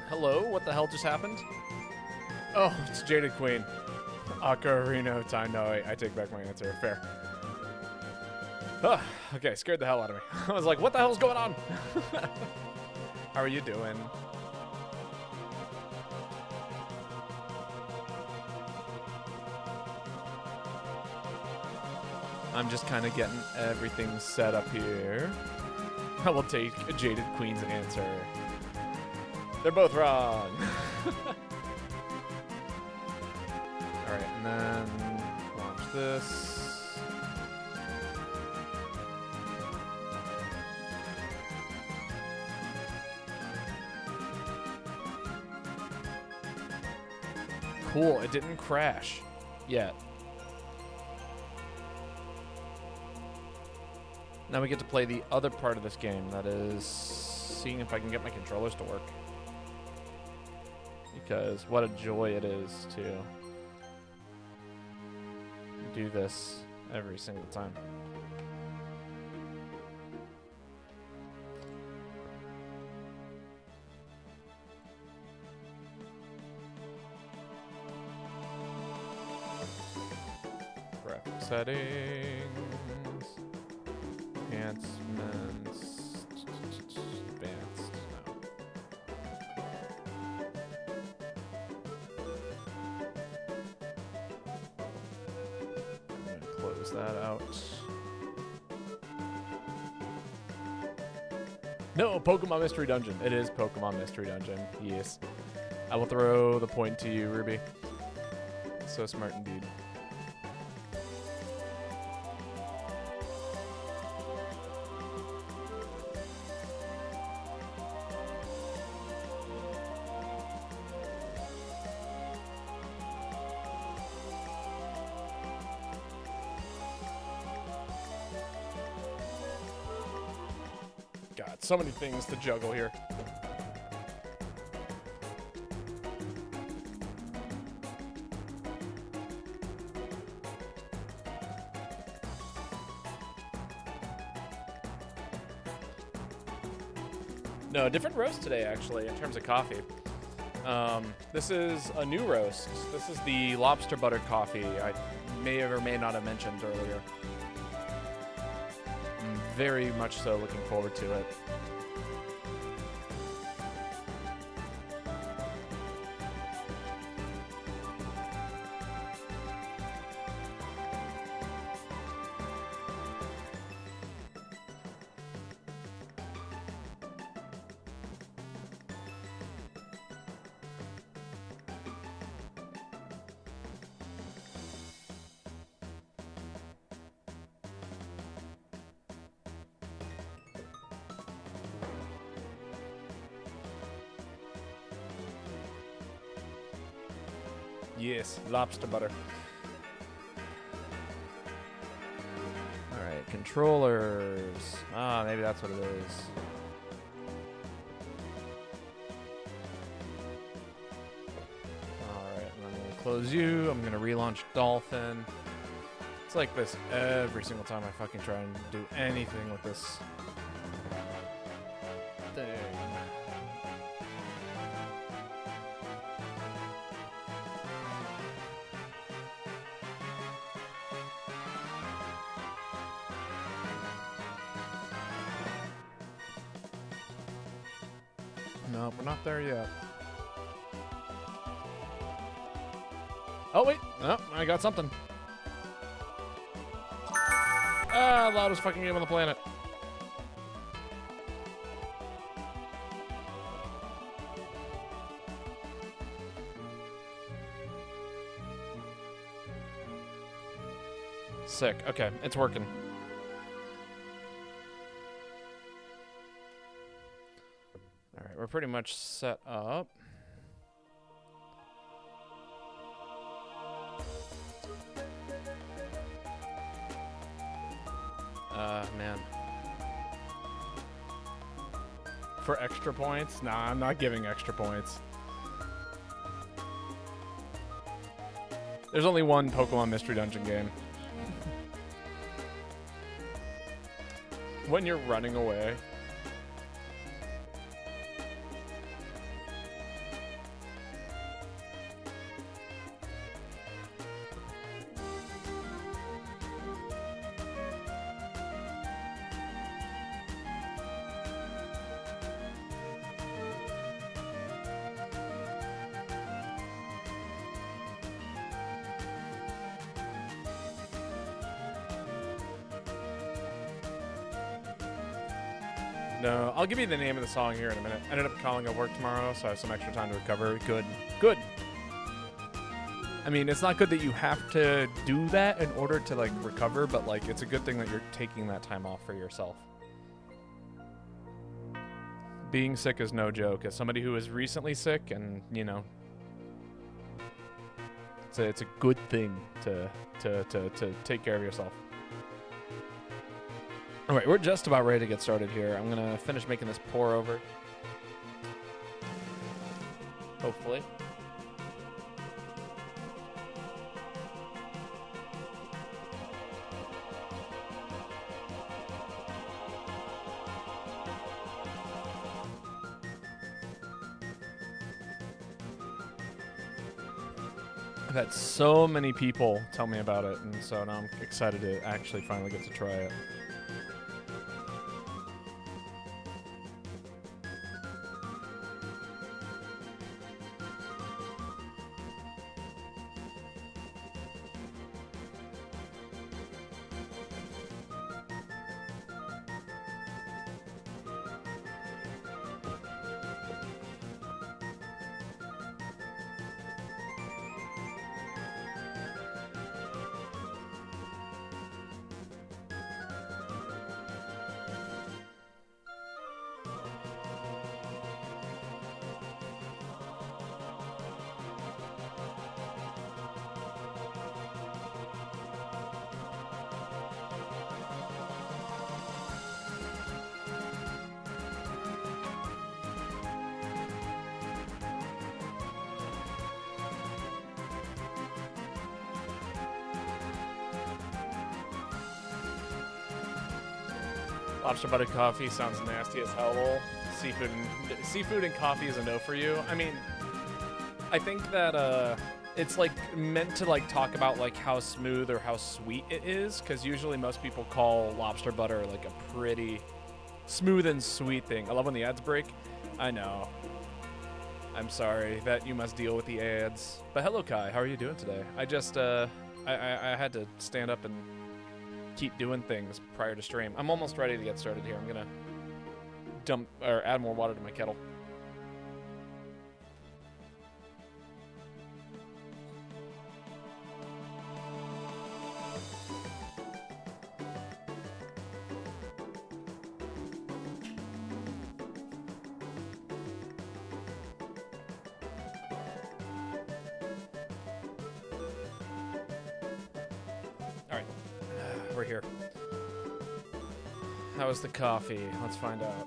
Hello? What the hell just happened? Oh, it's Jaded Queen. Ocarina of Time. No, I take back my answer. Fair. Oh, okay, scared the hell out of me. I was like, what the hell's going on? How are you doing? I'm just kind of getting everything set up here. I will take Jaded Queen's answer. They're both wrong. Alright, and then launch this. Cool, it didn't crash yet. Now we get to play the other part of this game, that is seeing if I can get my controllers to work. Because what a joy it is to do this every single time. Graphic settings. Enhancements. Advanced. No. I'm going to close that out. No, Pokemon Mystery Dungeon. It is Pokemon Mystery Dungeon. Yes. I will throw the point to you, Ruby. So smart indeed. God, so many things to juggle here. No, different roast today, actually, in terms of coffee. This is a new roast. This is the lobster butter coffee I may or may not have mentioned earlier. I'm very much so looking forward to it. Yes, lobster butter. Alright, controllers. Ah, maybe that's what it is. Alright, I'm going to close you. I'm going to relaunch Dolphin. It's like this every single time I fucking try and do anything with this thing. No, we're not there yet. Oh, wait. No, I got something. Ah, loudest fucking game on the planet. Sick. Okay, it's working. Alright, we're pretty much set up. Man. For extra points? Nah, I'm not giving extra points. There's only one Pokemon Mystery Dungeon game. When you're running away. No, I'll give you the name of the song here in a minute. I ended up calling at work tomorrow, so I have some extra time to recover. Good. Good. I mean, it's not good that you have to do that in order to, like, recover, but, like, it's a good thing that you're taking that time off for yourself. Being sick is no joke. As somebody who is recently sick and, you know, it's a good thing to take care of yourself. All right, we're just about ready to get started here. I'm going to finish making this pour over. Hopefully. I've had so many people tell me about it, and so now I'm excited to actually finally get to try it. Lobster buttered coffee sounds nasty as hell. Seafood and coffee is a no for you. I mean, I think that it's like meant to like talk about like how smooth or how sweet it is, because usually most people call lobster butter like a pretty smooth and sweet thing. I love when the ads break. I know. I'm sorry that you must deal with the ads. But hello, Kai. How are you doing today? I just I had to stand up and keep doing things prior to stream. I'm almost ready to get started here. I'm gonna dump or add more water to my kettle. We're here. How was the coffee? Let's find out.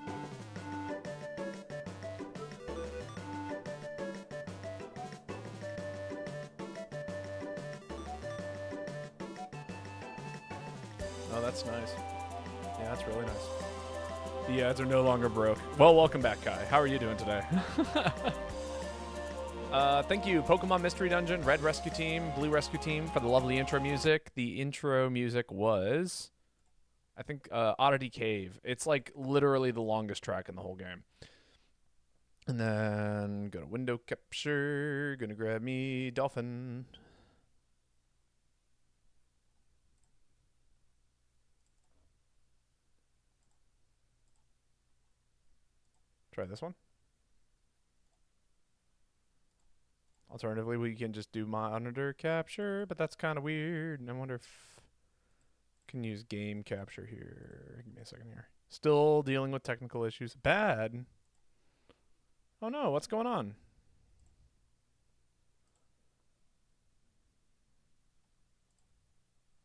Oh, that's nice. Yeah, that's really nice. The ads are no longer broke. Well, welcome back, Kai. How are you doing today? Thank you, Pokemon Mystery Dungeon, Red Rescue Team, Blue Rescue Team, for the lovely intro music. The intro music was, I think, Oddity Cave. It's like literally the longest track in the whole game. And then go to window capture. Gonna grab me Dolphin. Try this one. Alternatively, we can just do monitor capture, but that's kind of weird. And I wonder if I can use game capture here. Give me a second here. Still dealing with technical issues. Bad. Oh no, what's going on?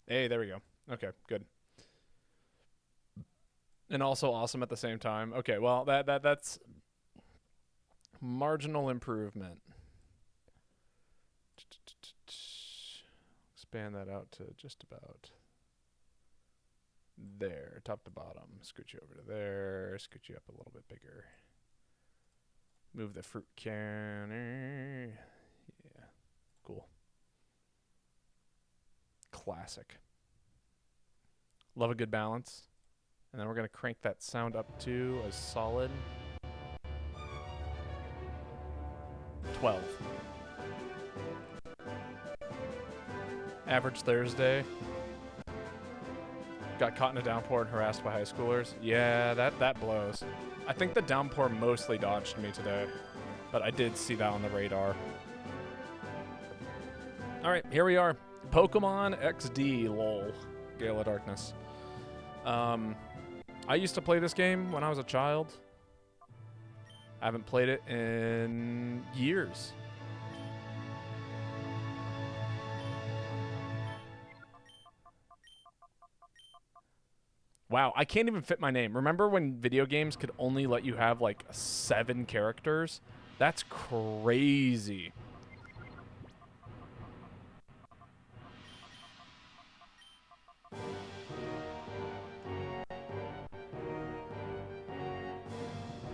Hey, there we go. Okay, good. And also awesome at the same time. Okay, well, that's marginal improvement. Expand that out to just about there, top to bottom. Scoot you over to there. Scoot you up a little bit bigger. Move the fruit counter. Yeah, cool. Classic. Love a good balance. And then we're going to crank that sound up to a solid 12. Average Thursday. Got caught in a downpour and harassed by high schoolers. Yeah, that blows. I think the downpour mostly dodged me today, but I did see that on the radar. All right, here we are. Pokemon XD, lol. Gale of Darkness. I used to play this game when I was a child. I haven't played it in years. Wow, I can't even fit my name. Remember when video games could only let you have like 7 characters? That's crazy.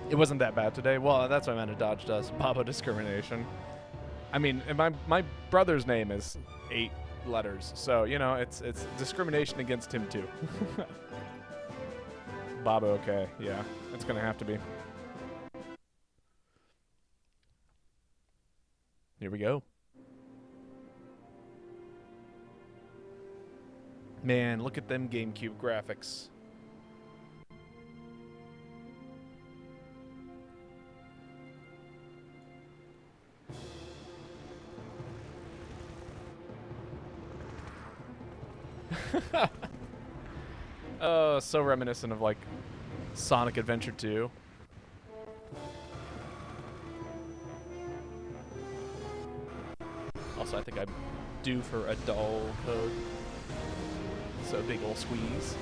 It wasn't that bad today. Well, that's what I meant to dodge dust. Babo discrimination. I mean, my brother's name is 8 letters, so you know it's discrimination against him too. Babo, okay, yeah, it's gonna have to be. Here we go. Man, look at them GameCube graphics. Oh, so reminiscent of like Sonic Adventure 2. Also, I think I'm due for a doll code. So big ol' squeeze.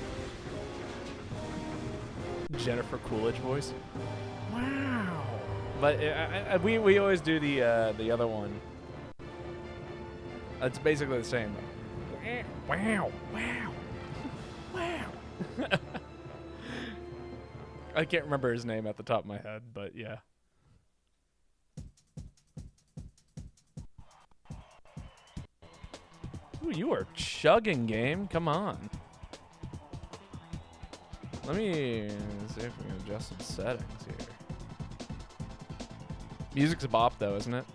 Jennifer Coolidge voice. Wow. But we always do the other one. It's basically the same. Wow. Wow. Wow. I can't remember his name at the top of my head, but yeah. Ooh, you are chugging, game. Come on. Let me see if we can adjust some settings here. Music's a bop, though, isn't it?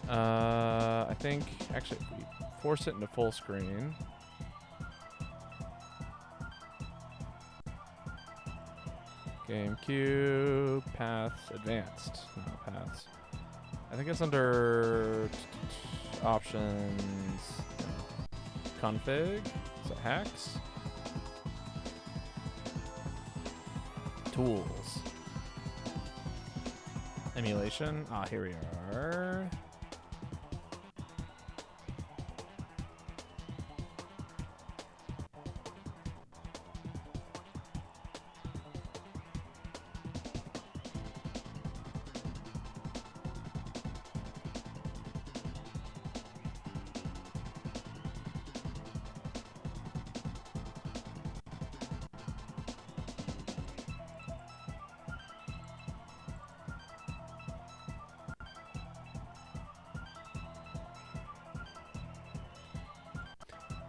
I think, actually, if we force it into full screen. GameCube, paths, advanced. No, paths. I think it's under options, config, is it hacks? Tools. Emulation, here we are.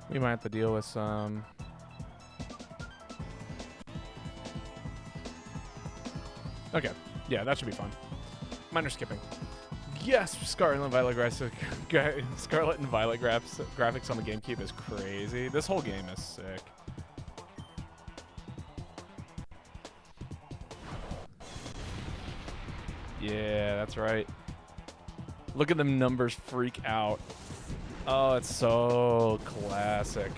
We might have to deal with some... Okay. Yeah, that should be fun. Minor skipping. Yes! Scarlet and Violet Scarlet and Violet graphics on the GameCube is crazy. This whole game is sick. Yeah, that's right. Look at them numbers freak out. Oh, it's so classic.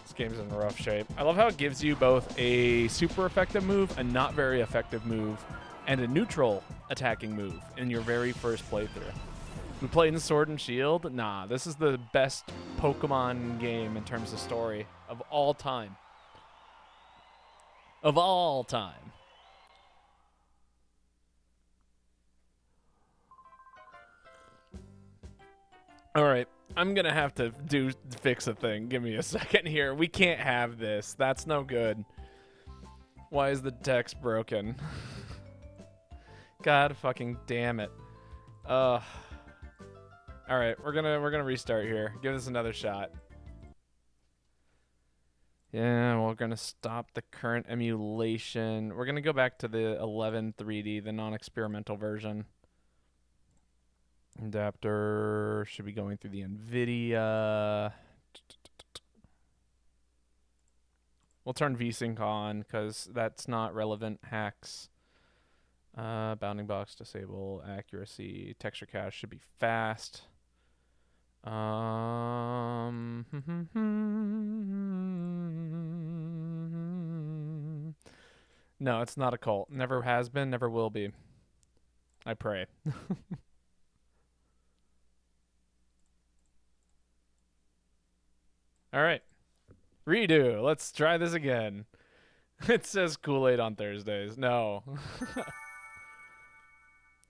This game's in rough shape. I love how it gives you both a super effective move, a not very effective move, and a neutral attacking move in your very first playthrough. We played in Sword and Shield? Nah, this is the best Pokemon game in terms of story of all time. Of all time. All right, I'm gonna have to fix a thing. Give me a second here. We can't have this. That's no good. Why is the text broken? God fucking damn it. All right, we're gonna restart here. Give this another shot. Yeah, we're going to stop the current emulation. We're going to go back to the 11 3D, the non-experimental version. Adapter should be going through the NVIDIA. We'll turn VSync on because that's not relevant. Hacks. Bounding box disable. Accuracy. Texture cache should be fast. No, it's not a cult. Never has been, never will be. I pray. All right. Redo. Let's try this again. It says Kool-Aid on Thursdays. No.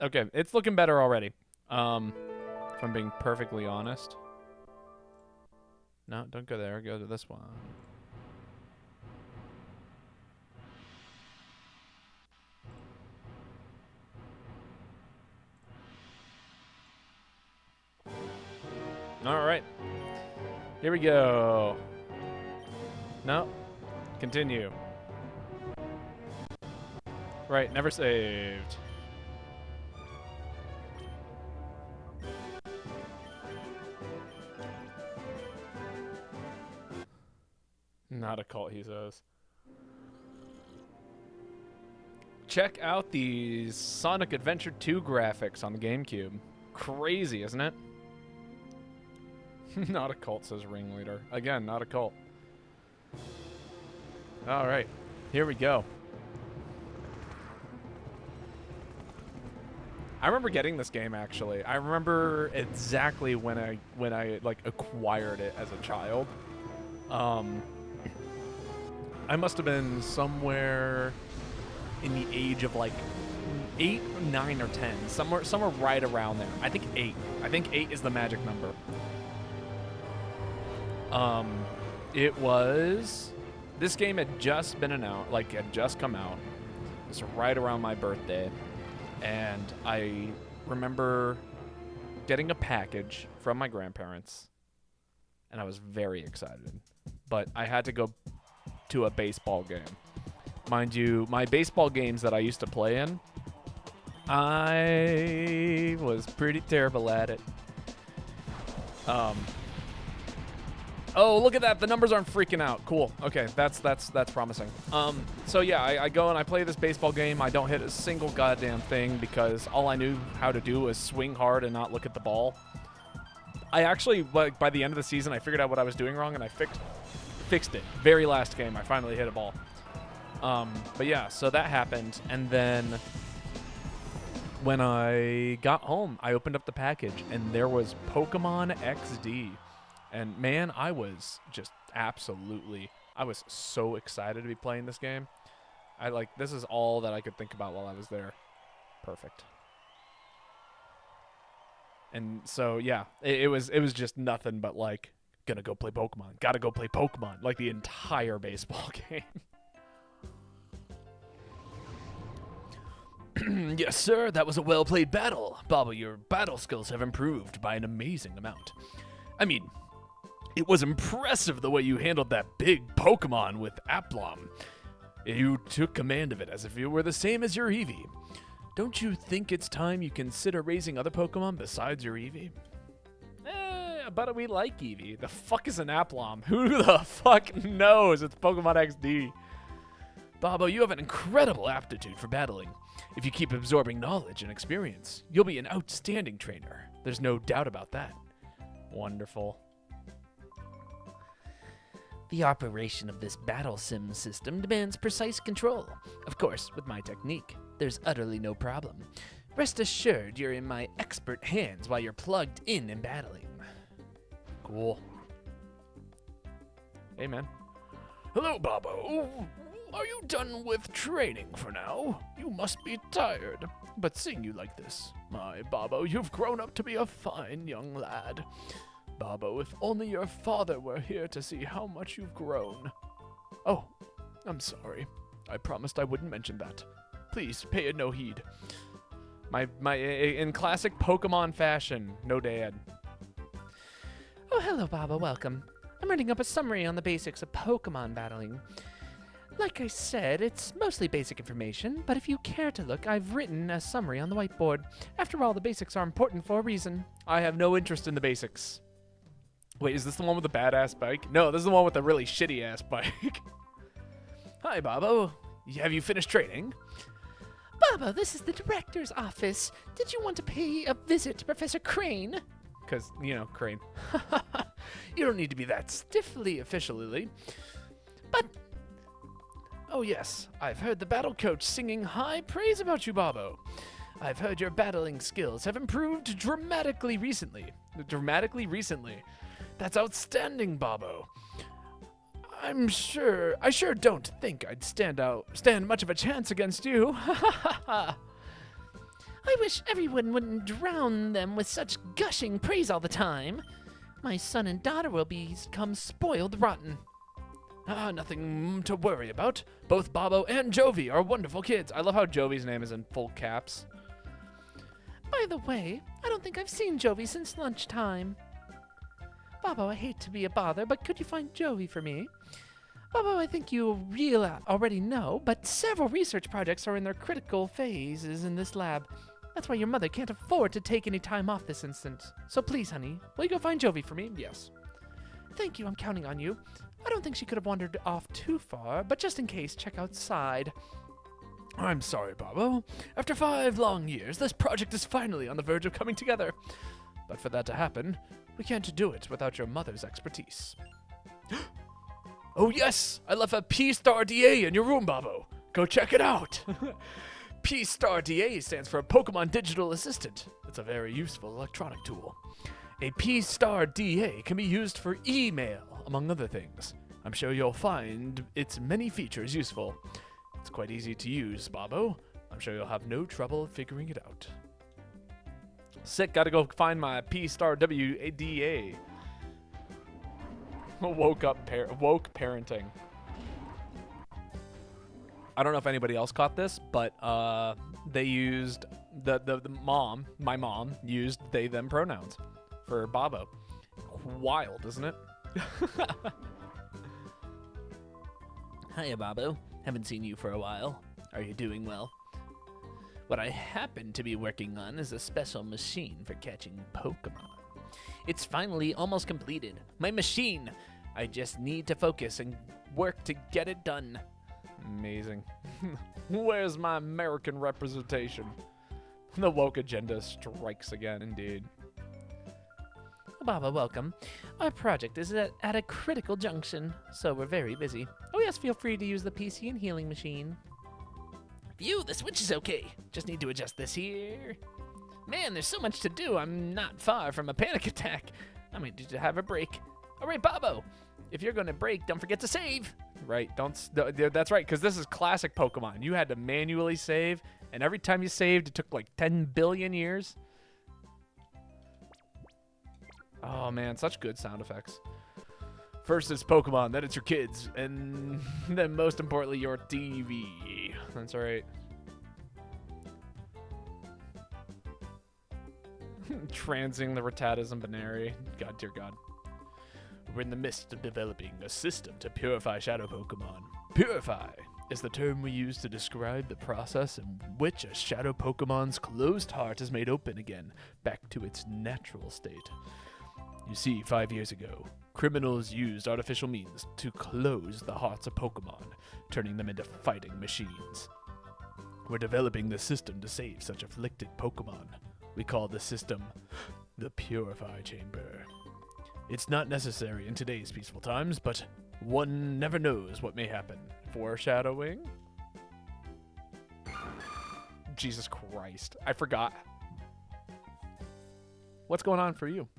Okay, it's looking better already. If I'm being perfectly honest. No, don't go there. Go to this one. All right. Here we go. No. Continue. Right, never saved. Not a cult, he says. Check out these Sonic Adventure 2 graphics on the GameCube. Crazy, isn't it? Not a cult, says Ringleader. Again, not a cult. All right, here we go. I remember getting this game actually. I remember exactly when I like acquired it as a child. I must have been somewhere in the age of like 8, 9, or 10, somewhere right around there. I think 8. I think 8 is the magic number. It was, this game had just been announced, like had just come out. It was right around my birthday, and I remember getting a package from my grandparents, and I was very excited. But I had to go to a baseball game. Mind you, my baseball games that I used to play in, I was pretty terrible at it. Oh, look at that. The numbers aren't freaking out. Cool. Okay, that's promising. So yeah, I go and I play this baseball game. I don't hit a single goddamn thing because all I knew how to do was swing hard and not look at the ball. I actually, like, by the end of the season, I figured out what I was doing wrong and I fixed it. Very last game, I finally hit a ball. But yeah, so that happened, and then when I got home, I opened up the package, and there was Pokemon XD. And man, I was just absolutely, I was so excited to be playing this game. This is all that I could think about while I was there. Perfect. And so, yeah, it was just nothing but like, gonna go play Pokemon. Gotta go play Pokemon. Like the entire baseball game. Yes, sir, that was a well-played battle. Baba, your battle skills have improved by an amazing amount. I mean, it was impressive the way you handled that big Pokemon with Aplom. You took command of it as if you were the same as your Eevee. Don't you think it's time you consider raising other Pokemon besides your Eevee? But we like Eevee. The fuck is an Aplom? Who the fuck knows? It's Pokemon XD. Bobo, you have an incredible aptitude for battling. If you keep absorbing knowledge and experience, you'll be an outstanding trainer. There's no doubt about that. Wonderful. The operation of this battle sim system demands precise control. Of course, with my technique, there's utterly no problem. Rest assured you're in my expert hands while you're plugged in and battling. Cool. Hey, man. Hello, Bobo. Are you done with training for now? You must be tired. But seeing you like this, my Bobo, you've grown up to be a fine young lad. Bobo, if only your father were here to see how much you've grown. Oh, I'm sorry. I promised I wouldn't mention that. Please pay it no heed. In classic Pokemon fashion, no dad. Oh, hello, Baba. Welcome. I'm writing up a summary on the basics of Pokemon battling. Like I said, it's mostly basic information, but if you care to look, I've written a summary on the whiteboard. After all, the basics are important for a reason. I have no interest in the basics. Wait, is this the one with the badass bike? No, this is the one with the really shitty ass bike. Hi, Bobo. Have you finished training? Bobo, this is the director's office. Did you want to pay a visit to Professor Crane? Because, you know, Crane. You don't need to be that stiffly official, Lily. But... Oh yes, I've heard the battle coach singing high praise about you, Bobo. I've heard your battling skills have improved dramatically recently. Dramatically recently. That's outstanding, Bobo. I sure don't think I'd stand much of a chance against you. I wish everyone wouldn't drown them with such gushing praise all the time. My son and daughter will become spoiled rotten. Nothing to worry about. Both Bobo and Jovi are wonderful kids. I love how Jovi's name is in full caps. By the way, I don't think I've seen Jovi since lunchtime. Bobo, I hate to be a bother, but could you find Jovi for me? Bobo, I think you already know, but several research projects are in their critical phases in this lab. That's why your mother can't afford to take any time off this instant. So please, honey, will you go find Jovi for me? Yes. Thank you, I'm counting on you. I don't think she could have wandered off too far, but just in case, check outside. I'm sorry, Bobo. After 5 long years, this project is finally on the verge of coming together. But for that to happen, we can't do it without your mother's expertise. Oh yes, I left a P-Star DA in your room, Bobo. Go check it out. P-Star DA stands for Pokemon Digital Assistant. It's a very useful electronic tool. A P-Star DA can be used for email, among other things. I'm sure you'll find its many features useful. It's quite easy to use, Bobo. I'm sure you'll have no trouble figuring it out. Sick, gotta go find my P-Star WADA. Woke parenting. I don't know if anybody else caught this, but they used my mom used they them pronouns for Bobo. Wild, isn't it? Hiya, Bobo. Haven't seen you for a while. Are you doing well? What I happen to be working on is a special machine for catching Pokemon. It's finally almost completed. My machine! I just need to focus and work to get it done. Amazing. Where's my American representation? The woke agenda strikes again, indeed. Baba, welcome. Our project is at a critical junction, so we're very busy. Oh yes, feel free to use the PC and healing machine. Phew, the switch is okay. Just need to adjust this here. Man, there's so much to do. I'm not far from a panic attack. I might need to have a break. All right, Bobo. If you're going to break, don't forget to save. Right, that's right, because this is classic Pokemon. You had to manually save, and every time you saved, it took like 10 billion years. Oh man, such good sound effects. First it's Pokemon, then it's your kids, and then most importantly, your TV. That's right. Transing the Rattatas and Baneri. God, dear God. We're in the midst of developing a system to purify shadow Pokemon. Purify is the term we use to describe the process in which a shadow Pokemon's closed heart is made open again, back to its natural state. You see, 5 years ago, criminals used artificial means to close the hearts of Pokemon, turning them into fighting machines. We're developing the system to save such afflicted Pokemon. We call the system the Purify Chamber. It's not necessary in today's peaceful times, but one never knows what may happen. Foreshadowing? Jesus Christ. I forgot. What's going on for you?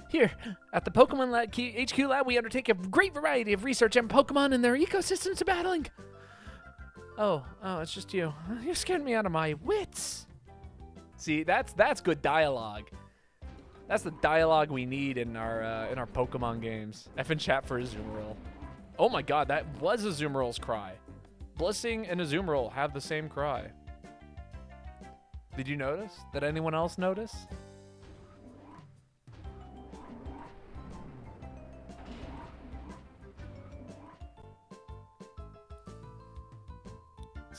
Here, at the Pokemon HQ Lab, we undertake a great variety of research on Pokemon and their ecosystems to battling. Oh, it's just you. You scared me out of my wits. See, that's good dialogue. That's the dialogue we need in our Pokemon games. F in chat for Azumarill. Oh my God, that was Azumarill's cry. Blissing and Azumarill have the same cry. Did you notice? Did anyone else notice?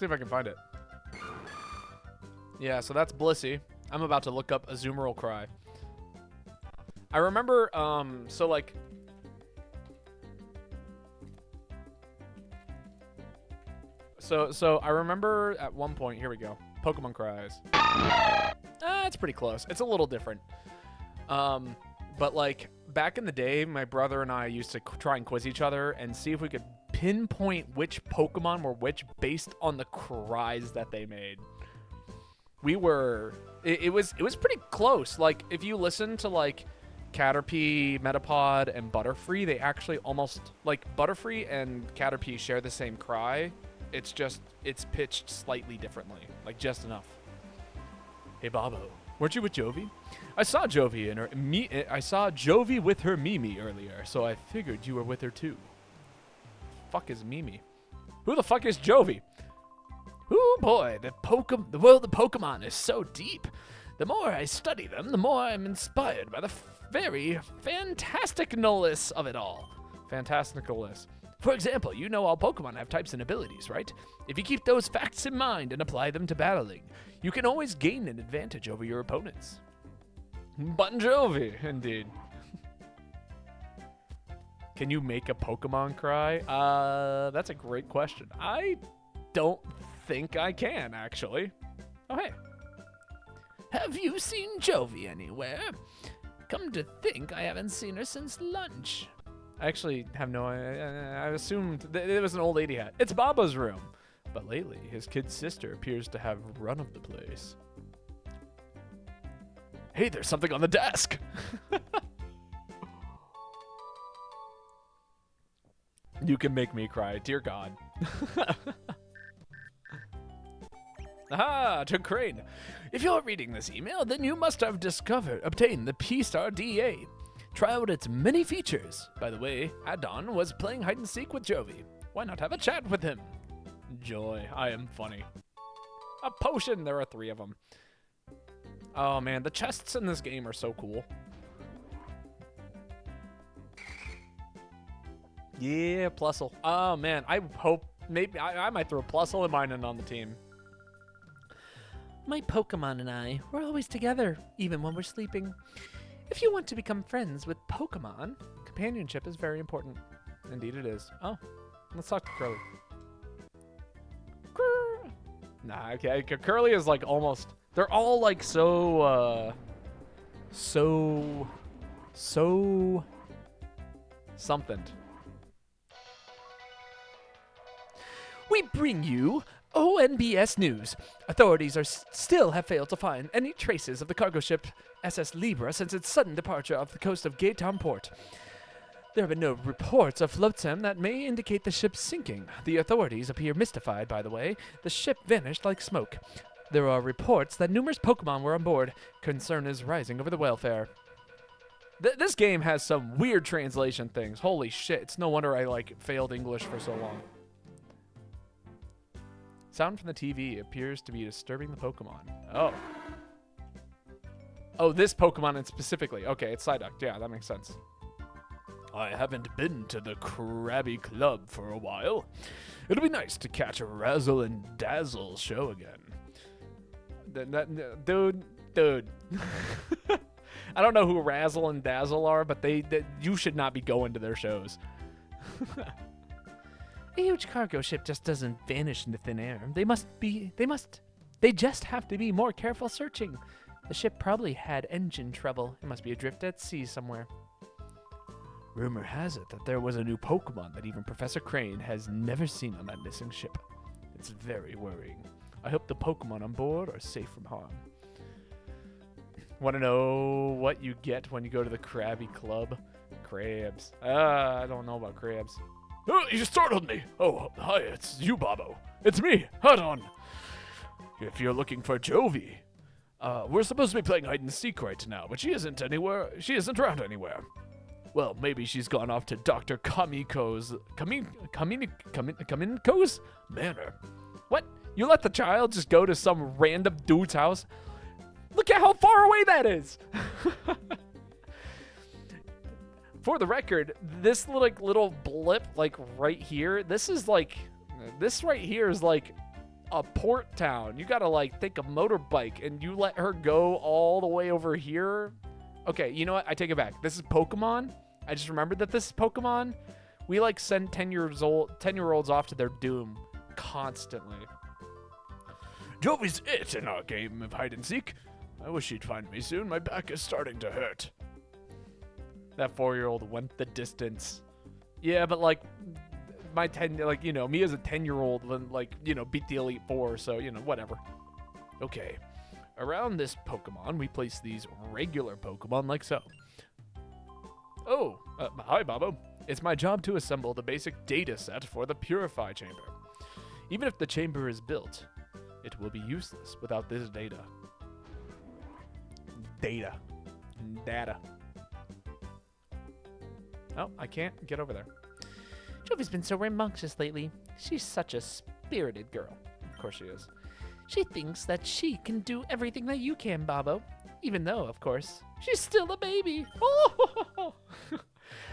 See if I can find it. Yeah, so that's Blissey. I'm about to look up Azumarill Cry. I remember, so like... So I remember at one point, here we go, Pokemon Cries. It's pretty close. It's a little different. But like, back in the day, my brother and I used to try and quiz each other and see if we could pinpoint which Pokemon were which based on the cries that they made. We were, it was pretty close. Like, if you listen to like Caterpie, Metapod, and Butterfree, they actually almost, like, Butterfree and Caterpie share the same cry. It's just, it's pitched slightly differently, like just enough. Hey, Bobo, weren't you with Jovi? I saw Jovi and I saw Jovi with her Mimi earlier, so I figured you were with her too. Fuck is Mimi? Who the fuck is Jovi? Ooh boy, the world of Pokemon is so deep. The more I study them, the more I'm inspired by the very fantasticness of it all. Fantasticalness. For example, you know all Pokemon have types and abilities, right? If you keep those facts in mind and apply them to battling, you can always gain an advantage over your opponents. Bon Jovi, indeed. Can you make a Pokemon cry? That's a great question. I don't think I can, actually. Oh, hey. Have you seen Jovi anywhere? Come to think, I haven't seen her since lunch. I actually have no... I assumed it was an old lady hat. It's Baba's room. But lately, his kid sister appears to have run of the place. Hey, there's something on the desk. You can make me cry. Dear God. Aha, to Crane. If you're reading this email, then you must have obtained the P-Star DA. Try out its many features. By the way, Adon was playing hide and seek with Jovi. Why not have a chat with him? Joy, I am funny. A potion, there are 3 of them. Oh man, the chests in this game are so cool. Yeah, Plusle. Oh man, I hope, maybe, I might throw Plusle and mine in on the team. My Pokemon and I, we're always together, even when we're sleeping. If you want to become friends with Pokemon, Companionship is very important. Indeed it is. Oh, let's talk to Curly. Nah, okay, Curly is like almost, they're all like so something. we bring you ONBS News. Authorities still have failed to find any traces of the cargo ship SS Libra since its sudden departure off the coast of Gale Port. There have been no reports of flotsam that may indicate the ship's sinking. The authorities appear mystified, by the way. The ship vanished like smoke. There are reports that numerous Pokemon were on board. Concern is rising over the welfare. This game has some weird translation things. Holy shit, it's no wonder I like failed English for so long. Sound from the TV appears to be disturbing the Pokemon. Oh. Oh, this Pokemon specifically. Okay, it's Psyduck. Yeah, that makes sense. I haven't been to the Krabby Club for a while. It'll be nice to catch a Razzle and Dazzle show again. Dude. I don't know who Razzle and Dazzle are, but you should not be going to their shows. A huge cargo ship just doesn't vanish into thin air. They just have to be more careful searching. The ship probably had engine trouble. It must be adrift at sea somewhere. Rumor has it that there was a new Pokemon that even Professor Crane has never seen on that missing ship. It's very worrying. I hope the Pokemon on board are safe from harm. Want to know what you get when you go to the Krabby Club? Crabs. I don't know about crabs. Oh, you startled me. Oh, hi, it's you, Bobo. It's me, Adon. If you're looking for Jovi, we're supposed to be playing hide and seek right now, but she isn't anywhere. She isn't around anywhere. Well, maybe she's gone off to Dr. Kamiko's manor. What? You let the child just go to some random dude's house? Look at how far away that is. For the record, this little blip like right here, this right here is like a port town. You gotta like take a motorbike and you let her go all the way over here. Okay, you know what? I take it back. This is Pokemon. I just remembered that this is Pokemon. We like send 10-year-olds off to their doom constantly. Jovi's it in our game of hide and seek. I wish he'd find me soon. My back is starting to hurt. That 4-year-old went the distance. Yeah, but like my 10, like, you know, me as a 10-year-old when like, you know, beat the Elite Four, so, you know, whatever. Okay. Around this Pokemon, we place these regular Pokemon like so. Oh, hi, Babbo. It's my job to assemble the basic data set for the Purify Chamber. Even if the chamber is built, it will be useless without this data. Data. Oh, I can't get over there. Jovi's been so rambunctious lately. She's such a spirited girl. Of course she is. She thinks that she can do everything that you can, Babbo. Even though, of course, she's still a baby. Oh!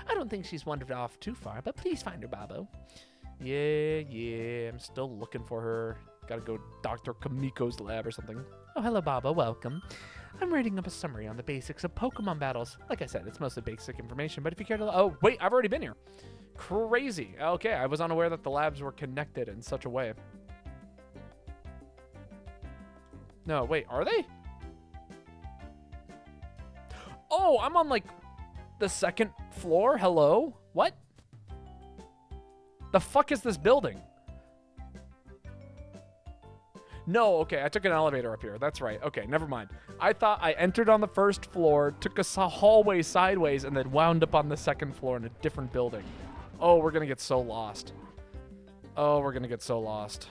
I don't think she's wandered off too far, but please find her, Babbo. Yeah, I'm still looking for her. Gotta go Dr. Kamiko's lab or something. Oh, hello, Babbo. Welcome. I'm writing up a summary on the basics of Pokemon battles. Like I said, it's mostly basic information, but if you care to... Oh, wait, I've already been here. Crazy. Okay, I was unaware that the labs were connected in such a way. No, wait, are they? Oh, I'm on, like, the 2nd floor? Hello? What? The fuck is this building? No, okay, I took an elevator up here. That's right. Okay, never mind. I thought I entered on the 1st floor, took a hallway sideways, and then wound up on the 2nd floor in a different building. Oh, we're gonna get so lost. Oh, we're gonna get so lost.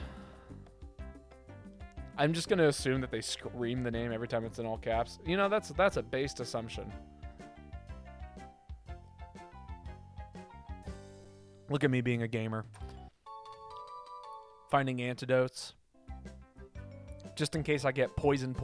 I'm just gonna assume that they scream the name every time it's in all caps. You know, that's a based assumption. Look at me being a gamer. Finding antidotes. Just in case I get poisoned.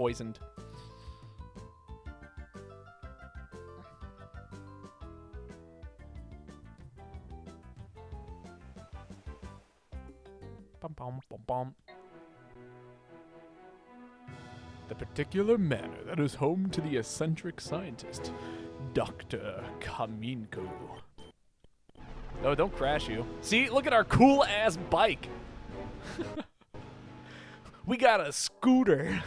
Bum, bum, bum, bum. The particular manor that is home to the eccentric scientist, Dr. Kaminko. Oh, don't crash you. See, look at our cool-ass bike. We got a scooter.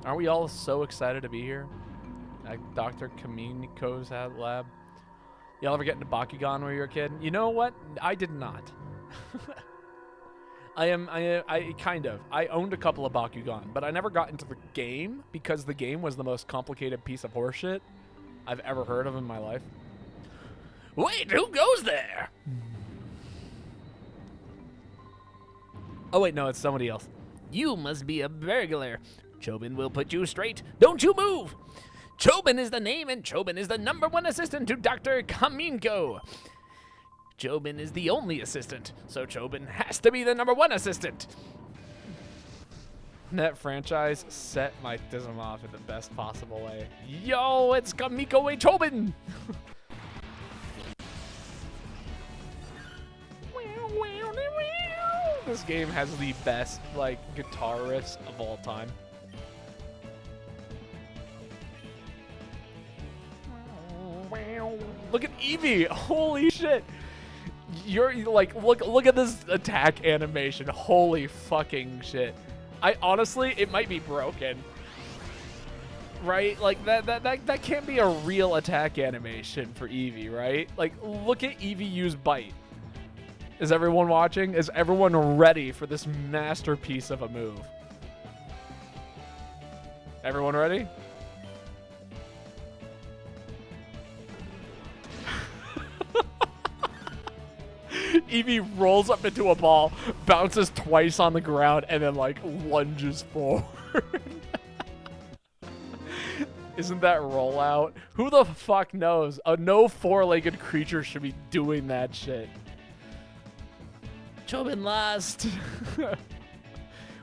Aren't we all so excited to be here? At Dr. Kaminko's lab. Y'all ever get into Bakugan when you were a kid? You know what? I did not. I kind of. I owned a couple of Bakugan, but I never got into the game because the game was the most complicated piece of horseshit I've ever heard of in my life. Wait, who goes there? Oh, wait, no, it's somebody else. You must be a burglar. Chobin will put you straight. Don't you move. Chobin is the name, and Chobin is the #1 assistant to Dr. Kaminko. Chobin is the only assistant, so Chobin has to be the #1 assistant. That franchise set my dism off in the best possible way. Yo, it's Kamiko and Chobin! This game has the best, like, guitar riffs of all time. Look at Eevee! Holy shit! You're like, look at this attack animation. Holy fucking shit. I honestly, it might be broken. Right? Like that can't be a real attack animation for Eevee, right? Like, look at Eevee use bite. Is everyone watching? Is everyone ready for this masterpiece of a move? Everyone ready? Eevee rolls up into a ball, bounces twice on the ground, and then, like, lunges forward. Isn't that rollout? Who the fuck knows? No four-legged creature should be doing that shit. Chobin lost.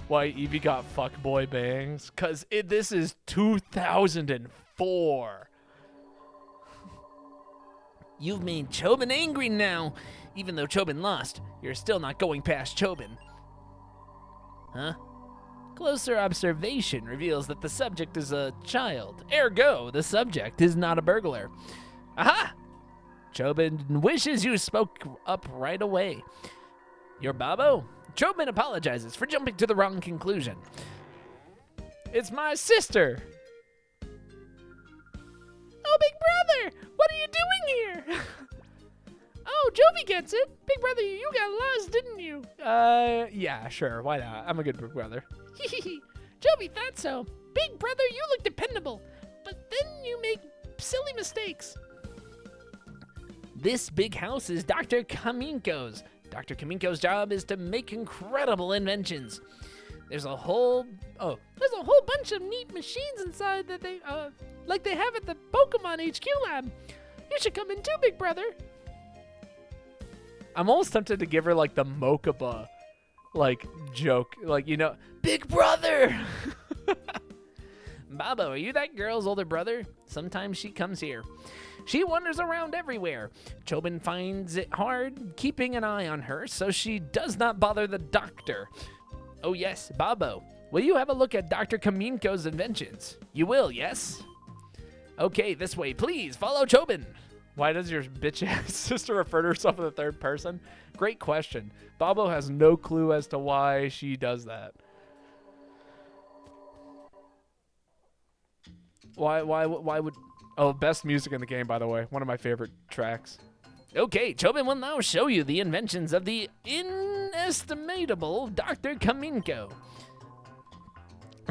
why Evie got fuckboy bangs? Because this is 2004. You've made Chobin angry now. Even though Chobin lost, you're still not going past Chobin. Huh? Closer observation reveals that the subject is a child. Ergo, the subject is not a burglar. Aha! Chobin wishes you spoke up right away. You're Babo? Chobin apologizes for jumping to the wrong conclusion. It's my sister. Oh, Big Brother! What are you doing here? Oh, Jovi gets it. Big Brother, you got lost, didn't you? Yeah, sure. Why not? I'm a good big brother. Jovi thought so. Big Brother, you look dependable. But then you make silly mistakes. This big house is Dr. Kaminko's. Dr. Kaminko's job is to make incredible inventions. There's a whole bunch of neat machines inside that they have at the Pokemon HQ lab. You should come in too, Big Brother. I'm almost tempted to give her like the Mokuba joke, Big Brother. Babo, are you that girl's older brother? Sometimes she comes here. She wanders around everywhere. Chobin finds it hard keeping an eye on her, so she does not bother the doctor. Oh yes, Babo, will you have a look at Dr. Kaminko's inventions? You will, yes? Okay, this way, please, follow Chobin. Why does your bitch-ass sister refer to herself in the third person? Great question. Babo has no clue as to why she does that. Why would... Oh, best music in the game, by the way. One of my favorite tracks. Okay, Chobin will now show you the inventions of the inestimable Dr. Kaminko.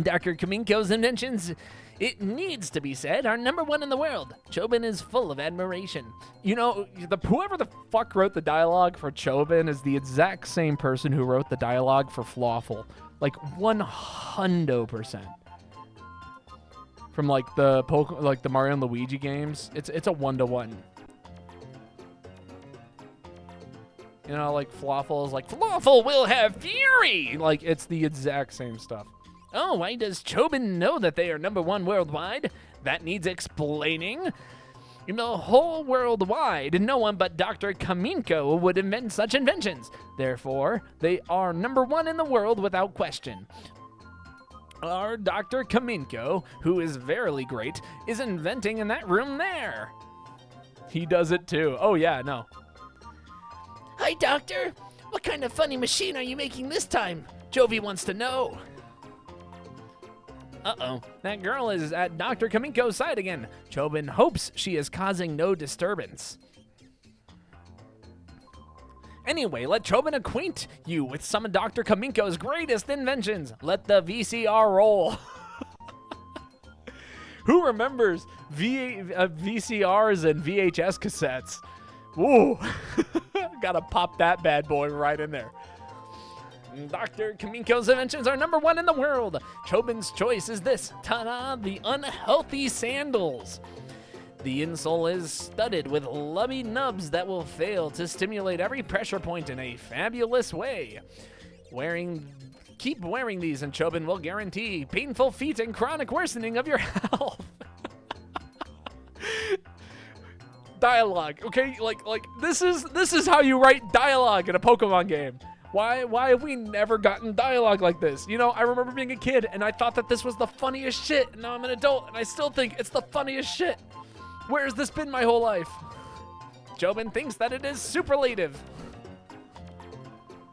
Dr. Kaminko's inventions, it needs to be said, are #1 in the world. Chobin is full of admiration. You know, whoever the fuck wrote the dialogue for Chobin is the exact same person who wrote the dialogue for Flawful. Like 100%. From the Mario and Luigi games, it's a 1-to-1. You know, like Flawful is like Flawful will have fury. Like it's the exact same stuff. Oh, why does Chobin know that they are #1 worldwide? That needs explaining. In the whole worldwide, no one but Dr. Kaminko would invent such inventions. Therefore, they are #1 in the world without question. Our Dr. Kaminko, who is verily great, is inventing in that room there. He does it too. Oh yeah, no. Hi, Doctor. What kind of funny machine are you making this time? Jovi wants to know. Uh-oh, that girl is at Dr. Kaminko's side again. Chobin hopes she is causing no disturbance. Anyway, let Chobin acquaint you with some of Dr. Kaminko's greatest inventions. Let the VCR roll. Who remembers VCRs and VHS cassettes? Ooh, gotta pop that bad boy right in there. Dr. Kaminko's inventions are #1 in the world. Chobin's choice is this. Ta-da, the unhealthy sandals. The insole is studded with lubby nubs that will fail to stimulate every pressure point in a fabulous way. Keep wearing these and Chobin will guarantee painful feet and chronic worsening of your health. Dialogue, okay? Like this is how you write dialogue in a Pokemon game. Why have we never gotten dialogue like this? You know, I remember being a kid and I thought that this was the funniest shit. And now I'm an adult and I still think it's the funniest shit. Where has this been my whole life? Chobin thinks that it is superlative.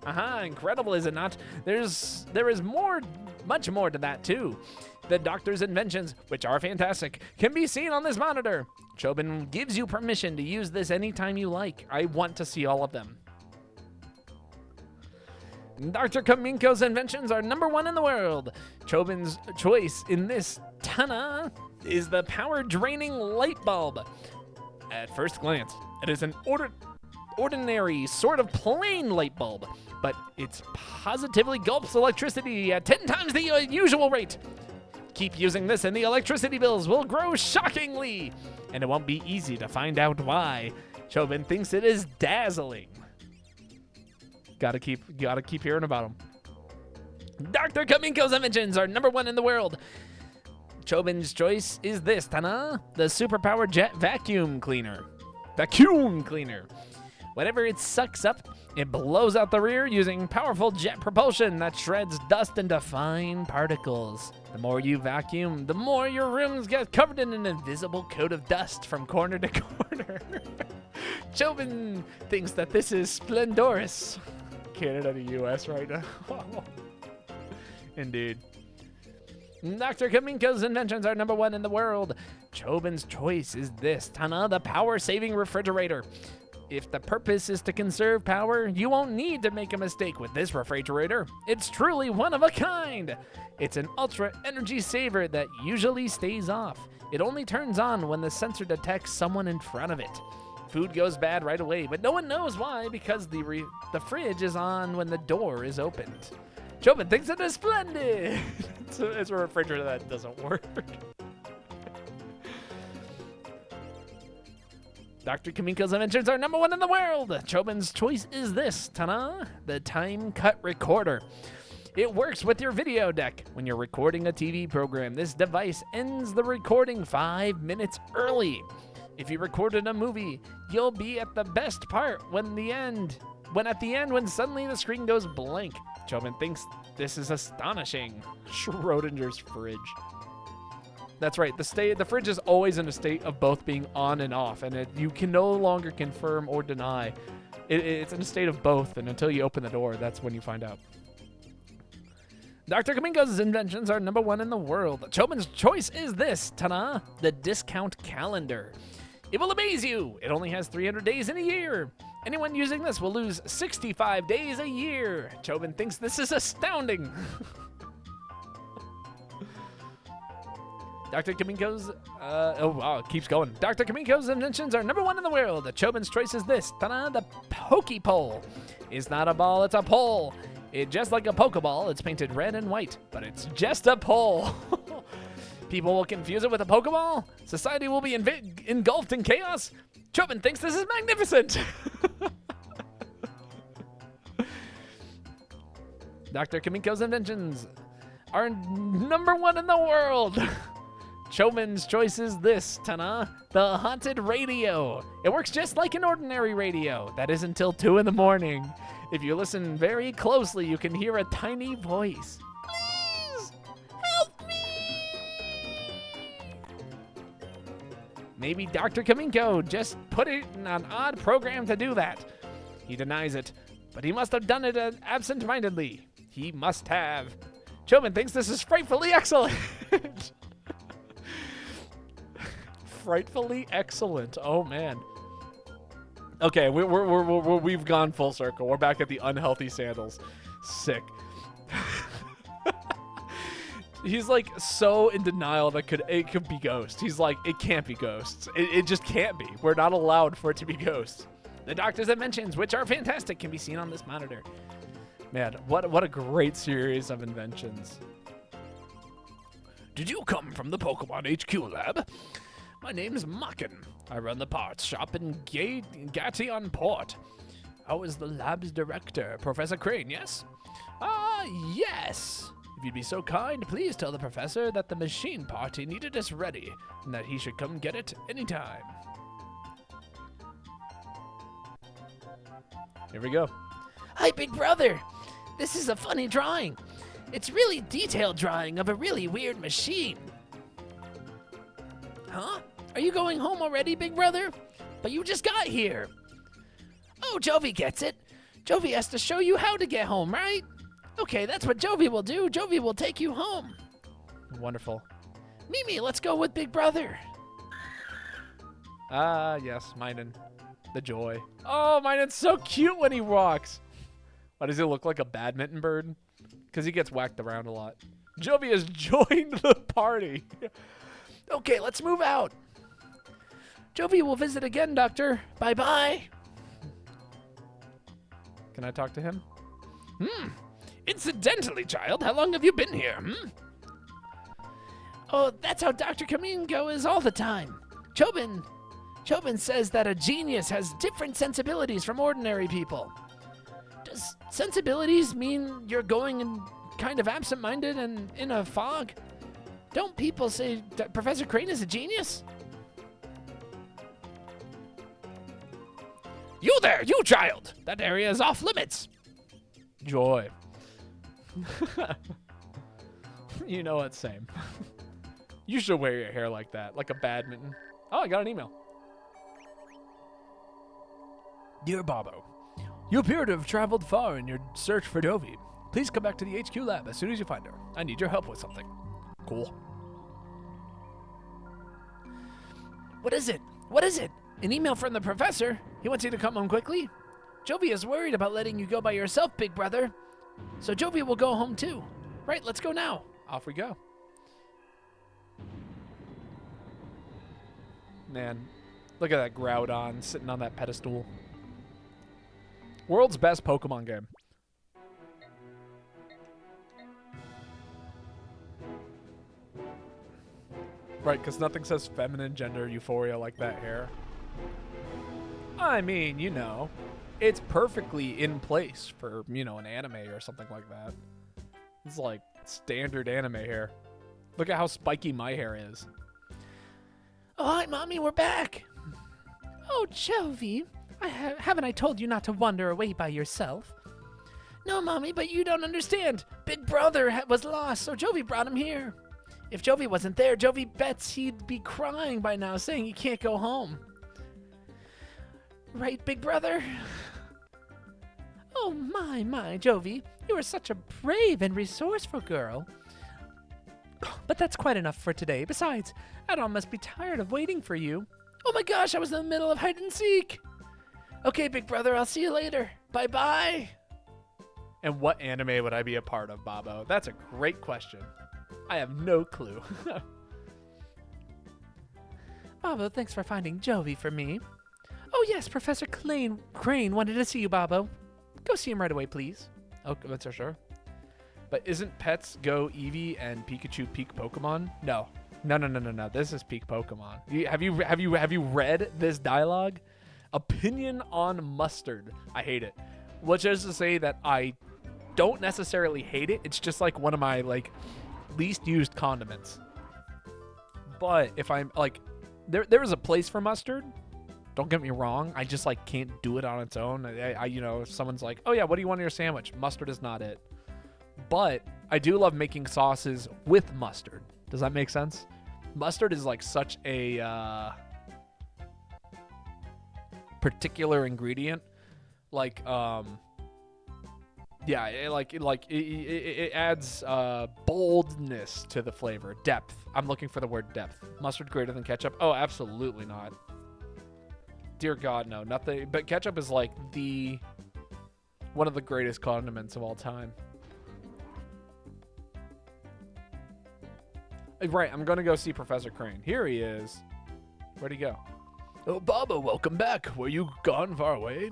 Incredible, is it not? There is much more to that too. The doctor's inventions, which are fantastic, can be seen on this monitor. Chobin gives you permission to use this anytime you like. I want to see all of them. Dr. Kaminko's inventions are #1 in the world. Chobin's choice in this Tana is the power-draining light bulb. At first glance, it is an ordinary sort of plain light bulb, but it positively gulps electricity at 10 times the usual rate. Keep using this and the electricity bills will grow shockingly, and it won't be easy to find out why. Chobin thinks it is dazzling. Gotta keep hearing about them. Dr. Kaminko's inventions are #1 in the world. Chobin's choice is this, Tana, the superpowered jet vacuum cleaner. Vacuum cleaner. Whatever it sucks up, it blows out the rear using powerful jet propulsion that shreds dust into fine particles. The more you vacuum, the more your rooms get covered in an invisible coat of dust from corner to corner. Chobin thinks that this is splendorous. Canada to U.S. right now. Indeed. Dr. Kaminko's inventions are #1 in the world. Chobin's choice is this, Tana, the power-saving refrigerator. If the purpose is to conserve power, you won't need to make a mistake with this refrigerator. It's truly one of a kind. It's an ultra energy saver that usually stays off. It only turns on when the sensor detects someone in front of it. Food goes bad right away, but no one knows why because the fridge is on when the door is opened. Chobin thinks it is splendid. It's a refrigerator that doesn't work. Dr. Kaminko's inventions are #1 in the world. Chobin's choice is this, Tana, the time cut recorder. It works with your video deck. When you're recording a TV program, this device ends the recording 5 minutes early. If you recorded a movie, you'll be at the best part when at the end when suddenly the screen goes blank. Chobin thinks this is astonishing. Schrodinger's fridge. That's right. The fridge is always in a state of both being on and off, and you can no longer confirm or deny. It's in a state of both, and until you open the door, that's when you find out. Dr. Kaminko's inventions are #1 in the world. Chobin's choice is this, Tana, the discount calendar. It will amaze you. It only has 300 days in a year. Anyone using this will lose 65 days a year. Chobin thinks this is astounding. Dr. Kaminko's, it keeps going. Dr. Kaminko's inventions are #1 in the world. Chobin's choice is this, Tana, the pokey pole. It's not a ball, it's a pole. It just like a Pokeball, it's painted red and white, but it's just a pole. People will confuse it with a Pokeball. Society will be engulfed in chaos. Chobin thinks this is magnificent. Dr. Kaminko's inventions are #1 in the world. Chobin's choice is this, Tana, the haunted radio. It works just like an ordinary radio. That is until 2 in the morning. If you listen very closely, you can hear a tiny voice. Please, help me! Maybe Dr. Kaminko just put it in an odd program to do that. He denies it, but he must have done it absent-mindedly. He must have. Chobin thinks this is frightfully excellent. Frightfully excellent. Oh man. Okay, we've gone full circle. We're back at the unhealthy sandals. Sick. He's like so in denial that it could be ghosts. He's like, it can't be ghosts. It just can't be. We're not allowed for it to be ghosts. The doctor's inventions, which are fantastic, can be seen on this monitor. Man, what a great series of inventions. Did you come from the Pokemon HQ lab? My name's Makin. I run the parts shop in Gation Port. How is the lab's director, Professor Crane, yes? Yes. If you'd be so kind, please tell the professor that the machine part he needed is ready, and that he should come get it anytime. Here we go. Hi, big brother. This is a funny drawing. It's really detailed drawing of a really weird machine. Huh? Are you going home already, big brother? But you just got here. Oh, Jovi gets it. Jovi has to show you how to get home, right? Okay, that's what Jovi will do. Jovi will take you home. Wonderful. Mimi, let's go with big brother. Yes, Minun. The joy. Oh, Minun's so cute when he walks. Why does he look like a badminton bird? Because he gets whacked around a lot. Jovi has joined the party. Okay, let's move out. Jovi will visit again, Doctor. Bye-bye. Can I talk to him? Incidentally, child, how long have you been here, Oh, that's how Dr. Kaminko is all the time. Chobin says that a genius has different sensibilities from ordinary people. Does sensibilities mean you're going kind of absent-minded and in a fog. Don't people say that Professor Crane is a genius? You there, you child! That area is off limits. Joy. You know what? Same. You should wear your hair like that, like a badminton. Oh, I got an email. Dear Bobo, you appear to have traveled far in your search for Dovey. Please come back to the HQ lab as soon as you find her. I need your help with something. Cool. What is it? What is it? An email from the professor? He wants you to come home quickly? Jovi is worried about letting you go by yourself, big brother. So Jovi will go home too. Right, let's go now. Off we go. Man, look at that Groudon sitting on that pedestal. World's best Pokemon game. Right, because nothing says feminine gender euphoria like that hair. I mean, you know, it's perfectly in place for, you know, an anime or something like that. It's like standard anime hair. Look at how spiky my hair is. Oh, hi, Mommy, we're back. Oh, Jovi, haven't I told you not to wander away by yourself? No, Mommy, but you don't understand. Big brother was lost, so Jovi brought him here. If Jovi wasn't there, Jovi bets he'd be crying by now, saying he can't go home. Right, big brother? Oh, my, Jovi, you are such a brave and resourceful girl. But that's quite enough for today. Besides, Adon must be tired of waiting for you. Oh my gosh, I was in the middle of hide and seek. Okay, big brother, I'll see you later. Bye-bye. And what anime would I be a part of, Babo? That's a great question. I have no clue. Babo, thanks for finding Jovi for me. Oh yes, Professor Crane wanted to see you, Babo. Go see him right away, please. Oh, that's for sure. But isn't Pets Go Eevee and Pikachu peak Pokemon? No. This is peak Pokemon. Have you read this dialogue? Opinion on mustard. I hate it. Which is to say that I don't necessarily hate it. It's just like one of my like least used condiments. But if I'm like, there is a place for mustard. Don't get me wrong. I just like can't do it on its own. I you know, if someone's like, oh yeah, what do you want in your sandwich? Mustard is not it. But I do love making sauces with mustard. Does that make sense? Mustard is like such a particular ingredient. Like, yeah, it adds boldness to the flavor. Depth. I'm looking for the word depth. Mustard greater than ketchup? Oh, absolutely not. Dear God, no. Nothing. But ketchup is like one of the greatest condiments of all time. Right, I'm gonna go see Professor Crane. Here he is. Where'd he go? Oh, Baba, welcome back. Were you gone far away?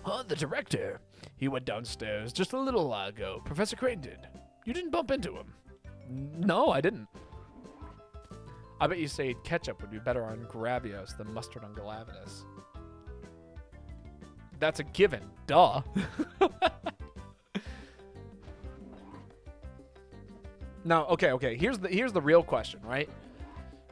The director. He went downstairs just a little while ago. Professor Crane did. You didn't bump into him. No, I didn't. I bet you say ketchup would be better on Gravios than mustard on Galavitas. That's a given. Duh. Now, okay. Here's the real question, right?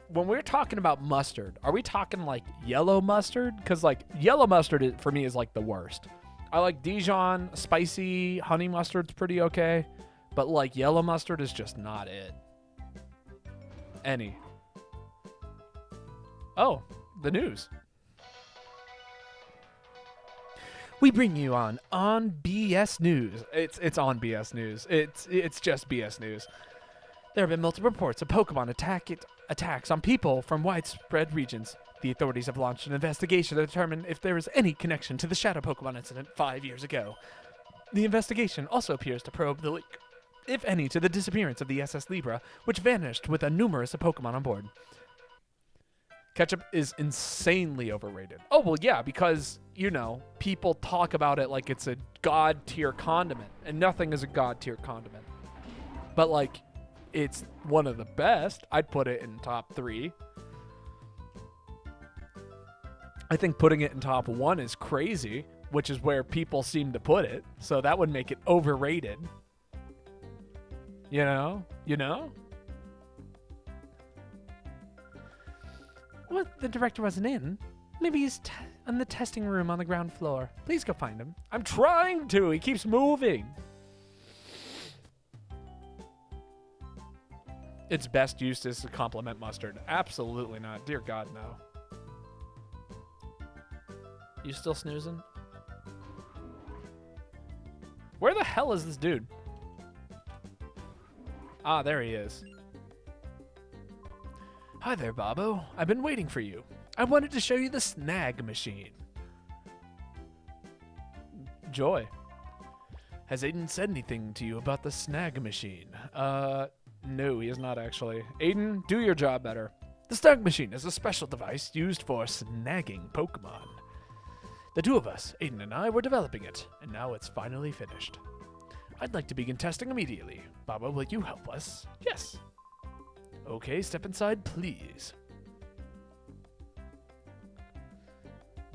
When we're talking about mustard, are we talking like yellow mustard? Because like yellow mustard for me is like the worst. I like Dijon, spicy, honey mustard's pretty okay, but like yellow mustard is just not it. Any. Oh, the news. We bring you on BS News. It's on BS News. It's just BS News. There have been multiple reports of Pokemon attacks on people from widespread regions. The authorities have launched an investigation to determine if there is any connection to the Shadow Pokemon incident 5 years ago. The investigation also appears to probe the link, if any, to the disappearance of the SS Libra, which vanished with a numerous of Pokemon on board. Ketchup is insanely overrated. Oh, well, yeah, because, you know, people talk about it like it's a god-tier condiment, and nothing is a god-tier condiment. But, like, it's one of the best. I'd put it in top 3. I think putting it in top 1 is crazy, which is where people seem to put it. So that would make it overrated. You know? Well, the director wasn't in. Maybe he's in the testing room on the ground floor. Please go find him. I'm trying to. He keeps moving. Its best use is to complement mustard. Absolutely not. Dear God, no. You still snoozing? Where the hell is this dude? Ah, there he is. Hi there, Babbo. I've been waiting for you. I wanted to show you the snag machine. Joy. Has Aiden said anything to you about the snag machine? No, he is not actually. Aiden, do your job better. The snag machine is a special device used for snagging Pokemon. The two of us, Aiden and I, were developing it, and now it's finally finished. I'd like to begin testing immediately. Babbo, will you help us? Yes. Okay, step inside, please.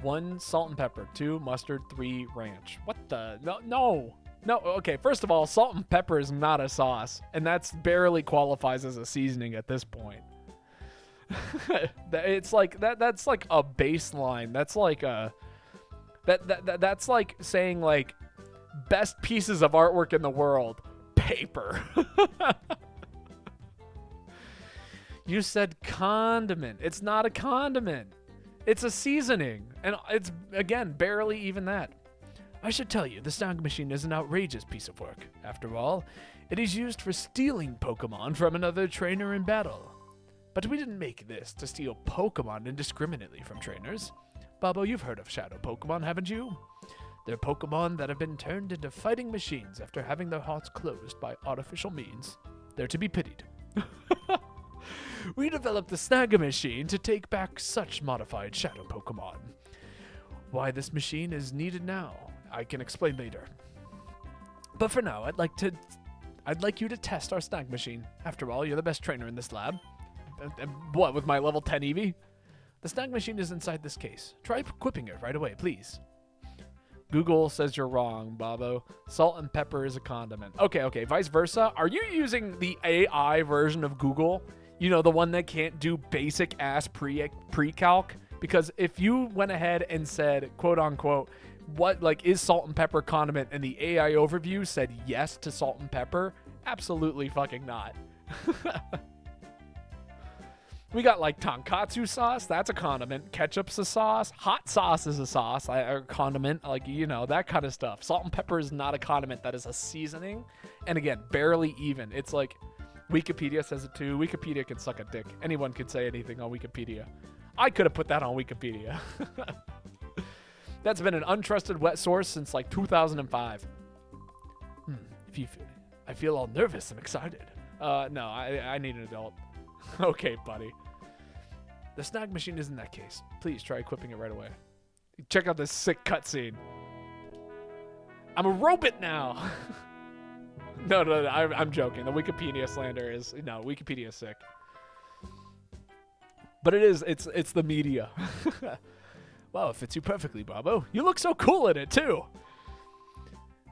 1 salt and pepper, 2 mustard, 3 ranch. What the? No. Okay, first of all, salt and pepper is not a sauce, and that's barely qualifies as a seasoning at this point. It's like that's like a baseline. That's like a that's like saying like best pieces of artwork in the world, paper. You said condiment. It's not a condiment. It's a seasoning. And it's, again, barely even that. I should tell you, the snag machine is an outrageous piece of work. After all, it is used for stealing Pokemon from another trainer in battle. But we didn't make this to steal Pokemon indiscriminately from trainers. Babbo, you've heard of Shadow Pokemon, haven't you? They're Pokemon that have been turned into fighting machines after having their hearts closed by artificial means. They're to be pitied. We developed the Snag machine to take back such modified Shadow Pokemon. Why this machine is needed now, I can explain later. But for now, I'd like you to test our Snag machine. After all, you're the best trainer in this lab. What, with my level 10 Eevee? The Snag machine is inside this case. Try equipping it right away, please. Google says you're wrong, Babbo. Salt and pepper is a condiment. Okay, vice versa. Are you using the AI version of Google? You know, the one that can't do basic ass pre-calc? Because if you went ahead and said, quote unquote, what, like, is salt and pepper condiment, and the AI overview said yes to salt and pepper, absolutely fucking not. We got, like, tonkatsu sauce. That's a condiment. Ketchup's a sauce. Hot sauce is a sauce. Or condiment. Like, you know, that kind of stuff. Salt and pepper is not a condiment. That is a seasoning. And again, barely even. It's like, Wikipedia says it too. Wikipedia can suck a dick. Anyone can say anything on Wikipedia. I could have put that on Wikipedia. That's been an untrusted wet source since, like, 2005. I feel all nervous and excited. No, I need an adult. Okay, buddy. The Snag machine is in that case. Please try equipping it right away. Check out this sick cutscene. I'm a robot now. No, I'm joking. The Wikipedia slander is, no, Wikipedia is sick. But it's the media. Wow, it fits you perfectly, Babbo. You look so cool in it, too.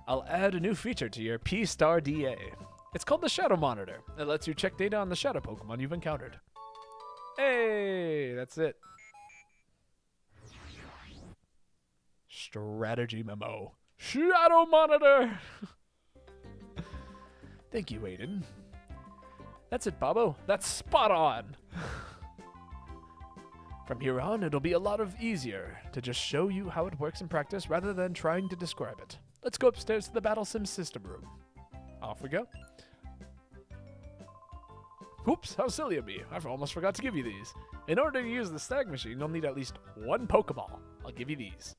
I'll add a new feature to your P-Star DA. It's called the Shadow Monitor. It lets you check data on the Shadow Pokemon you've encountered. Hey, that's it. Strategy memo. Shadow Monitor! Thank you, Aiden. That's it, Babbo. That's spot on. From here on, it'll be a lot easier to just show you how it works in practice rather than trying to describe it. Let's go upstairs to the Battle Sim system room. Off we go. Oops, how silly of me. I almost forgot to give you these. In order to use the Snag machine, you'll need at least 1 Pokeball. I'll give you these.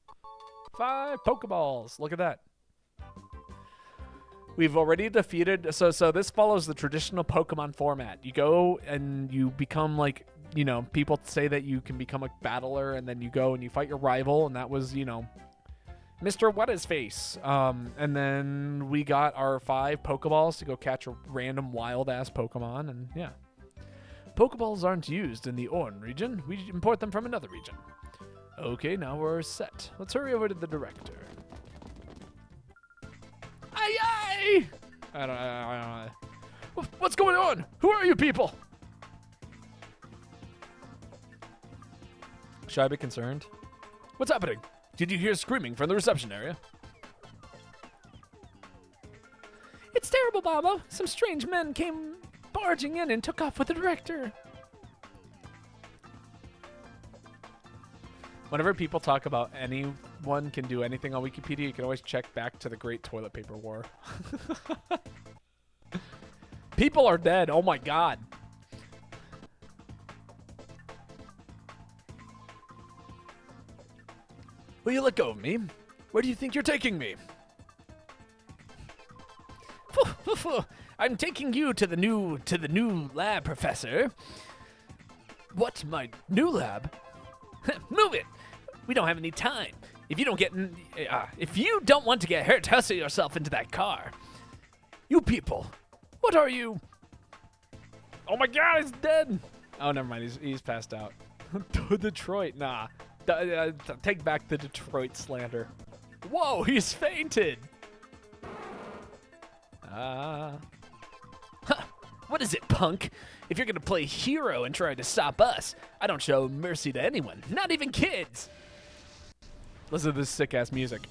5 Pokeballs. Look at that. We've already defeated... So this follows the traditional Pokemon format. You go and you become, like, you know, people say that you can become a battler, and then you go and you fight your rival, and that was, you know, Mr. What-His-Face. And then we got our 5 Pokeballs to go catch a random wild-ass Pokemon, and yeah. Pokeballs aren't used in the Orn region. We import them from another region. Okay, now we're set. Let's hurry over to the director. Aye! I don't know. What's going on? Who are you people? Should I be concerned? What's happening? Did you hear screaming from the reception area? It's terrible, Bobo. Some strange men came barging in and took off with the director. Whenever people talk about anyone can do anything on Wikipedia, you can always check back to the Great Toilet Paper War. People are dead. Oh my god. Will you let go of me? Where do you think you're taking me? I'm taking you to the new lab, Professor. What? My new lab? Move it. We don't have any time. If you don't want to get hurt, hustle yourself into that car. You people. What are you? Oh my god, he's dead. Oh, never mind. He's passed out. Detroit. Nah. Take back the Detroit slander. Whoa, he's fainted. What is it, punk? If you're gonna play hero and try to stop us, I don't show mercy to anyone, not even kids. Listen to this sick-ass music.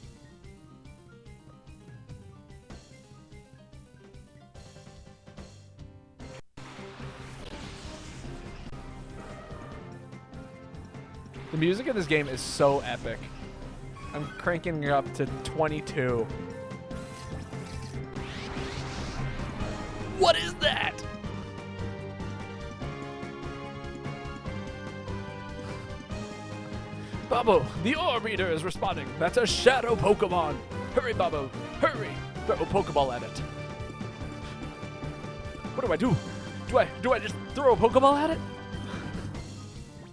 The music in this game is so epic. I'm cranking it up to 22. What is that? Babo, the ore reader is responding. That's a shadow Pokemon. Hurry, Babo, hurry. Throw a Pokeball at it. What do I do? Do I just throw a Pokeball at it?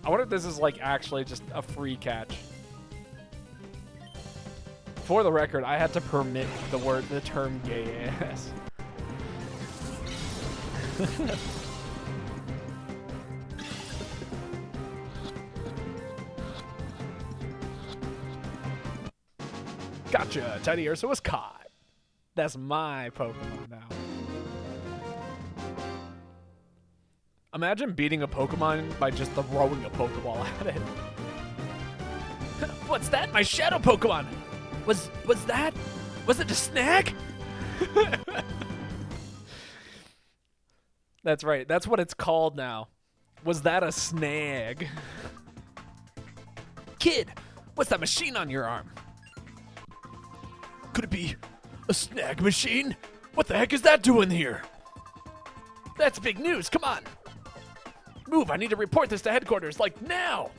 I wonder if this is like actually just a free catch. For the record, I had to permit the term gay ass. Gotcha, Tiny Ursa was caught. That's my Pokemon now. Imagine beating a Pokemon by just throwing a Pokeball at it. What's that? My shadow Pokemon. Was it a snag? That's right. That's what it's called now. Was that a snag? Kid, what's that machine on your arm? Could it be a snag machine? What the heck is that doing here? That's big news. Come on. Move, I need to report this to headquarters, like now.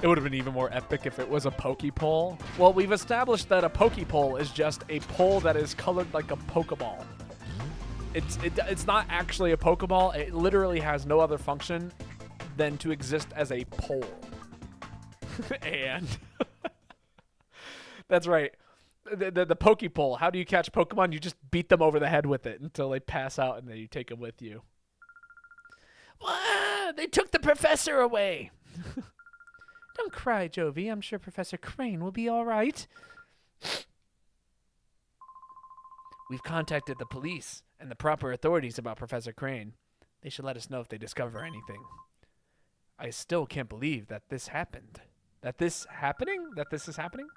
It would have been even more epic if it was a Pokepole. Well, we've established that a Pokepole is just a pole that is colored like a Pokeball. It's not actually a Pokeball. It literally has no other function than to exist as a pole. And that's right. The Pokepole. How do you catch Pokemon? You just beat them over the head with it until they pass out, and then you take them with you. They took the professor away. Don't cry, Jovi. I'm sure Professor Crane will be all right. We've contacted the police and the proper authorities about Professor Crane. They should let us know if they discover anything. I still can't believe that this happened. That this is happening?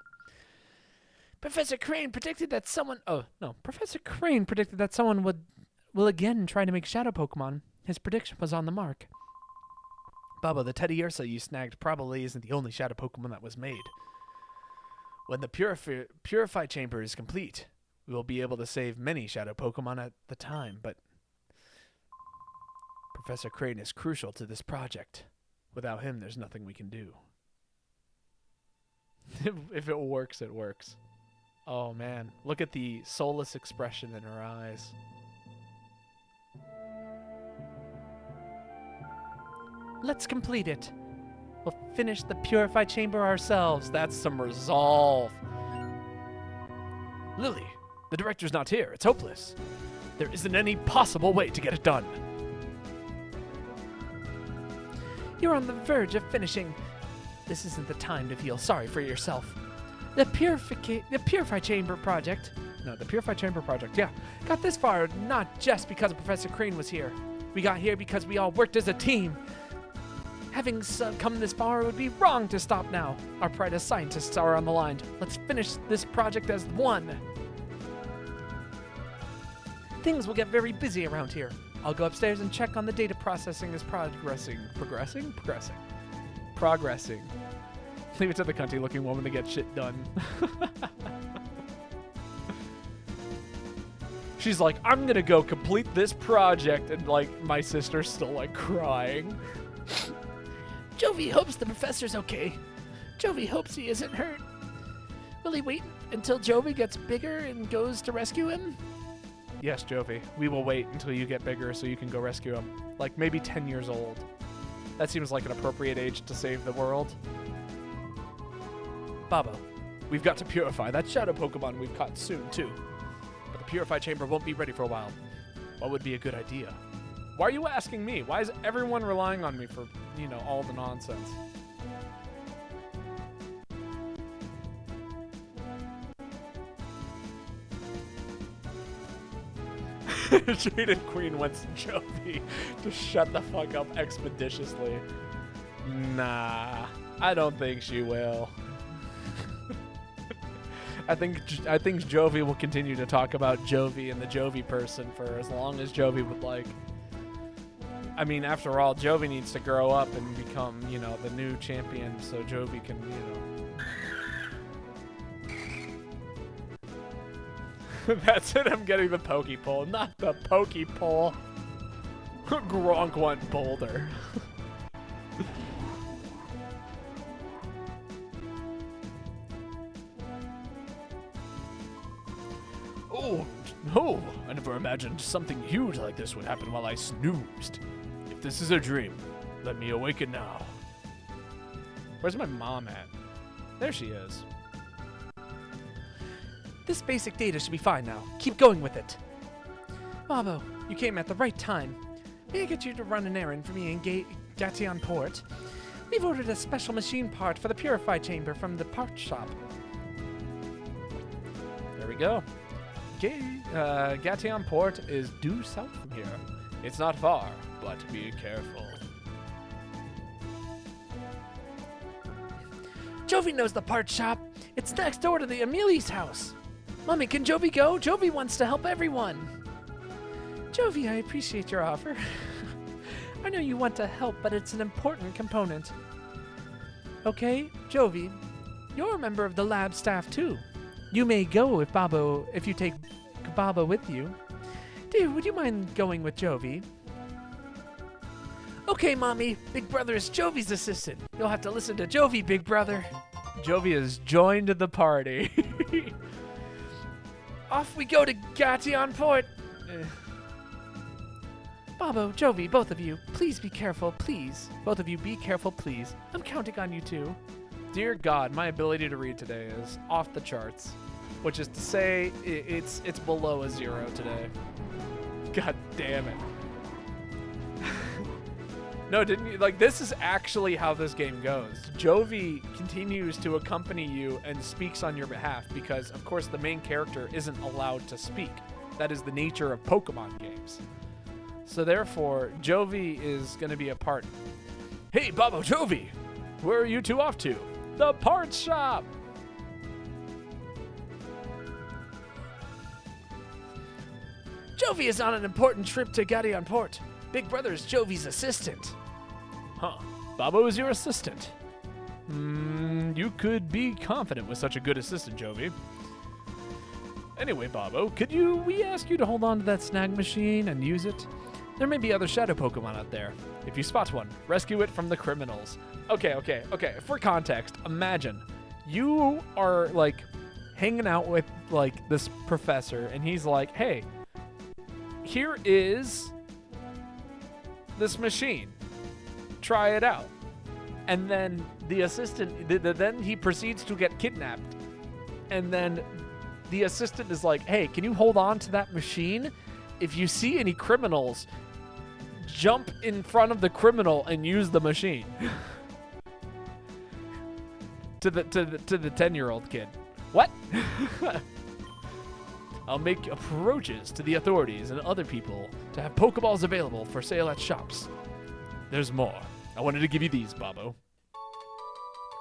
Professor Crane predicted that someone... Oh, no. Professor Crane predicted that someone will again try to make shadow Pokemon. His prediction was on the mark. Bubba, the Teddy Ursa you snagged probably isn't the only shadow Pokemon that was made. When the Purify Chamber is complete, we will be able to save many shadow Pokemon at the time, but Professor Crane is crucial to this project. Without him, there's nothing we can do. If it works, it works. Oh man, look at the soulless expression in her eyes. Let's complete it. We'll finish the Purify Chamber ourselves. That's some resolve. Lily, the director's not here. It's hopeless. There isn't any possible way to get it done. You're on the verge of finishing. This isn't the time to feel sorry for yourself. The Purify Chamber project No, the Purified Chamber project. Yeah, got this far not just because Professor Crane was here. We got here because we all worked as a team. Having come this far, it would be wrong to stop now. Our pride as scientists are on the line. Let's finish this project as one. Things will get very busy around here. I'll go upstairs and check on the data processing is progressing. Progressing? Progressing. Leave it to the cunty-looking woman to get shit done. She's like, I'm gonna go complete this project, and like my sister's still like crying. Jovi hopes the professor's okay. Jovi hopes he isn't hurt. Will he wait until Jovi gets bigger and goes to rescue him? Yes, Jovi. We will wait until you get bigger so you can go rescue him. Like maybe 10 years old. That seems like an appropriate age to save the world. Babo, we've got to purify that shadow Pokemon we've caught soon, too. But the Purify Chamber won't be ready for a while. What would be a good idea? Why are you asking me? Why is everyone relying on me for, you know, all the nonsense? Jaded Queen wants Jovi to shut the fuck up expeditiously. Nah, I don't think she will. I think Jovi will continue to talk about Jovi and the Jovi person for as long as Jovi would like. I mean, after all, Jovi needs to grow up and become, you know, the new champion so Jovi can, you know. That's it, I'm getting the Pokepole, not the Pokepole. Gronk went Boulder. Oh, no! I never imagined something huge like this would happen while I snoozed. If this is a dream, let me awaken now. Where's my mom at? There she is. This basic data should be fine now. Keep going with it. Babo, you came at the right time. May I get you to run an errand for me in Gation Port? We've ordered a special machine part for the Purify Chamber from the part shop. There we go. Gation Port is due south from here. It's not far, but be careful. Jovi knows the part shop. It's next door to the Ameli's house. Mommy, can Jovi go? Jovi wants to help everyone. Jovi, I appreciate your offer. I know you want to help, but it's an important component. Okay, Jovi, you're a member of the lab staff too. You may go if you take Babo with you. Dear, would you mind going with Jovi? Okay, Mommy. Big Brother is Jovi's assistant. You'll have to listen to Jovi, Big Brother. Jovi has joined the party. Off we go to Gation Port. Babo, Jovi, both of you, please be careful, please. Both of you be careful, please. I'm counting on you too. Dear God, my ability to read today is off the charts. Which is to say, it's below a 0 today. God damn it. No, didn't you? Like, this is actually how this game goes. Jovi continues to accompany you and speaks on your behalf because, of course, the main character isn't allowed to speak. That is the nature of Pokemon games. So therefore, Jovi is going to be a part. Hey, Babo Jovi! Where are you two off to? The parts shop! Jovi is on an important trip to Gation Port. Big Brother is Jovi's assistant. Huh. Babo is your assistant. You could be confident with such a good assistant, Jovi. Anyway, Babo, we ask you to hold on to that snag machine and use it? There may be other shadow Pokemon out there. If you spot one, rescue it from the criminals. Okay. For context, imagine you are like hanging out with like this professor and he's like, hey, here is this machine. Try it out. And then the assistant, then he proceeds to get kidnapped. And then the assistant is like, hey, can you hold on to that machine? If you see any criminals, jump in front of the criminal and use the machine. to the 10-year-old kid. What? I'll make approaches to the authorities and other people to have Pokeballs available for sale at shops. There's more. I wanted to give you these, Babbo.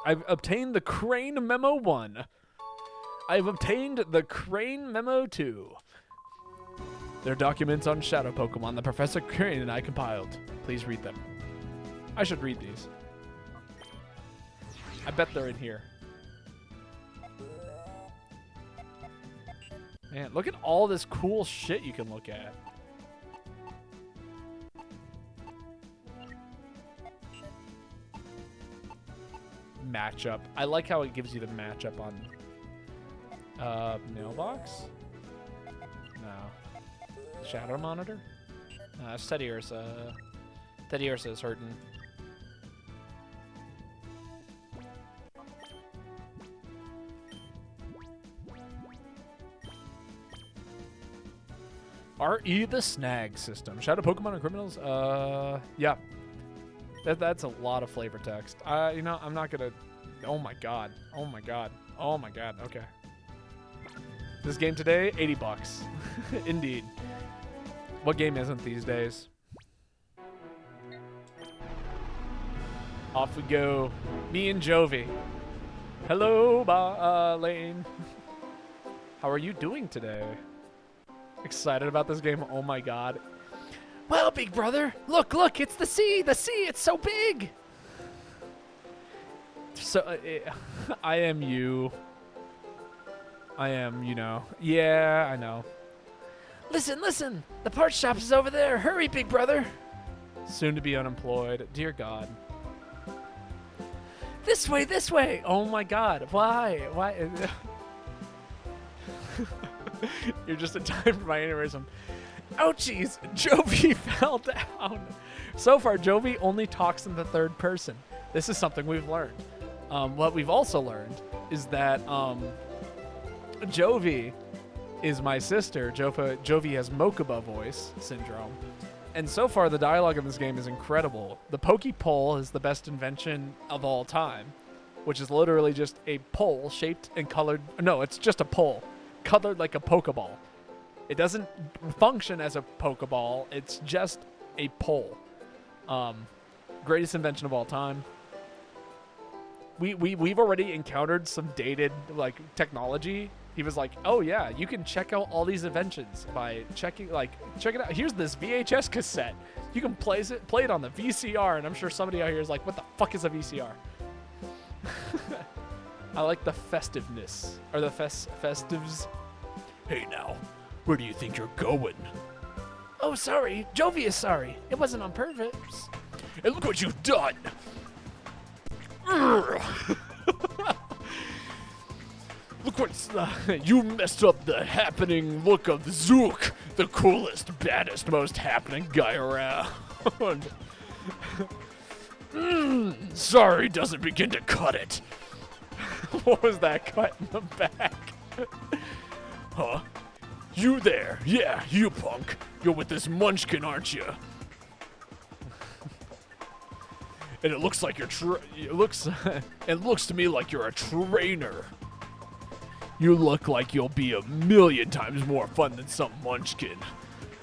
I've obtained the Crane Memo 1. I've obtained the Crane Memo 2. They're documents on Shadow Pokemon that Professor Crane and I compiled. Please read them. I should read these. I bet they're in here. Man, look at all this cool shit you can look at. Matchup. I like how it gives you the matchup on mailbox. No. Shadow monitor. Steady Ursa. Steady Ursa is hurting. RE the snag system. Shadow Pokemon and criminals? Yeah. That's a lot of flavor text. You know, I'm not gonna... Oh my god. Oh my god. Oh my god. Okay. This game today, $80. Indeed. What game isn't these days? Off we go. Me and Jovi. Hello, Lane. How are you doing today? Excited about this game? Oh my god. Well, big brother, look, it's the sea, it's so big. So, I am you. I am, you know. Yeah, I know. Listen, the parts shop is over there. Hurry, big brother. Soon to be unemployed. Dear God. This way. Oh my god. Why? You're just in time for my aneurysm. Ouchies! Jovi fell down. So far, Jovi only talks in the third person. This is something we've learned. What we've also learned is that Jovi is my sister. Jovi has Mokuba voice syndrome. And so far, the dialogue in this game is incredible. The Pokepole is the best invention of all time, which is literally just a pole shaped and colored. No, it's just a pole colored like a Pokeball. It doesn't function as a Pokeball. It's just a pole. Greatest invention of all time. We've already encountered some dated like technology. He was like, "Oh yeah, you can check out all these inventions by check it out. Here's this VHS cassette. You can play it on the VCR." And I'm sure somebody out here is like, "What the fuck is a VCR?" I like the festiveness or the festives. Hey now, where do you think you're going? Oh, sorry. Jovi is sorry. It wasn't on purpose. And look what you've done! Look what's... you messed up the happening look of Zook, the coolest, baddest, most happening guy around. Sorry doesn't begin to cut it. What was that cut in the back? Huh? You there? Yeah, you punk. You're with this munchkin, aren't you? And it looks like it looks to me like you're a trainer. You look like you'll be 1,000,000 times more fun than some munchkin.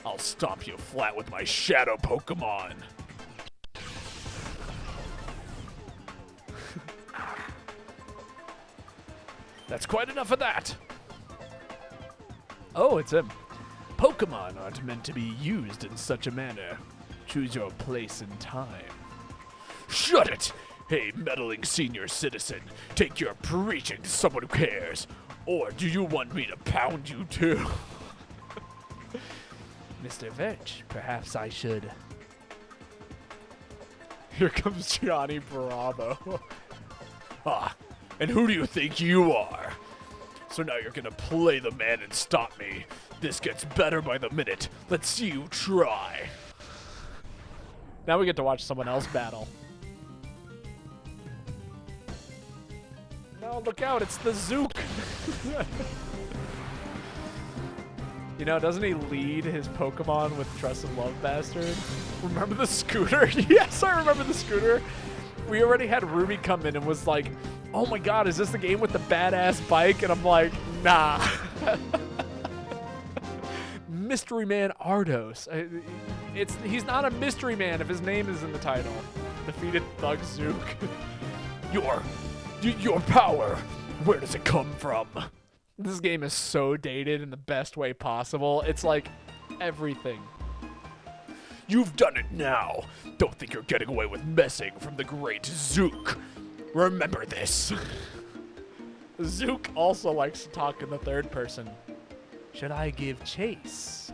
I'll stomp you flat with my shadow Pokemon. That's quite enough of that. Oh, it's him. Pokemon aren't meant to be used in such a manner. Choose your place and time. Shut it! Hey, meddling senior citizen, take your preaching to someone who cares. Or do you want me to pound you too? Mr. Verge, perhaps I should. Here comes Johnny Bravo. Ah, and who do you think you are? So now you're gonna play the man and stop me. This gets better by the minute. Let's see you try. Now we get to watch someone else battle. No, look out, it's the Zook. You know, doesn't he lead his Pokemon with Trust and Love Bastard? Remember the scooter? Yes, I remember the scooter. We already had Ruby come in and was like, "Oh my god, is this the game with the badass bike?" And I'm like, nah. Mystery Man Ardos. He's not a mystery man if his name is in the title. Defeated Thug Zook. Your power, where does it come from? This game is so dated in the best way possible. It's like everything. You've done it now. Don't think you're getting away with messing from the great Zook. Remember this. Zook also likes to talk in the third person. Should I give chase?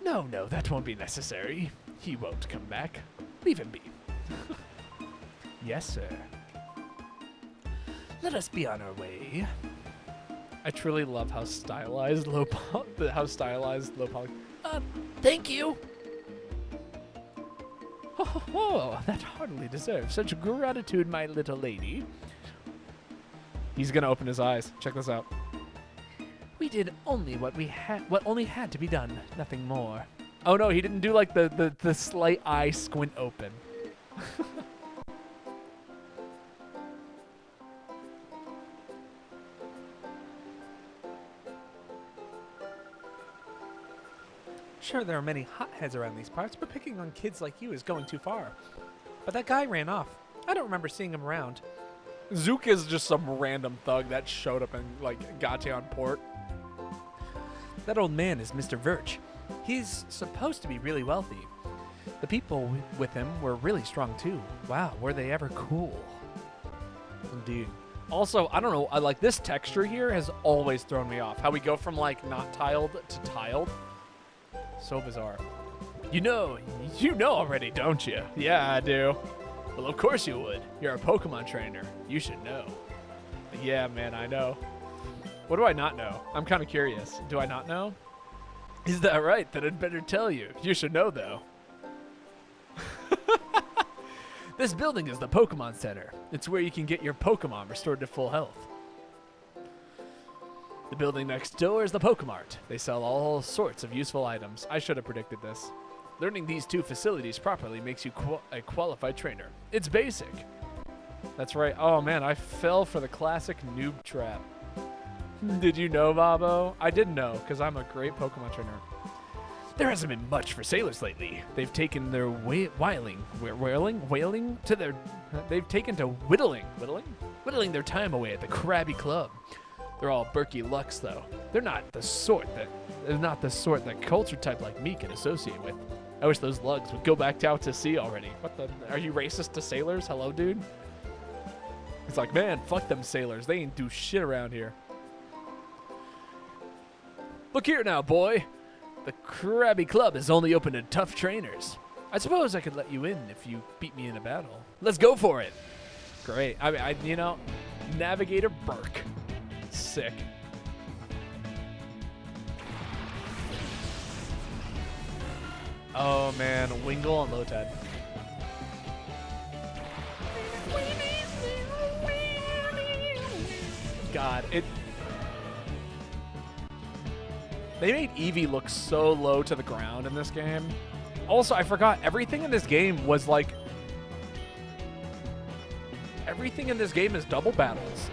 No, that won't be necessary. He won't come back. Leave him be. Yes, sir. Let us be on our way. I truly love how stylized low poly. Thank you. Oh, that hardly deserves such gratitude, my little lady. He's gonna open his eyes. Check this out. We did only what only had to be done, nothing more. Oh no, he didn't do like the slight eye squint open. Sure, there are many hotheads around these parts, but picking on kids like you is going too far. But that guy ran off. I don't remember seeing him around. Zook is just some random thug that showed up and like got you on port. That old man is Mr. Verch. He's supposed to be really wealthy. The people with him were really strong too. Wow, were they ever cool. Indeed. Also, I don't know, I like this texture here has always thrown me off. How we go from like not tiled to tiled. So bizarre. You know already, don't you? Yeah, I do. Well, of course you would. You're a Pokemon trainer. You should know. Yeah, man, I know. What do I not know? I'm kind of curious. Do I not know? Is that right? Then I'd better tell you. You should know, though. This building is the Pokemon Center. It's where you can get your Pokemon restored to full health. The building next door is the Pokemart. They sell all sorts of useful items. I should have predicted this. Learning these two facilities properly makes you a qualified trainer. It's basic. That's right. Oh man, I fell for the classic noob trap. Did you know, Babo? I didn't know, because I'm a great Pokemon trainer. There hasn't been much for sailors lately. They've taken their whittling their time away at the Krabby Club. They're all Berkey Lux, though. They're not the sort that culture type like me can associate with. I wish those lugs would go back out to sea already. What the? Are you racist to sailors? Hello, dude? It's like, man, fuck them sailors. They ain't do shit around here. Look here now, boy. The Krabby Club is only open to tough trainers. I suppose I could let you in if you beat me in a battle. Let's go for it. Great. I mean, Navigator Burke. Sick. Oh man, Wingle and Lotad. God, they made Eevee look so low to the ground in this game. Also, I forgot, everything in this game was like... Everything in this game is double battles.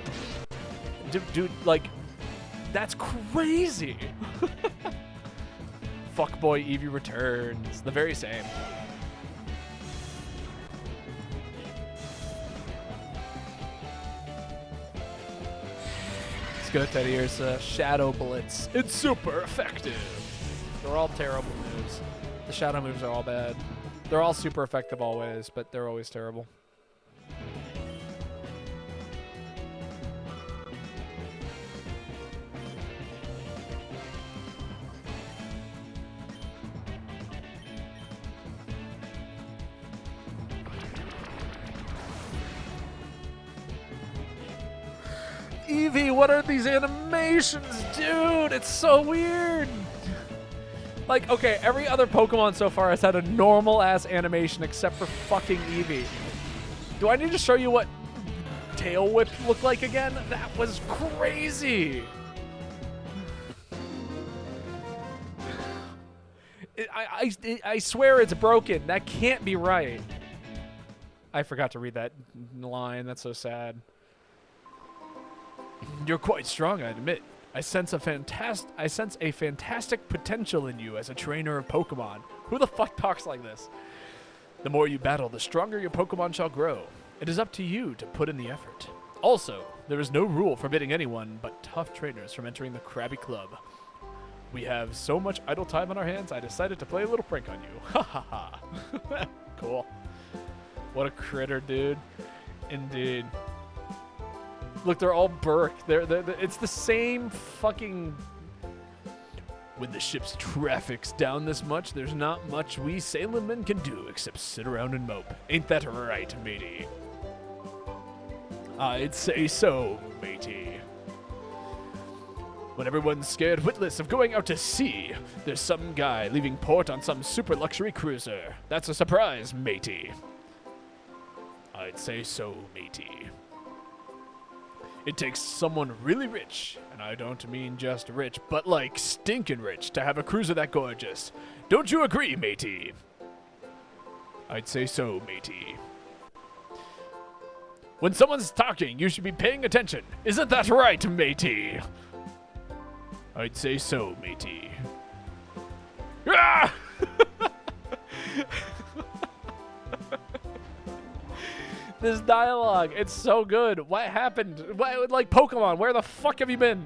Dude, like, that's crazy. Fuckboy Eevee returns. The very same. Let's go, Teddy Ursa. Shadow Blitz. It's super effective. They're all terrible moves. The shadow moves are all bad. They're all super effective always, but they're always terrible. Eevee, what are these animations, dude? It's so weird. Like, okay, every other Pokemon so far has had a normal-ass animation except for fucking Eevee. Do I need to show you what Tail Whip looked like again? That was crazy. I swear it's broken. That can't be right. I forgot to read that line. That's so sad. You're quite strong, I admit. I sense a fantastic potential in you as a trainer of Pokemon. Who the fuck talks like this? The more you battle, the stronger your Pokemon shall grow. It is up to you to put in the effort. Also, there is no rule forbidding anyone but tough trainers from entering the Krabby Club. We have so much idle time on our hands, I decided to play a little prank on you. Ha ha ha. Cool. What a critter, dude. Indeed. Look, they're all Burke. It's the same fucking... When the ship's traffic's down this much, there's not much we sailormen can do except sit around and mope. Ain't that right, matey? I'd say so, matey. When everyone's scared witless of going out to sea, there's some guy leaving port on some super luxury cruiser. That's a surprise, matey. I'd say so, matey. It takes someone really rich, and I don't mean just rich, but like stinking rich, to have a cruiser that gorgeous. Don't you agree, matey? I'd say so, matey. When someone's talking, you should be paying attention. Isn't that right, matey? I'd say so, matey. Ah! This dialogue, it's so good. What happened? Like Pokemon, where the fuck have you been?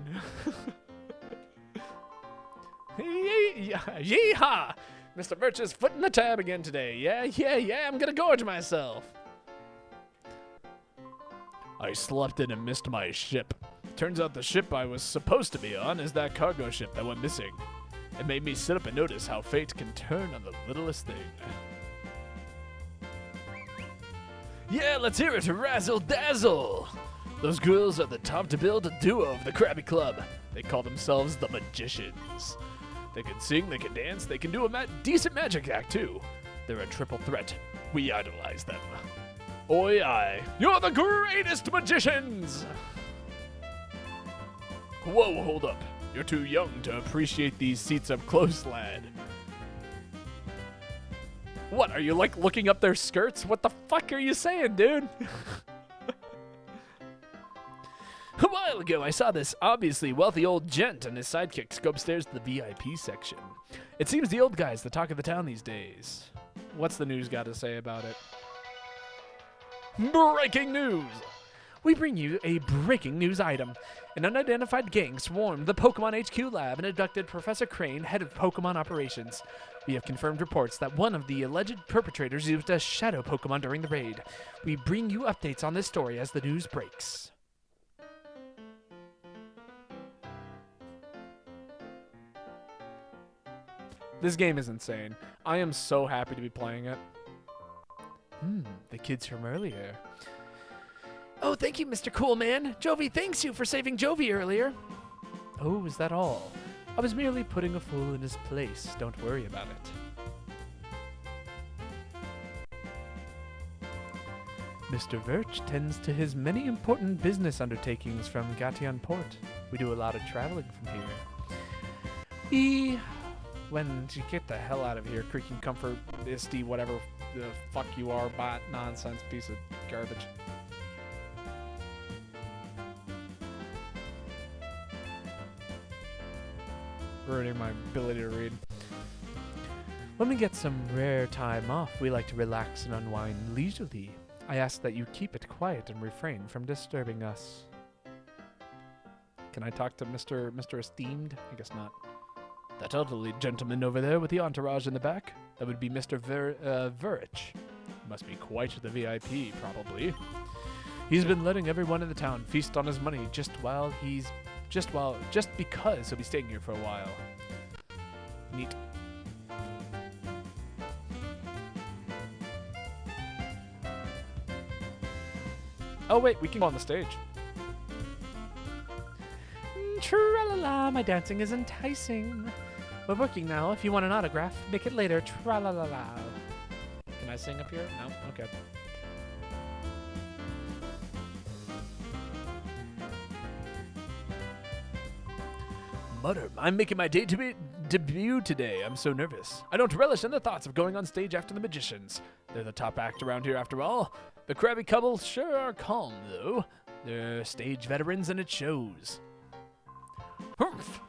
Yeehaw! Mr. Birch is footing the tab again today. Yeah, I'm gonna gorge myself. I slept in and missed my ship. Turns out the ship I was supposed to be on is that cargo ship that went missing. It made me sit up and notice how fate can turn on the littlest thing. Yeah, let's hear it, Razzle Dazzle! Those girls are the top-to-build duo of the Krabby Club. They call themselves the Magicians. They can sing, they can dance, they can do a decent magic act, too. They're a triple threat. We idolize them. Oi, aye. You're the greatest magicians! Whoa, hold up. You're too young to appreciate these seats up close, lad. What, are you like looking up their skirts? What the fuck are you saying, dude? A while ago, I saw this obviously wealthy old gent and his sidekicks go upstairs to the VIP section. It seems the old guy's the talk of the town these days. What's the news got to say about it? Breaking news! We bring you a breaking news item. An unidentified gang swarmed the Pokemon HQ lab and abducted Professor Crane, head of Pokemon operations. We have confirmed reports that one of the alleged perpetrators used a shadow Pokemon during the raid. We bring you updates on this story as the news breaks. This game is insane. I am so happy to be playing it. The kids from earlier. Oh, thank you, Mr. Coolman. Jovi thanks you for saving Jovi earlier. Oh, is that all? I was merely putting a fool in his place. Don't worry about it. Mr. Verch tends to his many important business undertakings from Gation Port. We do a lot of traveling from here. When you get the hell out of here, Creaking Comfort, Isty, whatever the fuck you are, bot, nonsense, piece of garbage. Ruining my ability to read. When we get some rare time off, we like to relax and unwind leisurely. I ask that you keep it quiet and refrain from disturbing us. Can I talk to Mr. Esteemed? I guess not. That elderly gentleman over there with the entourage in the back? That would be Mr. Verich. Must be quite the VIP, probably. He's been letting everyone in the town feast on his money just because he'll be staying here for a while. Neat. Oh wait, we can go on the stage. Tra-la-la, my dancing is enticing. We're working now. If you want an autograph, make it later. Tra-la-la-la. Can I sing up here? No? Okay. Mutter, I'm making my debut today. I'm so nervous. I don't relish in the thoughts of going on stage after the Magicians. They're the top act around here after all. The Krabby couple sure are calm, though. They're stage veterans and it shows. Humph.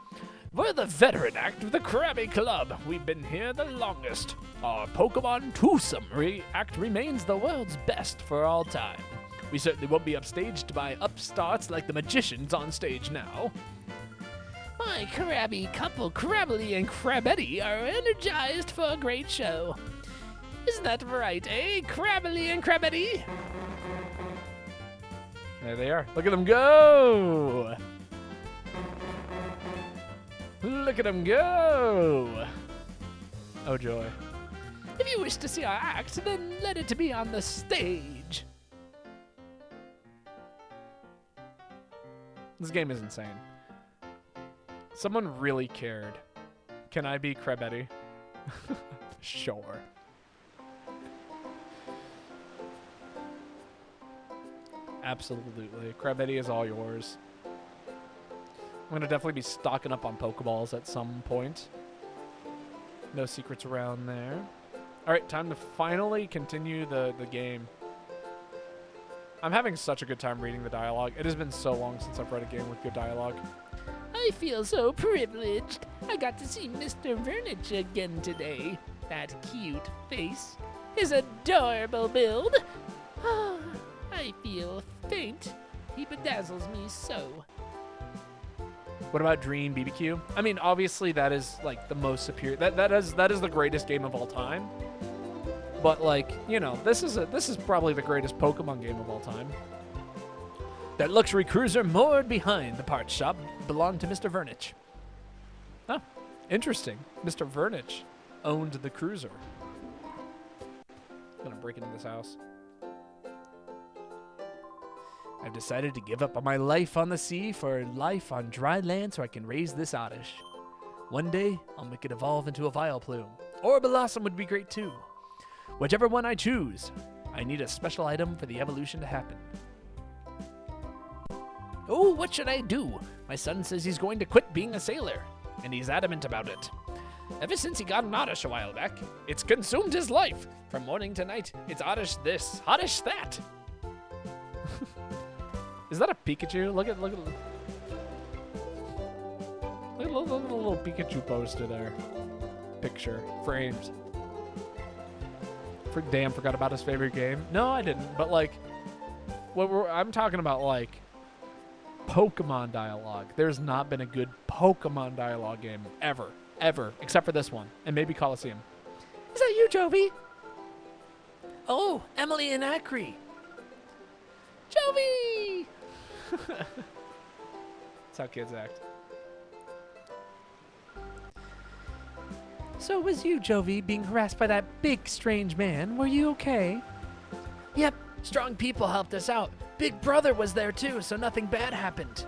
We're the veteran act of the Krabby Club. We've been here the longest. Our Pokemon twosome act remains the world's best for all time. We certainly won't be upstaged by upstarts like the magicians on stage now. My Krabby couple, Crabbly and Crabbetti, are energized for a great show. Isn't that right, eh, Crabbly and Crabbetti? There they are. Look at them go! Look at them go! Oh, joy. If you wish to see our act, then let it be on the stage. This game is insane. Someone really cared. Can I be Crabbetti? Sure. Absolutely. Crabbetti is all yours. I'm going to definitely be stocking up on Pokeballs at some point. No secrets around there. All right, time to finally continue the game. I'm having such a good time reading the dialogue. It has been so long since I've read a game with good dialogue. I feel so privileged. I got to see Mr. Vernich again today. That cute face. His adorable build. Ah, I feel faint. He bedazzles me so. What about Dream BBQ? I mean, obviously that is like the most superior. That is the greatest game of all time. But like, you know, this is probably the greatest Pokemon game of all time. That luxury cruiser moored behind the parts shop belonged to Mr. Vernich. Huh. Interesting. Mr. Vernich owned the cruiser. I'm gonna break into this house. I've decided to give up on my life on the sea for life on dry land so I can raise this Oddish. One day, I'll make it evolve into a Vileplume. Or a Blossom would be great too. Whichever one I choose, I need a special item for the evolution to happen. Oh, what should I do? My son says he's going to quit being a sailor, and he's adamant about it. Ever since he got an Oddish a while back, it's consumed his life. From morning to night, it's Oddish this, Oddish that. Is that a Pikachu? Look at the little Pikachu poster there. Picture frames. Damn, forgot about his favorite game. No, I didn't. But like, I'm talking about like Pokemon dialogue. There's not been a good Pokemon dialogue game ever, except for this one and maybe Coliseum. Is that you, Jovi? Oh, Emily and Acri. Jovi! That's how kids act. So it was you, Jovi, being harassed by that big, strange man. Were you okay? Yep, strong people helped us out. Big Brother was there too, so nothing bad happened.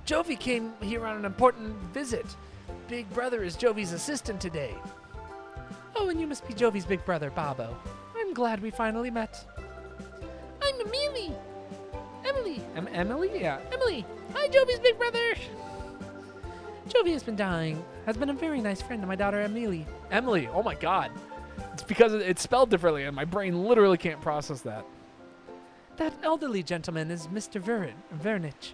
Jovi came here on an important visit. Big Brother is Jovi's assistant today. Oh, and you must be Jovi's big brother, Babo. I'm glad we finally met. I'm Emily. Emily. Emily? Yeah. Emily. Hi, Jovi's big brother. Jovi has been a very nice friend to my daughter, Emily. Emily. Oh my God. It's because it's spelled differently, and my brain literally can't process that. That elderly gentleman is Mr. Vernich.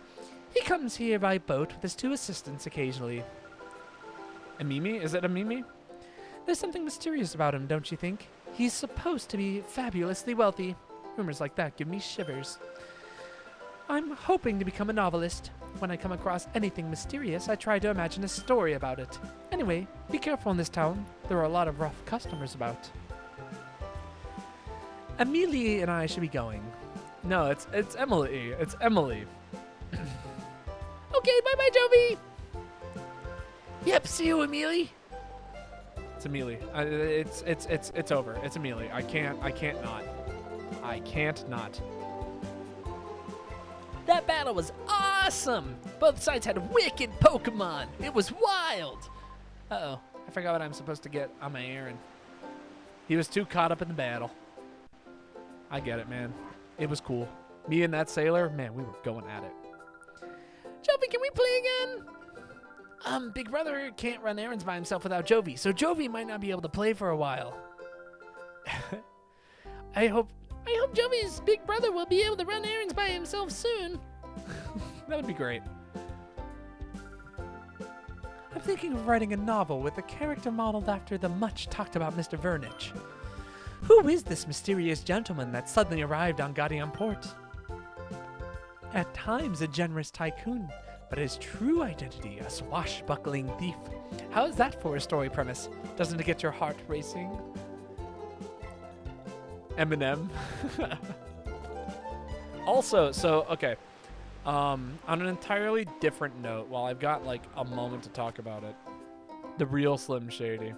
He comes here by boat with his two assistants occasionally. A Mimi? Is it a Mimi? There's something mysterious about him, don't you think? He's supposed to be fabulously wealthy. Rumors like that give me shivers. I'm hoping to become a novelist. When I come across anything mysterious, I try to imagine a story about it. Anyway, be careful in this town. There are a lot of rough customers about. Amelie and I should be going. No, it's Emily. It's Emily. Okay, bye-bye, Jovi. Yep, see you, Amelie. It's Amelie. It's over. It's Amelie. I can't not. I can't not. That battle was awesome! Both sides had wicked Pokemon. It was wild. Uh-oh. I forgot what I'm supposed to get on my errand. He was too caught up in the battle. I get it, man. It was cool. Me and that sailor, man, we were going at it. Jovi, can we play again? Big Brother can't run errands by himself without Jovi, so Jovi might not be able to play for a while. I hope Jovi's big brother will be able to run errands by himself soon. That would be great. I'm thinking of writing a novel with a character modeled after the much talked about Mr. Vernich. Who is this mysterious gentleman that suddenly arrived on Gaudium Port? At times a generous tycoon, but his true identity a swashbuckling thief. How is that for a story premise? Doesn't it get your heart racing? Eminem. Also, so okay. On an entirely different note, while I've got like a moment to talk about it, the real Slim Shady.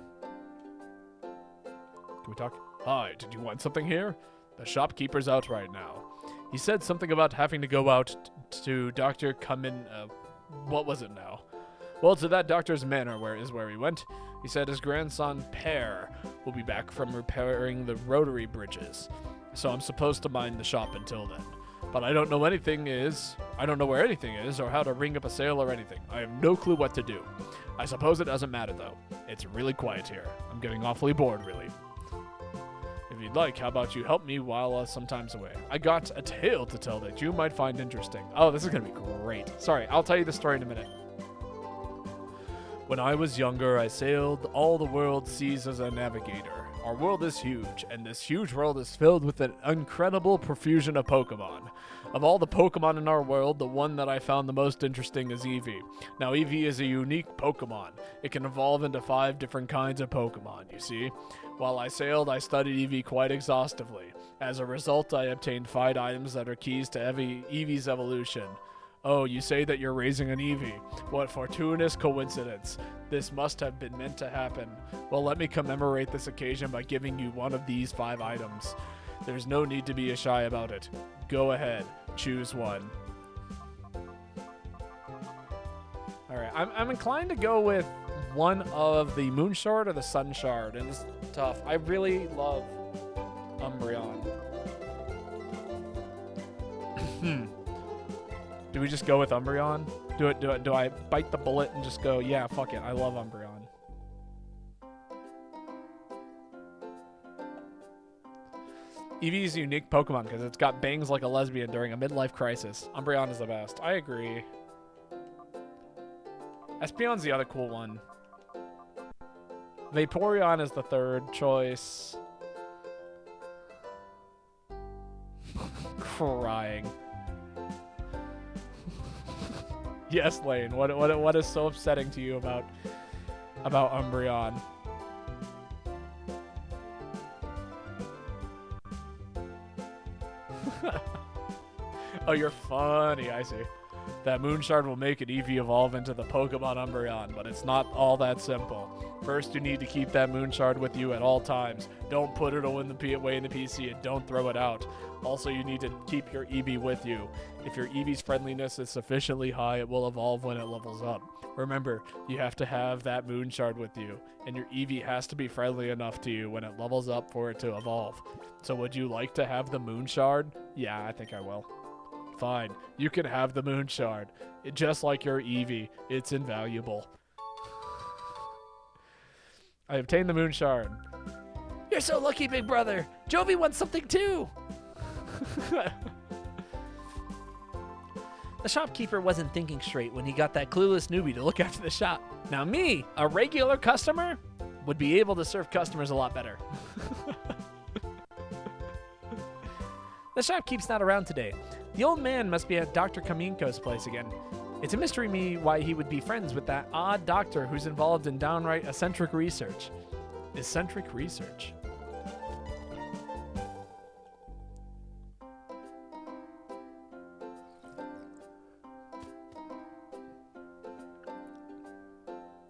Can we talk? Hi, did you want something here? The shopkeeper's out right now. He said something about having to go out to Dr. Cumin. What was it now? Well, to that doctor's manor where he went. He said his grandson, Pear, will be back from repairing the rotary bridges. So I'm supposed to mind the shop until then. But I don't know where anything is, or how to ring up a sale or anything. I have no clue what to do. I suppose it doesn't matter, though. It's really quiet here. I'm getting awfully bored, really. If you'd like, how about you help me while sometimes away? I got a tale to tell that you might find interesting. Oh, this is going to be great. Sorry, I'll tell you the story in a minute. When I was younger, I sailed all the world seas as a navigator. Our world is huge, and this huge world is filled with an incredible profusion of Pokemon. Of all the Pokemon in our world, the one that I found the most interesting is Eevee. Now, Eevee is a unique Pokemon. It can evolve into 5 different kinds of Pokemon, you see. While I sailed, I studied Eevee quite exhaustively. As a result, I obtained 5 items that are keys to Eevee's evolution. Oh, you say that you're raising an Eevee. What fortuitous coincidence. This must have been meant to happen. Well, let me commemorate this occasion by giving you one of these 5 items. There's no need to be shy about it. Go ahead, choose one. Alright, I'm inclined to go with one of the Moon Shard or the Sun Shard, and it's tough. I really love Umbreon. Do we just go with Umbreon? Do I bite the bullet and just go, yeah, fuck it, I love Umbreon. Eevee's a unique Pokemon because it's got bangs like a lesbian during a midlife crisis. Umbreon is the best. I agree. Espeon's the other cool one. Vaporeon is the 3rd choice. Crying. Yes, Lane. What is so upsetting to you about Umbreon? Oh, you're funny. I see. That Moonshard will make an Eevee evolve into the Pokemon Umbreon, but it's not all that simple. First, you need to keep that Moonshard with you at all times. Don't put it away in the PC and don't throw it out. Also, you need to keep your Eevee with you. If your Eevee's friendliness is sufficiently high, it will evolve when it levels up. Remember, you have to have that Moonshard with you, and your Eevee has to be friendly enough to you when it levels up for it to evolve. So would you like to have the Moonshard? Yeah, I think I will. Fine, you can have the Moonshard. Just like your Eevee, it's invaluable. I obtained the Moonshard. You're so lucky, big brother. Jovi wants something too. The shopkeeper wasn't thinking straight when he got that clueless newbie to look after the shop. Now me, a regular customer, would be able to serve customers a lot better. The shopkeep's not around today. The old man must be at Dr. Kaminko's place again. It's a mystery to me why he would be friends with that odd doctor who's involved in downright eccentric research. Eccentric research.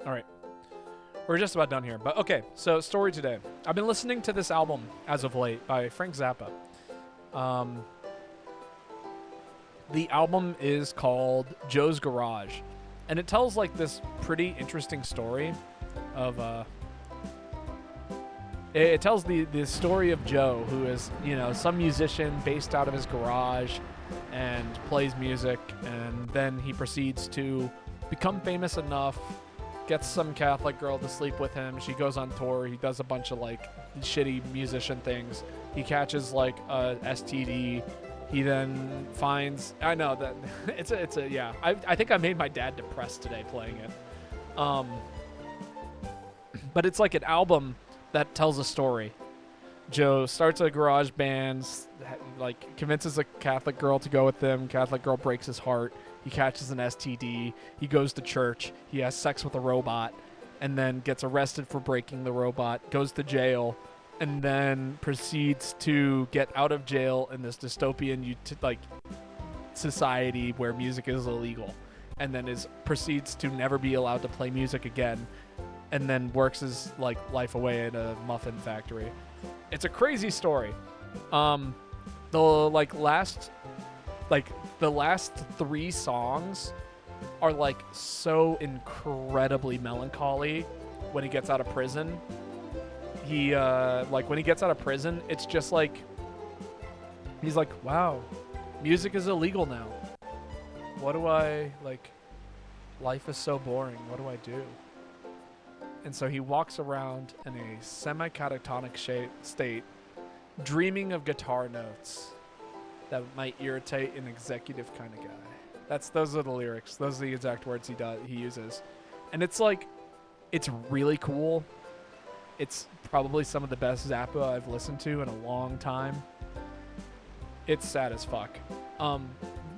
All right. We're just about done here. But okay, so story today. I've been listening to this album as of late by Frank Zappa. The album is called Joe's Garage, and it tells like this pretty interesting story of it tells the story of Joe, who is, you know, some musician based out of his garage and plays music, and then he proceeds to become famous enough, gets some Catholic girl to sleep with him. She goes on tour. He does a bunch of like shitty musician things. He catches like a STD. He then finds, I know that it's a yeah. I think I made my dad depressed today playing it. But it's like an album that tells a story. Joe starts a garage band, like convinces a Catholic girl to go with him. Catholic girl breaks his heart. He catches an STD. He goes to church. He has sex with a robot, and then gets arrested for breaking the robot. Goes to jail, and then proceeds to get out of jail in this dystopian society where music is illegal, and then proceeds to never be allowed to play music again, and then works his life away at a muffin factory. It's a crazy story. The last 3 songs are so incredibly melancholy. When he gets out of prison, when he gets out of prison, it's just he's like, wow, music is illegal now. What do I life is so boring. What do I do? And so he walks around in a semi-catatonic state, dreaming of guitar notes that might irritate an executive kind of guy. Those are the lyrics. Those are the exact words he uses. And it's really cool. It's probably some of the best Zappa I've listened to in a long time. It's sad as fuck.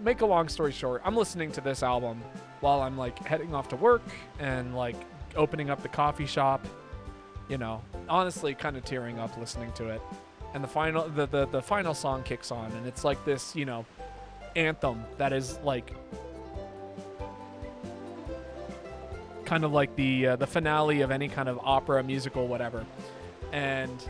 Make a long story short, I'm listening to this album while I'm heading off to work and opening up the coffee shop, honestly kind of tearing up listening to it. And the final song kicks on, and it's this, anthem that is kind of the finale of any kind of opera, musical, whatever. And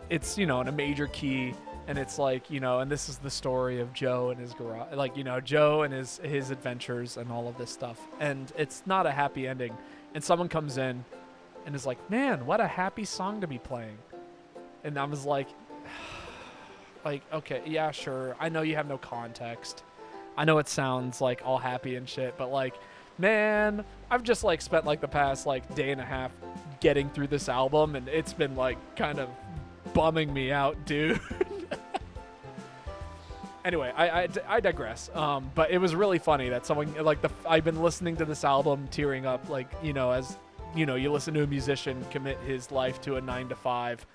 it's, in a major key, and it's and this is the story of Joe and his garage, Joe and his adventures and all of this stuff. And it's not a happy ending. And someone comes in and is like, man, what a happy song to be playing. And I was like, okay, yeah, sure. I know you have no context. I know it sounds all happy and shit, but man, I've just spent the past day and a half getting through this album, and it's been kind of bumming me out, dude. Anyway, I digress. But it was really funny that someone I've been listening to this album, tearing up, as you listen to a musician commit his life to a 9 to 5,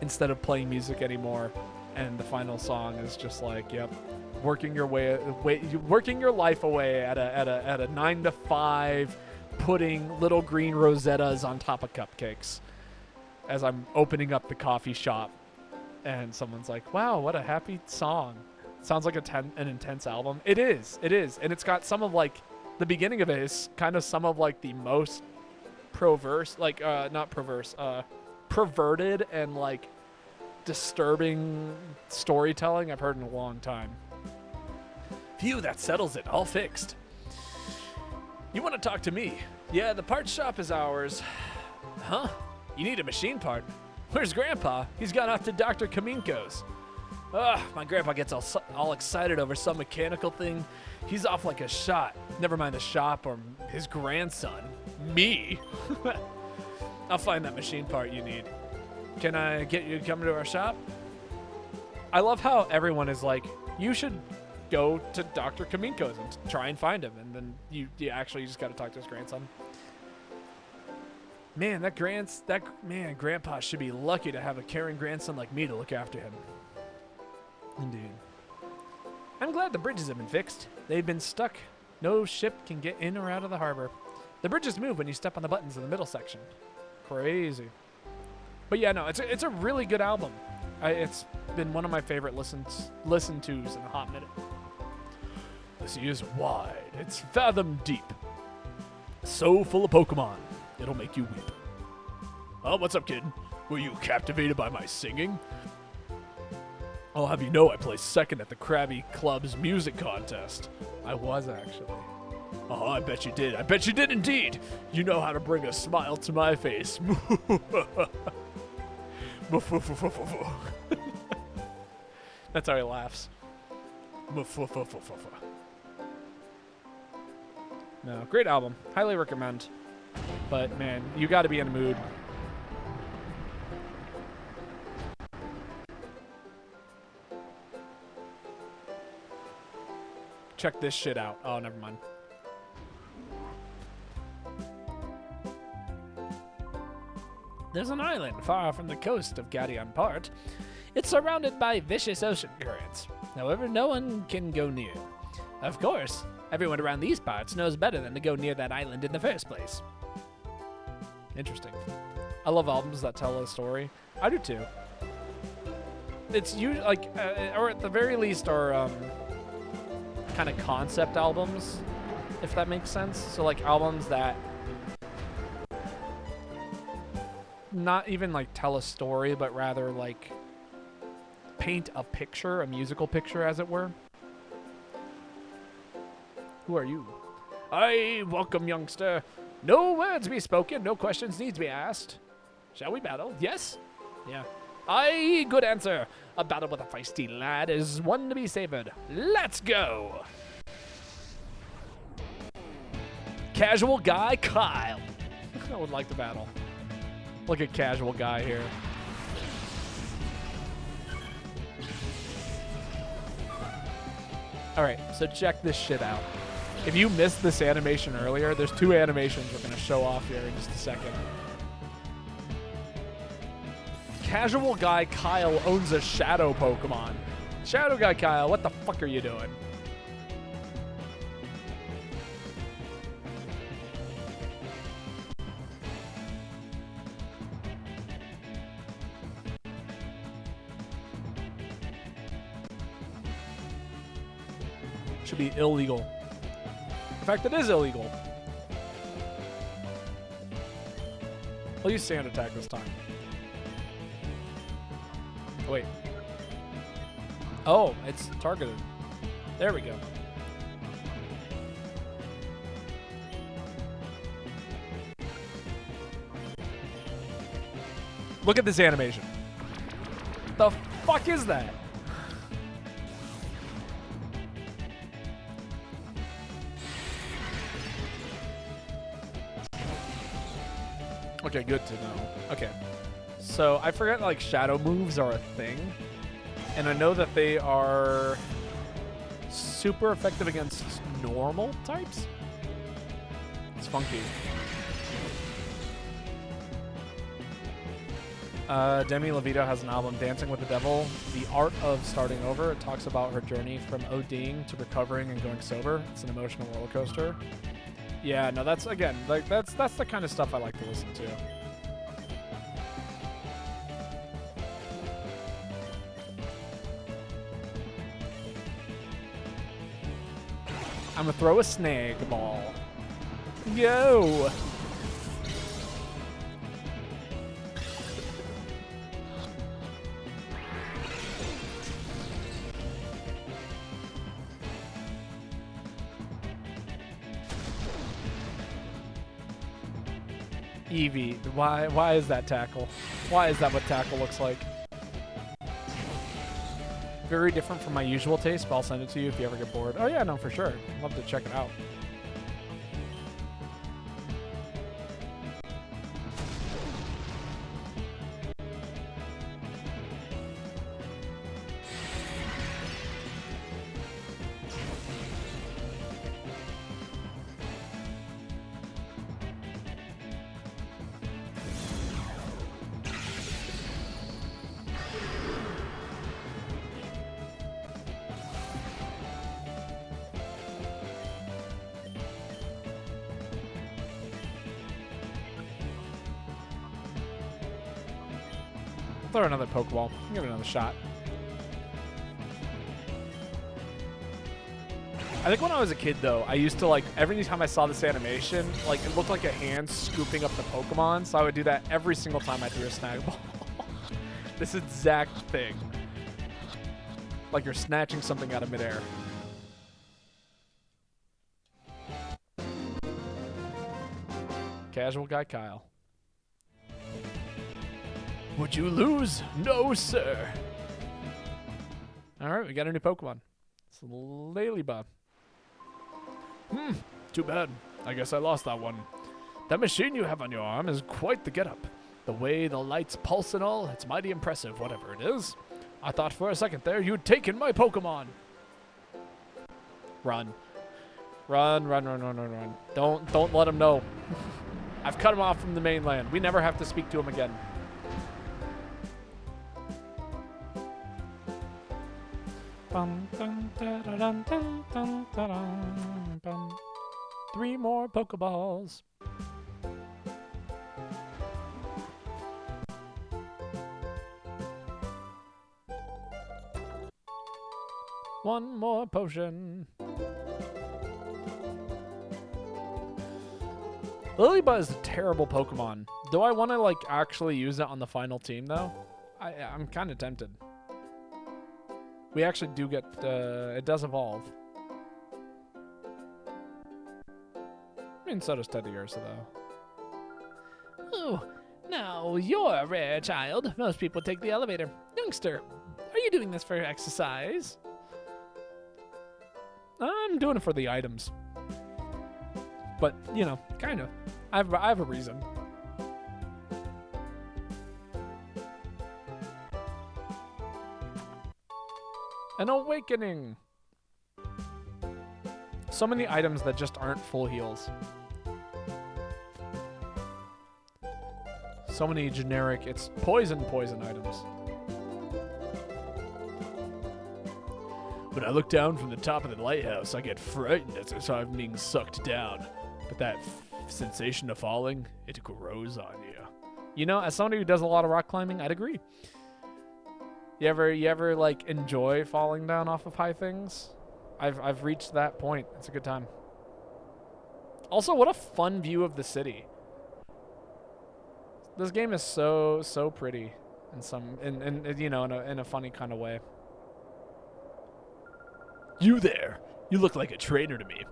instead of playing music anymore, and the final song is just yep, working your life away at a 9 to 5, putting little green Rosettas on top of cupcakes as I'm opening up the coffee shop. And someone's like, wow, what a happy song. Sounds like an intense album. It is. And it's got some of the beginning of it is kind of some of the most perverted and disturbing storytelling I've heard in a long time. Phew, that settles it. All fixed. You want to talk to me? Yeah, the parts shop is ours. Huh? You need a machine part? Where's Grandpa? He's gone out to Dr. Kaminko's. My grandpa gets all excited over some mechanical thing. He's off like a shot. Never mind the shop or his grandson. Me? I'll find that machine part you need. Can I get you to come to our shop? I love how everyone is you should go to Dr. Kaminko's and try and find him. And then you actually just got to talk to his grandson. Man, Grandpa should be lucky to have a caring grandson like me to look after him. Indeed. I'm glad the bridges have been fixed. They've been stuck. No ship can get in or out of the harbor. The bridges move when you step on the buttons in the middle section. Crazy. But yeah, no, it's a really good album. It's been one of my favorite listen-tos in a hot minute. The sea is wide. It's fathom deep. So full of Pokemon. It'll make you weep. Oh, what's up, kid? Were you captivated by my singing? I'll have you know I placed second at the Krabby Club's music contest. I was, actually. Oh, I bet you did. I bet you did indeed. You know how to bring a smile to my face. That's how he laughs. No, great album. Highly recommend. But, man, you got to be in the mood. Check this shit out. Oh, never mind. There's an island far from the coast of Gadian Port. It's surrounded by vicious ocean currents. However, no one can go near. Of course, everyone around these parts knows better than to go near that island in the first place. Interesting. I love albums that tell a story. I do too. It's usually like, or at the very least, are kind of concept albums, if that makes sense. So like albums that not even like tell a story, but rather like paint a picture, a musical picture, as it were. Who are you? Aye, welcome, youngster. No words be spoken, no questions need to be asked. Shall we battle? Yes? Yeah. Aye, good answer. A battle with a feisty lad is one to be savored. Let's go. Casual guy Kyle. I would like to battle. Look at casual guy here. All right, so check this shit out. If you missed this animation earlier, there's 2 animations we're going to show off here in just a second. Casual guy Kyle owns a shadow Pokemon. Shadow guy Kyle, what the fuck are you doing? Should be illegal. In fact, it is illegal. I'll use Sand Attack this time. Oh, wait. Oh, it's targeted. There we go. Look at this animation. The fuck is that? Okay, good to know. Okay. So I forgot like shadow moves are a thing. And I know that they are super effective against normal types. It's funky. Demi Lovato has an album, Dancing with the Devil, The Art of Starting Over. It talks about her journey from ODing to recovering and going sober. It's an emotional roller coaster. Yeah, no, that's, again, like that's the kind of stuff I like to listen to. I'm gonna throw a snag ball. Go! Eevee, why is that tackle? Why is that what tackle looks like? Very different from my usual taste, but I'll send it to you if you ever get bored. Oh yeah, no, for sure. I'd love to check it out. Throw another Pokeball. Give it another shot. I think when I was a kid, though, I used to, like, every time I saw this animation, like, it looked like a hand scooping up the Pokemon, so I would do that every single time I threw a snag ball. This exact thing. Like you're snatching something out of midair. Casual guy Kyle. Would you lose? No, sir. All right, we got a new Pokemon. It's Ladybug. Too bad. I guess I lost that one. That machine you have on your arm is quite the getup. The way the lights pulse and all, it's mighty impressive, whatever it is. I thought for a second there you'd taken my Pokemon. Run. Run, run, run, run, run, run. Don't let him know. I've cut him off from the mainland. We never have to speak to him again. Bum, dun, da, da, dun, dun, dun, da, dun, bum. 3 more Pokeballs. One more potion. Lilybud is a terrible Pokemon. Do I want to like actually use it on the final team though? I'm kind of tempted. We actually do get it does evolve. I mean, so does Teddiursa though. Oh, now you're a rare child. Most people take the elevator. Youngster, are you doing this for exercise? I'm doing it for the items. But, you know, kind of. I have a reason. An awakening. So many items that just aren't full heals. So many generic, it's poison items. When I look down from the top of the lighthouse, I get frightened as if I'm being sucked down. But that sensation of falling, it grows on you. You know, as somebody who does a lot of rock climbing, I'd agree. You ever like enjoy falling down off of high things? I've reached that point. It's a good time. Also, what a fun view of the city. This game is so pretty in you know, in a funny kind of way. You there. You look like a trainer to me.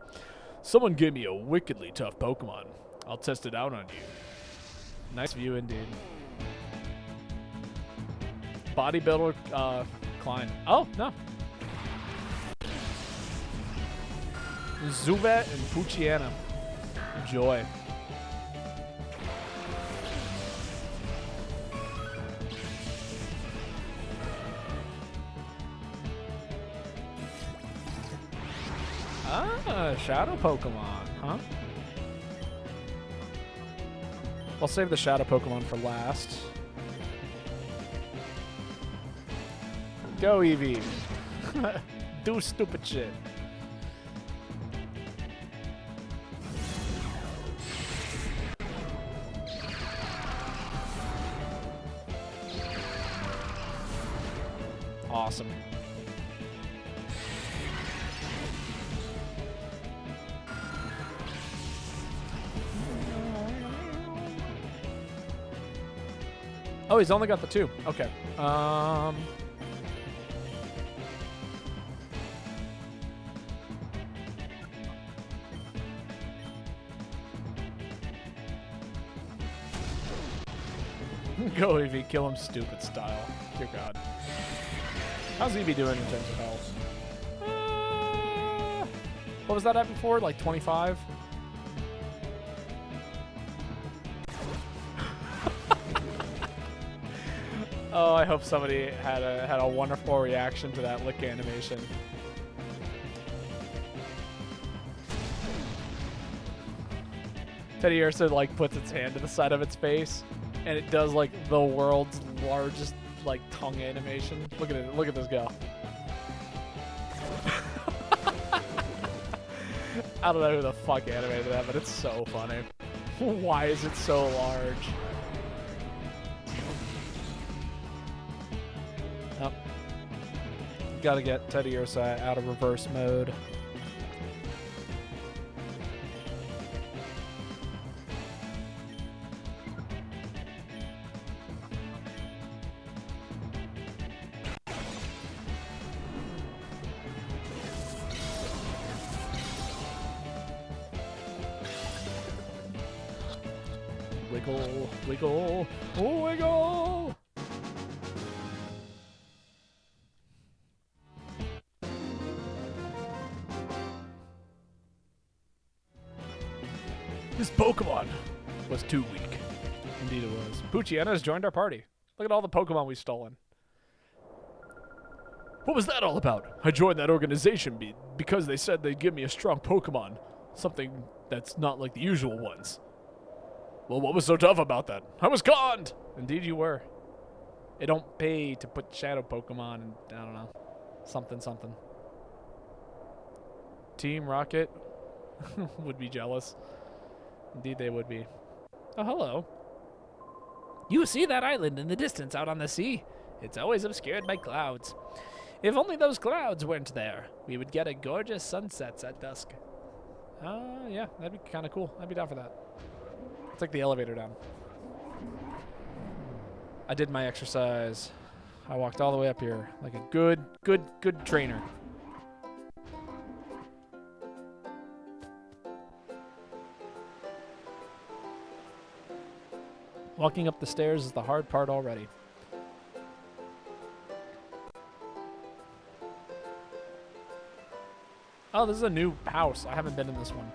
Someone gave me a wickedly tough Pokemon. I'll test it out on you. Nice view indeed. Bodybuilder Klein. Oh, no. Zubat and Poochyena. Joy. Ah, Shadow Pokemon, huh? I'll save the Shadow Pokemon for last. Go, Eevee. Do stupid shit. Awesome. Oh, he's only got the 2. Okay. Go, Eevee. Kill him stupid style. Dear God. How's Eevee doing in terms of health? What was that at before? Like 25? Oh, I hope somebody had a wonderful reaction to that lick animation. Teddiursa like puts its hand to the side of its face, and it does like the world's largest like tongue animation. Look at it. Look at this go. I don't know who the fuck animated that, but it's so funny. Why is it so large? Oh. Gotta get Teddiursa out of reverse mode. Wiggle, wiggle, wiggle! This Pokemon was too weak. Indeed it was. Poochyena has joined our party. Look at all the Pokemon we've stolen. What was that all about? I joined that organization because they said they'd give me a strong Pokemon. Something that's not like the usual ones. Well, what was so tough about that? I was conned! Indeed you were. It don't pay to put shadow Pokemon in, I don't know, something something. Team Rocket would be jealous. Indeed they would be. Oh, hello. You see that island in the distance out on the sea? It's always obscured by clouds. If only those clouds weren't there, we would get a gorgeous sunsets at dusk. Yeah, that'd be kind of cool. I'd be down for that. Let's take the elevator down. I did my exercise. I walked all the way up here like a good trainer. Walking up the stairs is the hard part already. Oh, this is a new house. I haven't been in this one.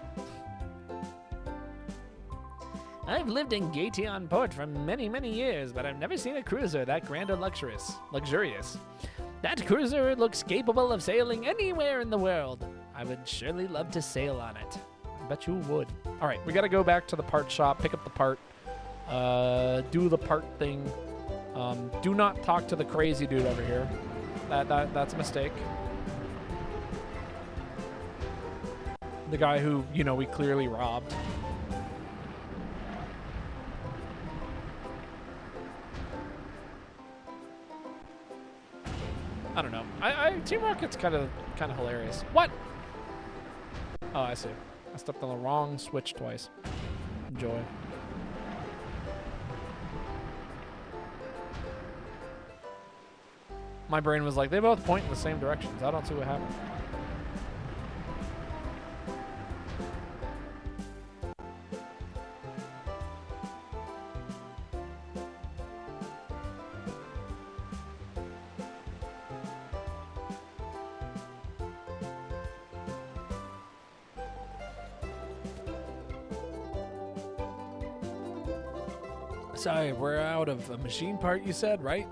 I've lived in Gation Port for many, many years, but I've never seen a cruiser that grand or luxurious. That cruiser looks capable of sailing anywhere in the world. I would surely love to sail on it. I bet you would. All right, we got to go back to the part shop, pick up the part, do the part thing. Do not talk to the crazy dude over here. That's a mistake. The guy who, you know, we clearly robbed. I don't know. Team Rocket's kind of hilarious. What? Oh, I see. I stepped on the wrong switch twice. Enjoy. My brain was like, they both point in the same directions. I don't see what happened. Sorry, we're out of a machine part, you said, right?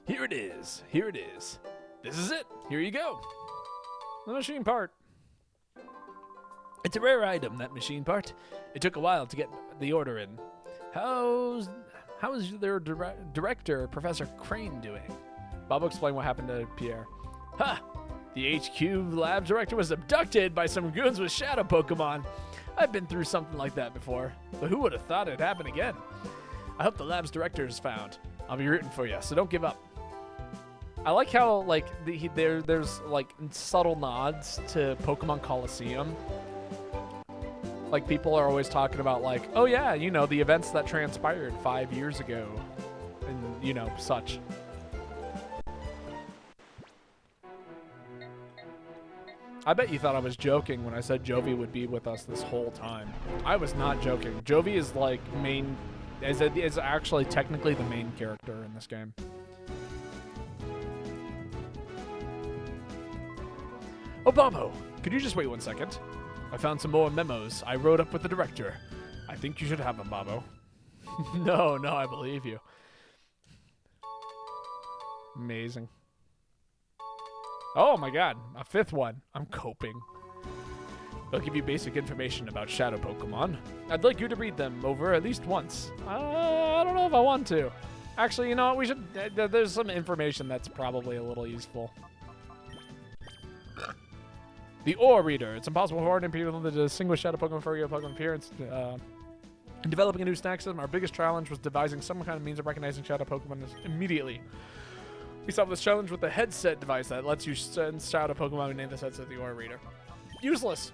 Here it is. Here it is. This is it. Here you go. The machine part. It's a rare item, that machine part. It took a while to get the order in. How's their director, Professor Crane, doing? Bob explained what happened to Pierre. Ha! The HQ lab director was abducted by some goons with shadow Pokemon. I've been through something like that before, but who would have thought it'd happen again? I hope the lab's director is found. I'll be rooting for you, so don't give up. I like how like there's like subtle nods to Pokemon Coliseum. Like people are always talking about like, oh yeah, you know, the events that transpired 5 years ago, and you know such. I bet you thought I was joking when I said Jovi would be with us this whole time. I was not joking. Jovi is like is actually technically the main character in this game. Oh, Bobo, could you just wait 1 second? I found some more memos I wrote up with the director. I think you should have them, Bobo. No, I believe you. Amazing. Oh my god, a 5th one. I'm coping. They'll give you basic information about shadow Pokemon. I'd like you to read them over at least once. I don't know if I want to. Actually, you know what? We should. There's some information that's probably a little useful. The Ore Reader. It's impossible for ordinary people to distinguish shadow Pokemon from regular Pokemon appearance. In developing a new snack system, our biggest challenge was devising some kind of means of recognizing shadow Pokemon immediately. We solved this challenge with a headset device that lets you send shadow Pokemon and name this headset the Ore Reader. Useless.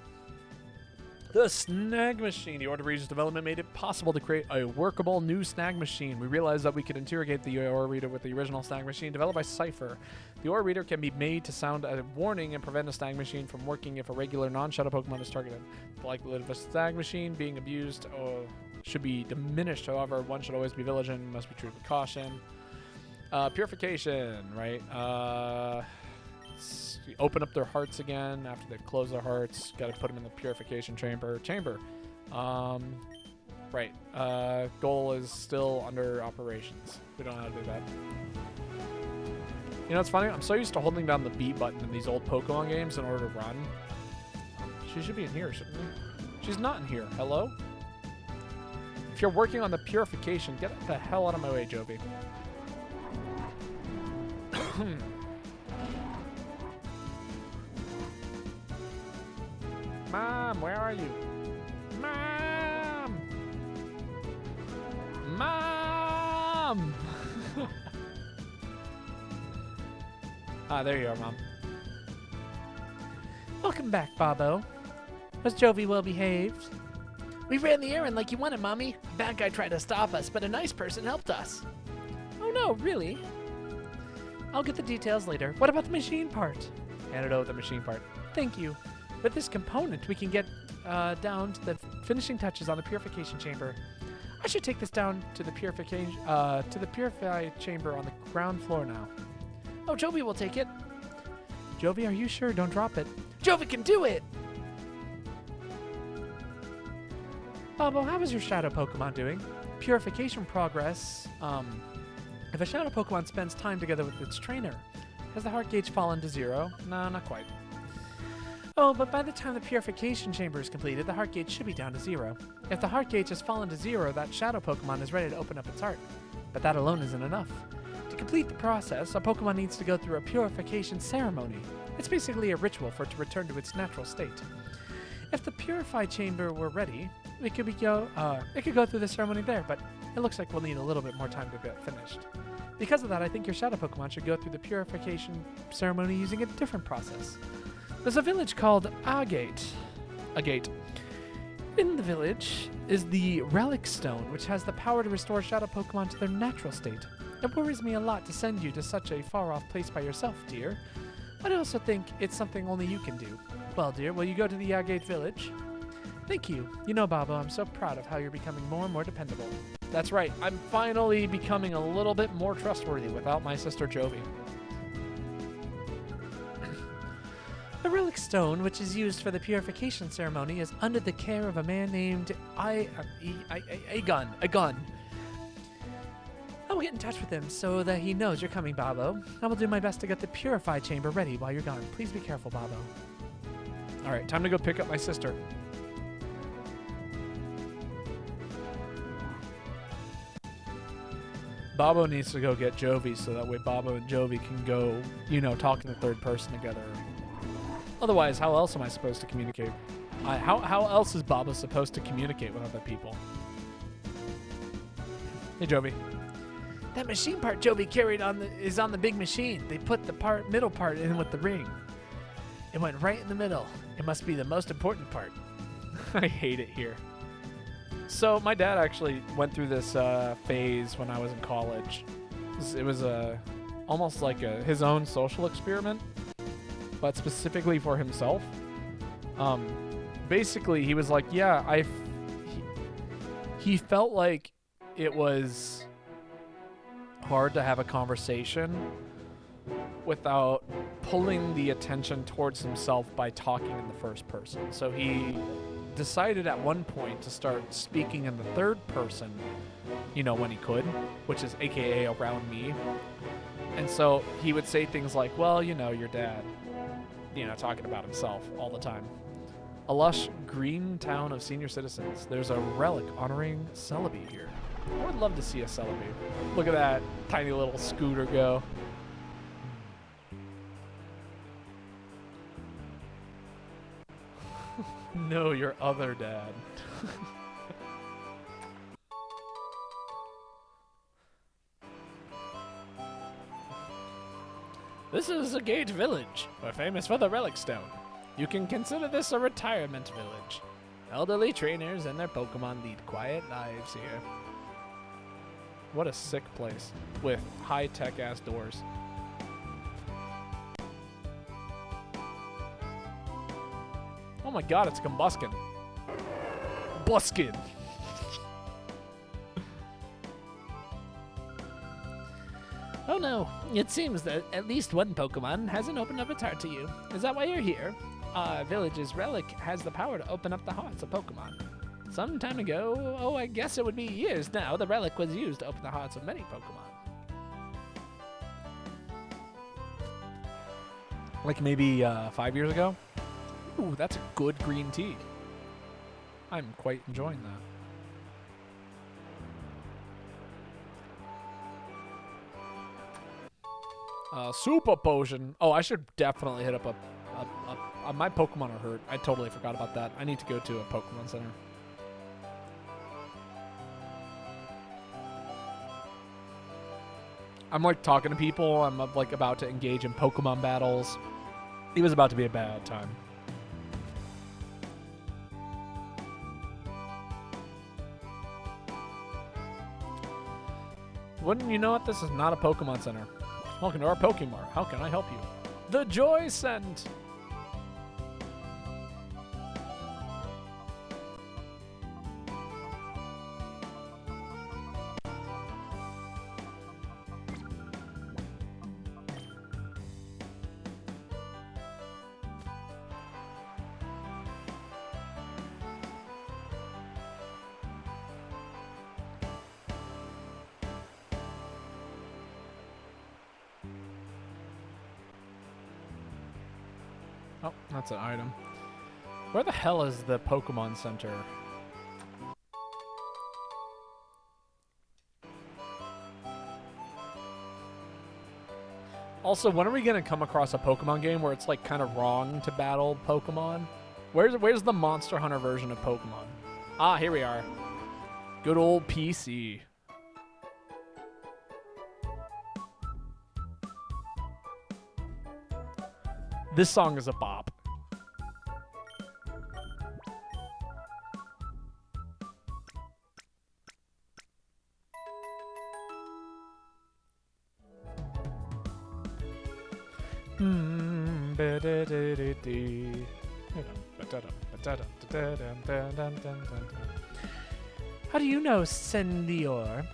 The Snag Machine. The Ore Reader's development made it possible to create a workable new Snag Machine. We realized that we could interrogate the Ore Reader with the original Snag Machine developed by Cypher. The Ore Reader can be made to sound a warning and prevent a Snag Machine from working if a regular non-shadow Pokemon is targeted. The likelihood of a Snag Machine being abused should be diminished. However, one should always be vigilant, must be treated with caution. Purification, right? Open up their hearts again after they've closed their hearts. Got to put them in the purification chamber. Right. Goal is still under operations. We don't know how to do that. You know, it's funny. I'm so used to holding down the B button in these old Pokemon games in order to run. She should be in here, shouldn't she? She's not in here. Hello? If you're working on the purification, get the hell out of my way, Jovi. Mom, where are you? Mom! Mom! There you are, Mom. Welcome back, Bobo. Was Jovi well behaved? We ran the errand like you wanted, Mommy. A bad guy tried to stop us, but a nice person helped us. Oh no, really? I'll get the details later. What about the machine part? Hand it over the machine part. Thank you. With this component, we can get down to the finishing touches on the purification chamber. I should take this down to the purify chamber on the ground floor now. Oh, Jovi will take it. Jovi, are you sure? Don't drop it. Jovi can do it! Bobo, how is your shadow Pokemon doing? Purification progress. If a shadow Pokemon spends time together with its trainer, has the heart gauge fallen to 0? No, not quite. Oh, but by the time the purification chamber is completed, the heart gauge should be down to 0. If the heart gauge has fallen to 0, that shadow Pokemon is ready to open up its heart. But that alone isn't enough. To complete the process, a Pokemon needs to go through a purification ceremony. It's basically a ritual for it to return to its natural state. If the purified chamber were ready, it could go through the ceremony there, but it looks like we'll need a little bit more time to get finished. Because of that, I think your shadow Pokemon should go through the purification ceremony using a different process. There's a village called Agate. In the village is the Relic Stone, which has the power to restore shadow Pokemon to their natural state. It worries me a lot to send you to such a far-off place by yourself, dear. But I also think it's something only you can do. Well, dear, will you go to the Agate village? Thank you. You know, Bobo, I'm so proud of how you're becoming more and more dependable. That's right. I'm finally becoming a little bit more trustworthy without my sister Jovi. The Relic Stone, which is used for the purification ceremony, is under the care of a man named Agon. I will get in touch with him so that he knows you're coming, Bobo. I will do my best to get the purified chamber ready while you're gone. Please be careful, Bobo. All right, time to go pick up my sister. Bobo needs to go get Jovi so that way Bobo and Jovi can go, talk in the third person together. Otherwise, how else am I supposed to communicate? How else is Bobo supposed to communicate with other people? Hey, Jovi. That machine part Jovi carried is on the big machine. They put the middle part in with the ring. It went right in the middle. It must be the most important part. I hate it here. So my dad actually went through this phase when I was in college. It was almost like his own social experiment, but specifically for himself. Basically, he was like, yeah, he felt like it was hard to have a conversation without pulling the attention towards himself by talking in the first person. So he decided at one point to start speaking in the third person, when he could, which is AKA around me. And so he would say things like, well, your dad, talking about himself all the time. A lush green town of senior citizens. There's a relic honoring Celebi here. I would love to see a Celebi. Look at that tiny little scooter go. No, your other dad. This is Agate Village. We're famous for the Relic Stone. You can consider this a retirement village. Elderly trainers and their Pokemon lead quiet lives here. What a sick place with high-tech ass doors. Oh my god, it's Combuskin. Buskin. Oh no, it seems that at least one Pokemon hasn't opened up its heart to you. Is that why you're here? Our village's relic has the power to open up the hearts of Pokemon. Some time ago, oh, I guess it would be years now, the relic was used to open the hearts of many Pokemon. Like maybe 5 years ago? Ooh, that's a good green tea. I'm quite enjoying that. Super potion. Oh, I should definitely hit up my Pokemon are hurt. I totally forgot about that. I need to go to a Pokemon Center. I'm like talking to people. I'm like about to engage in Pokemon battles. It was about to be a bad time. Wouldn't you know it? This is not a Pokemon Center. Welcome to our Pokemon. How can I help you? The Joy Scent. Oh, that's an item. Where the hell is the Pokemon Center? Also, when are we gonna come across a Pokemon game where it's like kind of wrong to battle Pokemon? Where's the Monster Hunter version of Pokemon? Ah, here we are. Good old PC. This song is a bop. How do you know Sendior?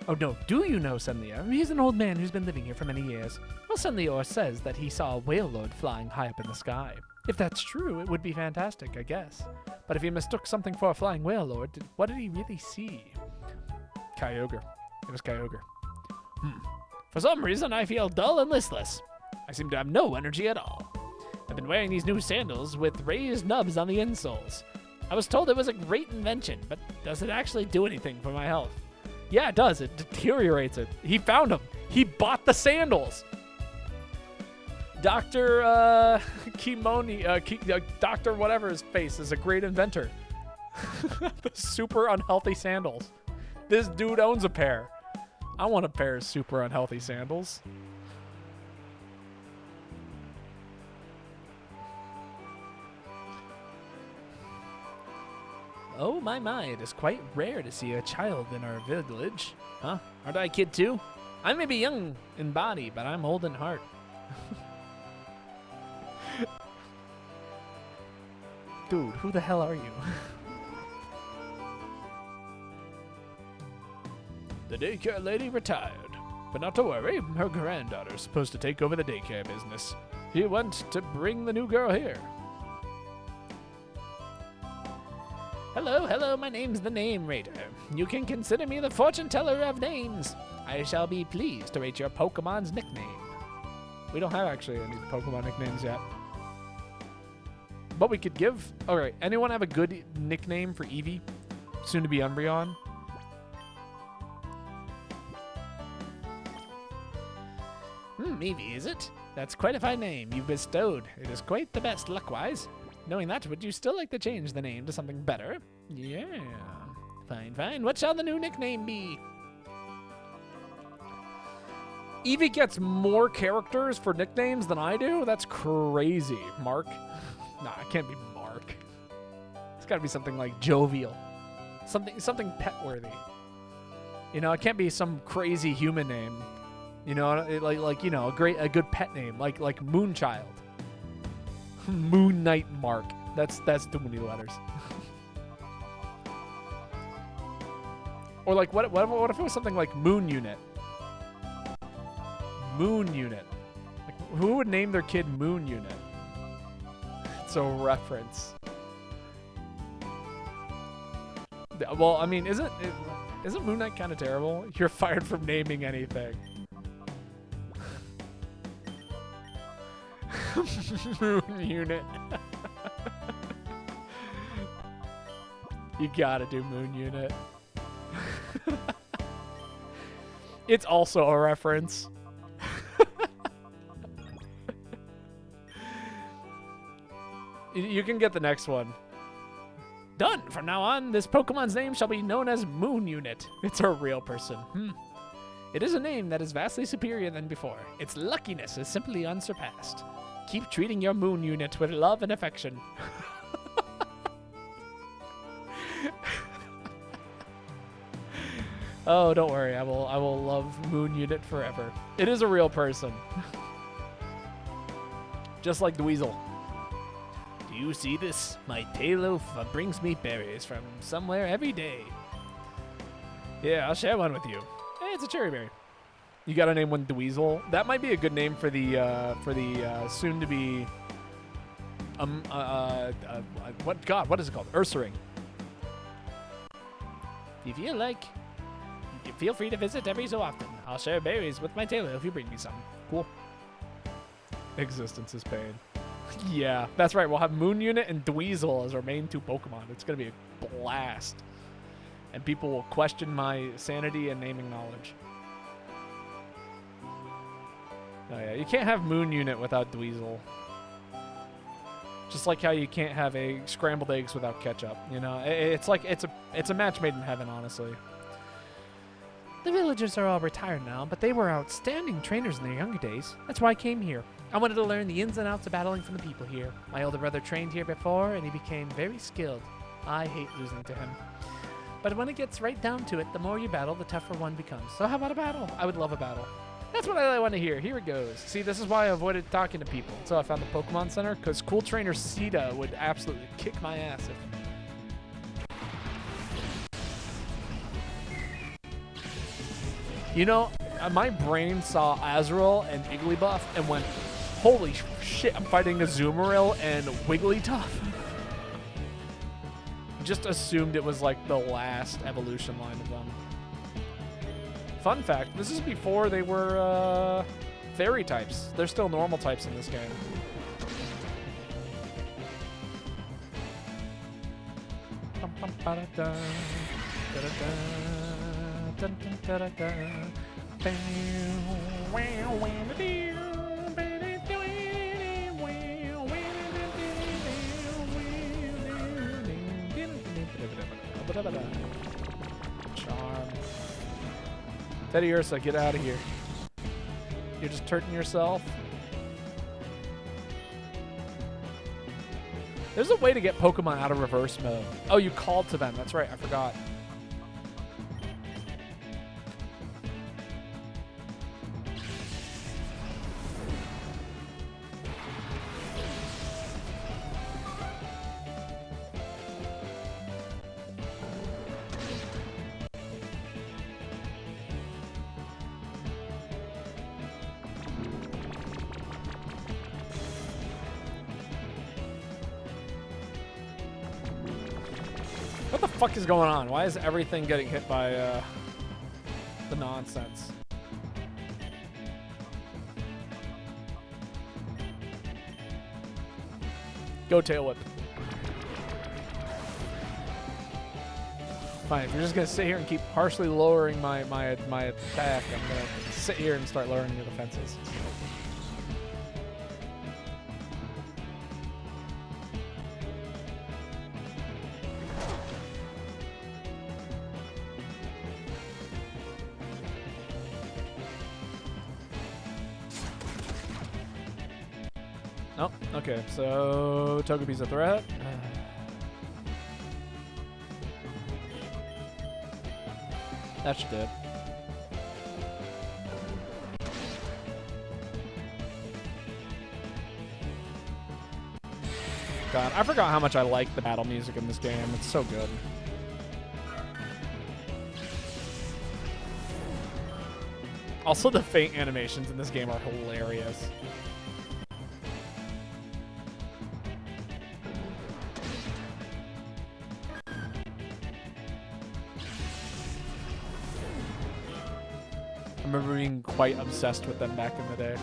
Oh no, do you know Sendior? He's an old man who's been living here for many years. Well, Sendior says that he saw a whale lord flying high up in the sky. If that's true, it would be fantastic, I guess. But if he mistook something for a flying whale lord, what did he really see? Kyogre. It was Kyogre. For some reason, I feel dull and listless. I seem to have no energy at all. I've been wearing these new sandals with raised nubs on the insoles. I was told it was a great invention, but does it actually do anything for my health? Yeah, it does. It deteriorates it. He found them. He bought the sandals. Dr. Dr. whatever his face is a great inventor. The super unhealthy sandals. This dude owns a pair. I want a pair of super unhealthy sandals. Oh my, it is quite rare to see a child in our village. Huh? Aren't I a kid too? I may be young in body, but I'm old in heart. Dude, who the hell are you? The daycare lady retired. But not to worry, her granddaughter's supposed to take over the daycare business. He went to bring the new girl here. Hello, my name's the Name Rater. You can consider me the fortune teller of names. I shall be pleased to rate your Pokemon's nickname. We don't have actually any Pokemon nicknames yet. But we could give... Alright, anyone have a good nickname for Eevee? Soon to be Umbreon? Eevee, is it? That's quite a fine name you've bestowed. It is quite the best luck-wise. Knowing that, would you still like to change the name to something better? Yeah. Fine. What shall the new nickname be? Eevee gets more characters for nicknames than I do? That's crazy. Mark? Nah, it can't be Mark. It's gotta be something like Jovial. Something pet-worthy. You know, it can't be some crazy human name. You know, like you know, a good pet name, like Moonchild. Moon Knight Mark. That's too many letters. Or like what if it was something like Moon Unit? Moon Unit. Like who would name their kid Moon Unit? It's a reference. Well, I mean, isn't Moon Knight kind of terrible? You're fired from naming anything. Moon Unit. You gotta do Moon Unit. It's also a reference. You can get the next one. Done. From now on, this Pokemon's name shall be known as Moon Unit. It's a real person. It is a name that is vastly superior than before. Its luckiness is simply unsurpassed. Keep treating your Moon Unit with love and affection. Oh, don't worry. I will love Moon Unit forever. It is a real person. Just like the Weasel. Do you see this? My tail brings me berries from somewhere every day. Yeah, I'll share one with you. Hey, it's a cherry berry. You gotta name one Dweezil. That might be a good name for the soon-to-be what is it called? Ursaring. If you like, feel free to visit every so often. I'll share berries with my tailor if you bring me some. Cool. Existence is pain. Yeah, that's right. We'll have Moon Unit and Dweezil as our main 2 Pokemon. It's gonna be a blast, and people will question my sanity and naming knowledge. Oh yeah, you can't have Moon Unit without Dweezil. Just like how you can't have scrambled eggs without ketchup. You know, it's like it's a match made in heaven, honestly. The villagers are all retired now, but they were outstanding trainers in their younger days. That's why I came here. I wanted to learn the ins and outs of battling from the people here. My older brother trained here before, and he became very skilled. I hate losing to him. But when it gets right down to it, the more you battle, the tougher one becomes. So how about a battle? I would love a battle. That's what I want to hear. Here it goes. See, this is why I avoided talking to people. So I found the Pokemon Center, because cool trainer Sita would absolutely kick my ass if... You know, my brain saw Azrael and Igglybuff and went, holy shit, I'm fighting a Azumarill and Wigglytuff. Just assumed it was like the last evolution line of them. Fun fact, this is before they were fairy types. They're still normal types in this game. Charm. Teddy Ursa, get out of here. You're just hurting yourself. There's a way to get Pokemon out of reverse mode. Oh, you called to them. That's right. I forgot. What the fuck is going on? Why is everything getting hit by the nonsense? Go Tail Whip. Fine, if you're just gonna sit here and keep partially lowering my attack, I'm gonna sit here and start lowering your defenses. Oh, okay, so Togepi's a threat. That should do it. God, I forgot how much I like the battle music in this game. It's so good. Also, the faint animations in this game are hilarious. remember being quite obsessed with them back in the day.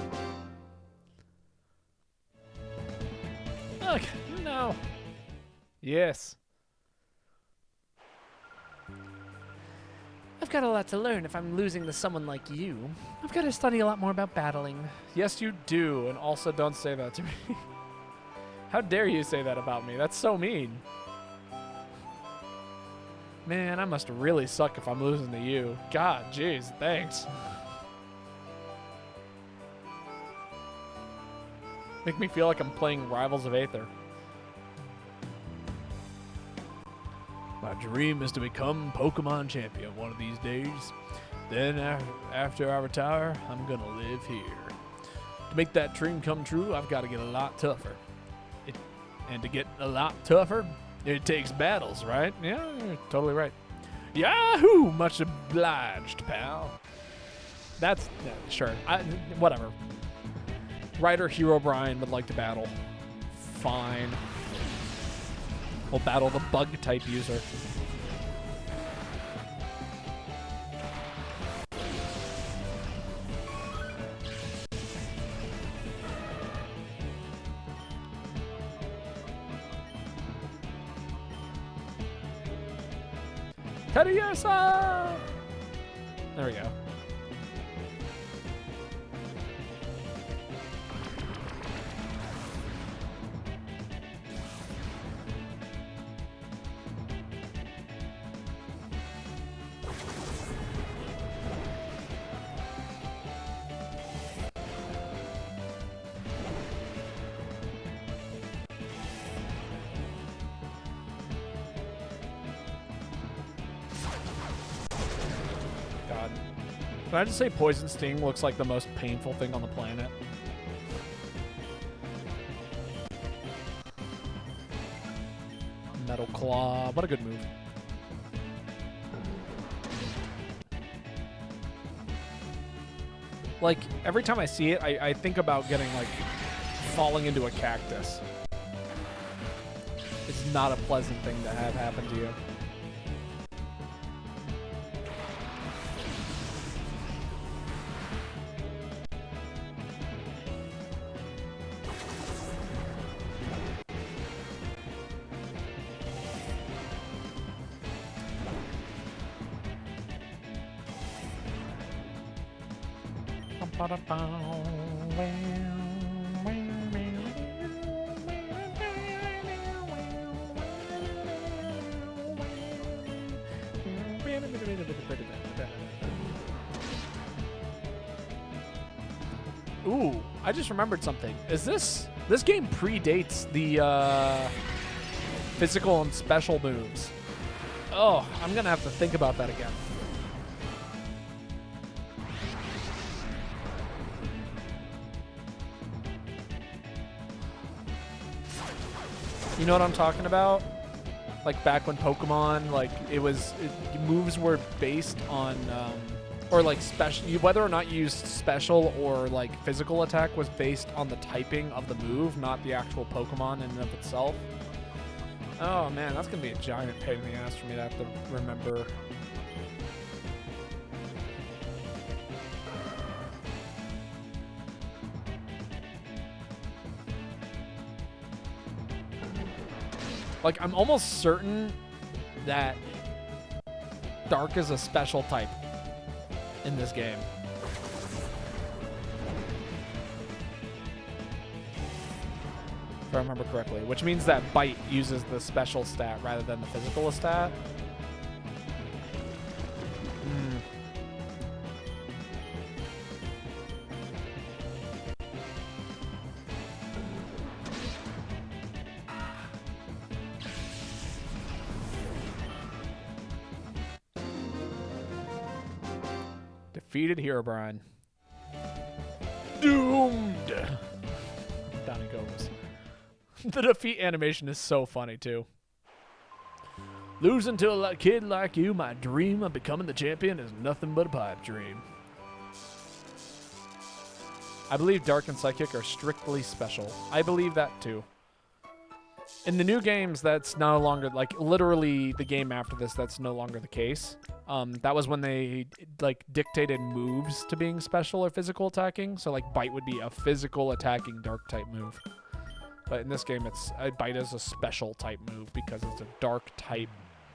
Okay, no. Yes. I've got a lot to learn if I'm losing to someone like you. I've got to study a lot more about battling. Yes, you do, and also don't say that to me. How dare you say that about me? That's so mean. Man, I must really suck if I'm losing to you. God, jeez, thanks. Make me feel like I'm playing Rivals of Aether. My dream is to become Pokemon champion one of these days. Then after I retire, I'm gonna live here. To make that dream come true, I've got to get a lot tougher. And to get a lot tougher, it takes battles, right? Yeah, you're totally right. Yahoo! Much obliged, pal. That's, yeah, sure. Whatever. Writer Hero Brian would like to battle. Fine. We'll battle the bug type user. Teddiursa! There we go. God. Can I just say Poison Sting looks like the most painful thing on the planet? Metal Claw. What a good move. Like, every time I see it, I think about getting, like, falling into a cactus. It's not a pleasant thing to have happen to you. Ooh, I just remembered something. Is this game predates the physical and special moves? Oh, I'm gonna have to think about that again. You know what I'm talking about? Like back when Pokemon, like moves were based on, or like special, whether or not you used special or like physical attack was based on the typing of the move, not the actual Pokemon in and of itself. Oh man, that's gonna be a giant pain in the ass for me to have to remember. Like, I'm almost certain that Dark is a special type in this game. If I remember correctly. Which means that Bite uses the special stat rather than the physical stat. Defeated Herobrine. Doomed! Down he goes. The defeat animation is so funny, too. Losing to a kid like you, my dream of becoming the champion is nothing but a pipe dream. I believe Dark and Psychic are strictly special. I believe that, too. In the new games, that's no longer, like, literally the game after this, that's no longer the case. That was when they, like, dictated moves to being special or physical attacking. So, like, Bite would be a physical attacking dark type move. But in this game, Bite is a special type move because it's a dark type.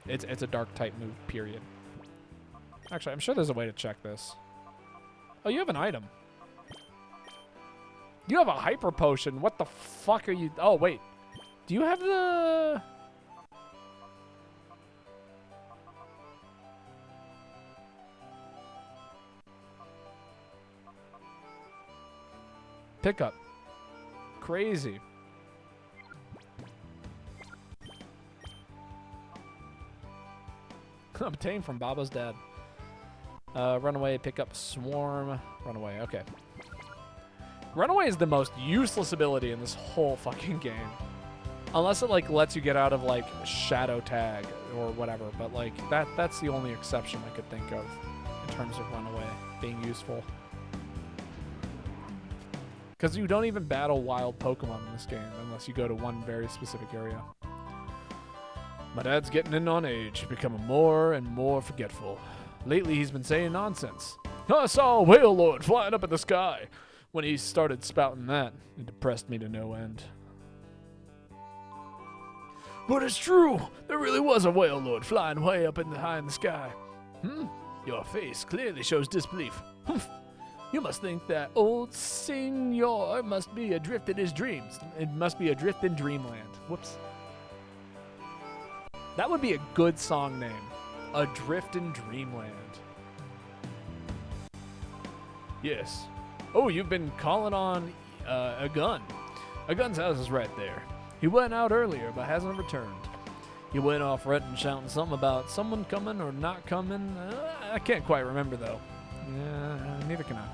It's a dark type move, period. Actually, I'm sure there's a way to check this. Oh, you have an item. You have a hyper potion. What the fuck are you? Oh, wait. Do you have the... Pickup. Crazy. Obtained from Baba's dad. Runaway, pick up Swarm. Runaway, okay. Runaway is the most useless ability in this whole fucking game. Unless it, like, lets you get out of, like, Shadow Tag or whatever. But, like, that's the only exception I could think of in terms of Runaway being useful. Because you don't even battle wild Pokemon in this game unless you go to one very specific area. My dad's getting in on age, becoming more and more forgetful. Lately, he's been saying nonsense. I saw a whale lord flying up in the sky. When he started spouting that, it depressed me to no end. But it's true. There really was a whale lord flying way up high in the sky. Your face clearly shows disbelief. Humph. You must think that old Senor must be adrift in his dreams. It must be Adrift in Dreamland. Whoops. That would be a good song name. Adrift in Dreamland. Yes. Oh, you've been calling on a gun. A gun's house is right there. He went out earlier, but hasn't returned. He went off running, shouting something about someone coming or not coming. I can't quite remember, though. Yeah, neither can I.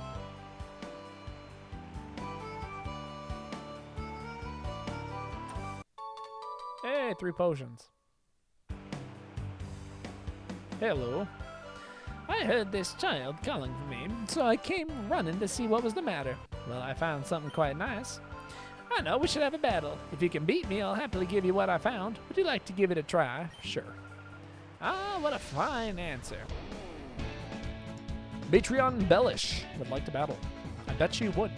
Hey, 3 potions. Hello. I heard this child calling for me, so I came running to see what was the matter. Well, I found something quite nice. I know we should have a battle. If you can beat me, I'll happily give you what I found. Would you like to give it a try? Sure. Ah, what a fine answer. Patreon Bellish would like to battle. I bet she would.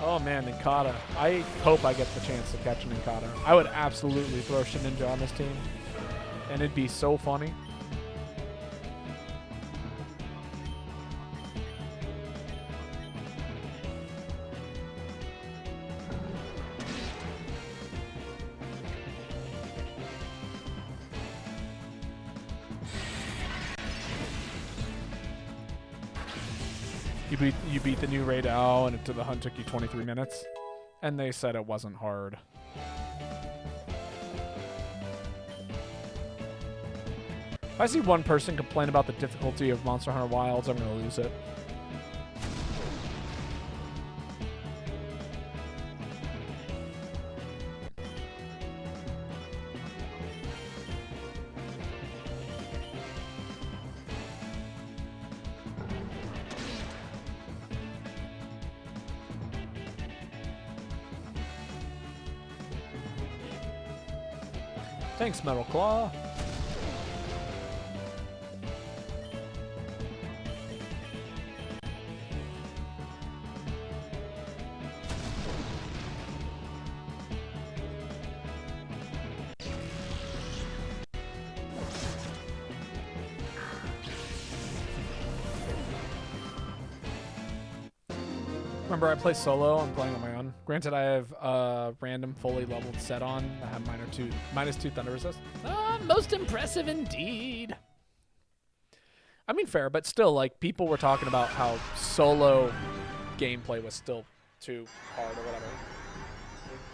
Oh man, Ninkata. I hope I get the chance to catch a Ninkata. I would absolutely throw Shedinja on this team. And it'd be so funny. You beat the new raid Owl, and the hunt took you 23 minutes. And they said it wasn't hard. If I see one person complain about the difficulty of Monster Hunter Wilds, I'm going to lose it. Thanks, Metal Claw. Remember, I play solo. I'm playing on my own. Granted, I have a random fully leveled set on. I have -2 thunder resist. Ah, most impressive indeed. I mean, fair, but still, like, people were talking about how solo gameplay was still too hard or whatever.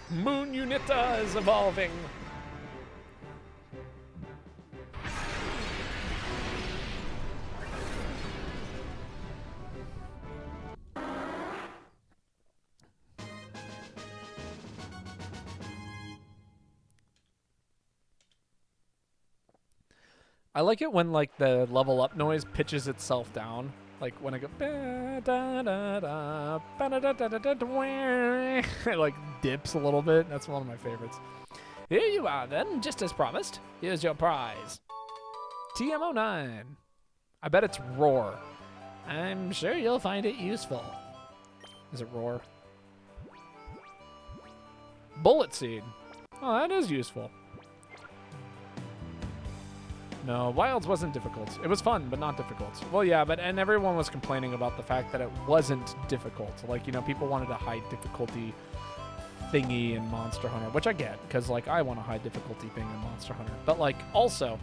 Moon Unita is evolving. I like it when, like, the level up noise pitches itself down. Like when I go ba-da-da-da, ba-da-da-da-da-da, it like dips a little bit. That's one of my favorites. Here you are, then, just as promised. Here's your prize. TM09. I bet it's Roar. I'm sure you'll find it useful. Is it Roar? Bullet Seed. Oh, that is useful. No, Wilds wasn't difficult. It was fun, but not difficult. Well, yeah, and everyone was complaining about the fact that it wasn't difficult. Like, you know, people wanted a high difficulty thingy in Monster Hunter, which I get, because, like, I want a high difficulty thing in Monster Hunter. But, like, also,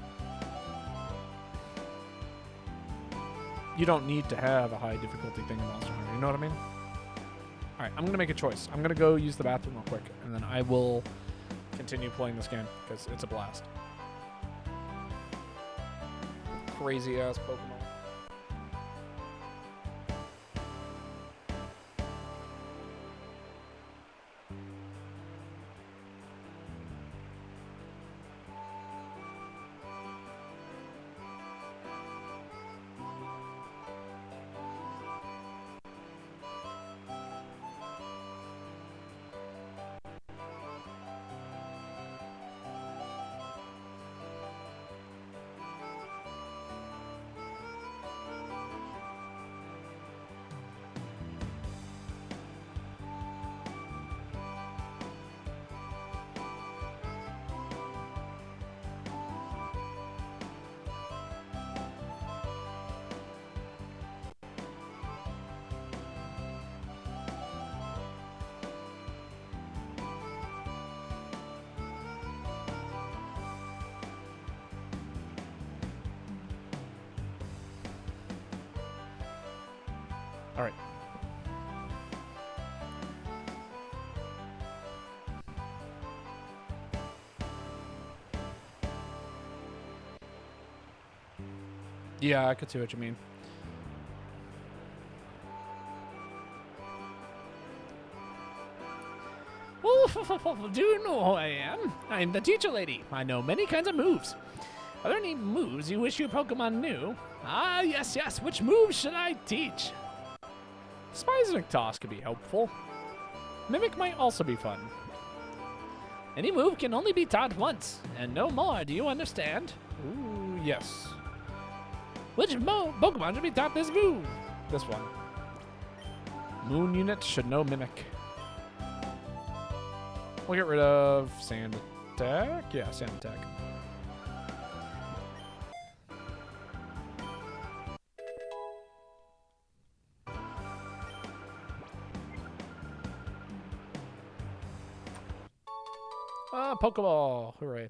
you don't need to have a high difficulty thing in Monster Hunter. You know what I mean? All right, I'm going to make a choice. I'm going to go use the bathroom real quick, and then I will continue playing this game, because it's a blast. Crazy-ass Pokemon. All right. Yeah, I could see what you mean. Do you know who I am? I'm the teacher lady. I know many kinds of moves. Are there any moves you wish your Pokemon knew? Ah, yes, yes. Which moves should I teach? Seismic Toss could be helpful. Mimic might also be fun. Any move can only be taught once, and no more. Do you understand? Ooh, yes. Which Pokemon should be taught this move? This one. Moon unit should know Mimic. We'll get rid of Sand Attack. Yeah, Sand Attack. Pokeball. Hooray.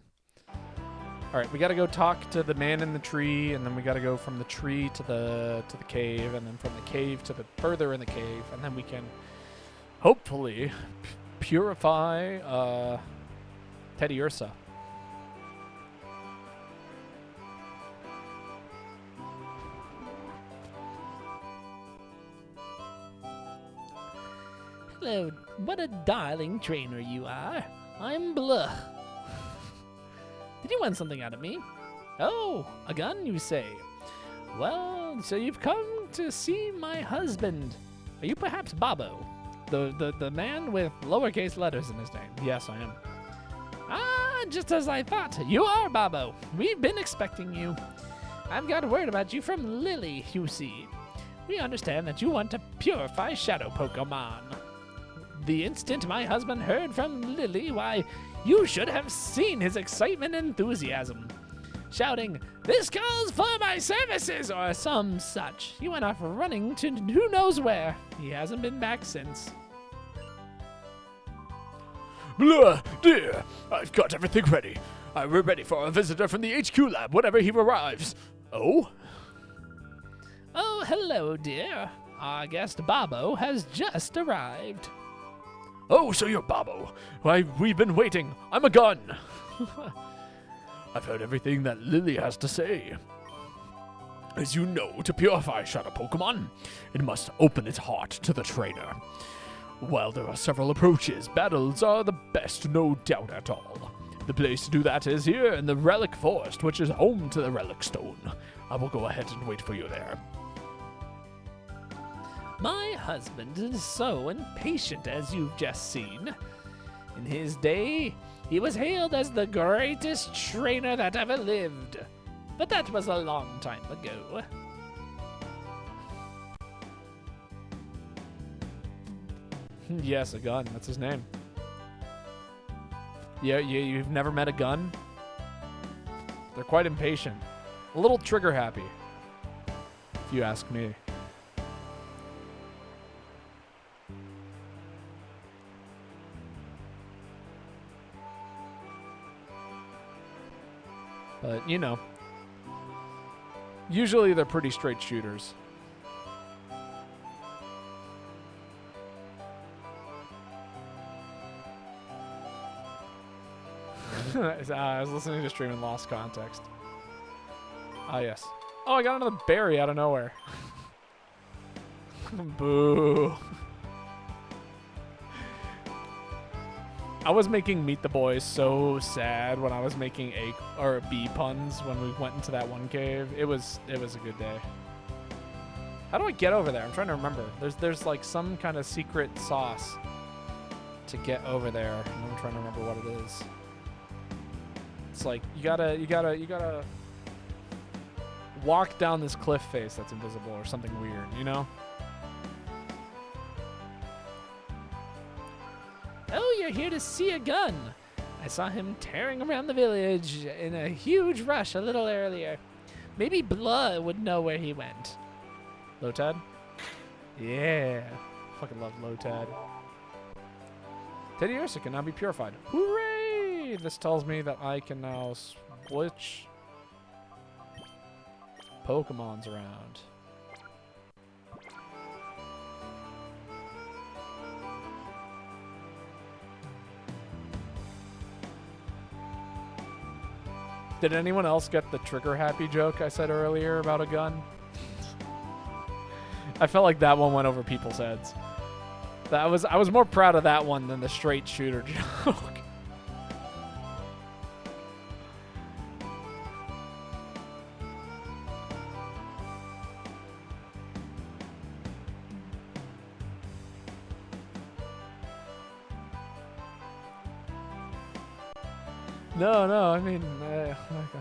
All right, we got to go talk to the man in the tree, and then we got to go from the tree to the cave, and then from the cave to the further in the cave, and then we can hopefully purify Teddy Ursa. Hello, what a darling trainer you are. I'm Blah. Did you want something out of me? Oh, a gun, you say? Well, so you've come to see my husband. Are you perhaps Babbo? The man with lowercase letters in his name. Yes, I am. Ah, just as I thought. You are Babbo. We've been expecting you. I've got word about you from Lily, you see. We understand that you want to purify Shadow Pokemon. The instant my husband heard from Lily, why, you should have seen his excitement and enthusiasm. Shouting, "This calls for my services," or some such. He went off running to who knows where. He hasn't been back since. Blah, dear, I've got everything ready. We're ready for a visitor from the HQ lab whenever he arrives. Oh? Oh, hello, dear. Our guest Babbo has just arrived. Oh, so you're Babbo. Why, we've been waiting. I'm a gun. I've heard everything that Lily has to say. As you know, to purify Shadow Pokemon, it must open its heart to the trainer. While there are several approaches, battles are the best, no doubt at all. The place to do that is here in the Relic Forest, which is home to the Relic Stone. I will go ahead and wait for you there. My husband is so impatient, as you've just seen. In his day, he was hailed as the greatest trainer that ever lived. But that was a long time ago. Yes, a gun. That's his name. Yeah, you've never met a gun? They're quite impatient. A little trigger happy, if you ask me. But, you know, usually they're pretty straight shooters. I was listening to stream and lost context. Ah, yes. Oh, I got another berry out of nowhere. Boo. I was making Meet the Boys so sad when I was making A or B puns when we went into that one cave. It was a good day. How do I get over there? I'm trying to remember. There's like some kind of secret sauce to get over there, and I'm trying to remember what it is. It's like you gotta walk down this cliff face that's invisible or something weird, you know? Oh, you're here to see a gun. I saw him tearing around the village in a huge rush a little earlier. Maybe Blah would know where he went. Lotad? Yeah. Fucking love Lotad. Teddy Ursa can now be purified. Hooray! This tells me that I can now switch Pokemons around. Did anyone else get the trigger happy joke I said earlier about a gun? I felt like that one went over people's heads. I was more proud of that one than the straight shooter joke. No, I mean,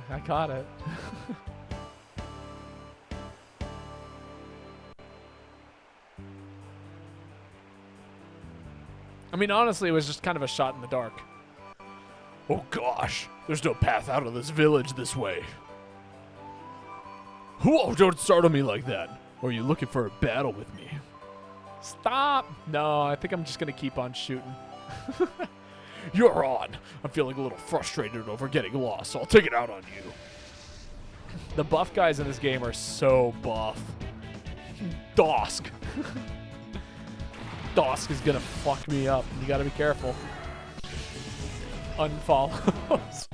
I got it. I mean, honestly, it was just kind of a shot in the dark. Oh gosh, there's no path out of this village this way. Whoa, don't startle me like that. Or are you looking for a battle with me? Stop! No, I think I'm just gonna keep on shooting. You're on. I'm feeling a little frustrated over getting lost, so I'll take it out on you. The buff guys in this game are so buff. Dosk. Dosk is gonna fuck me up. You gotta be careful. Unfollows.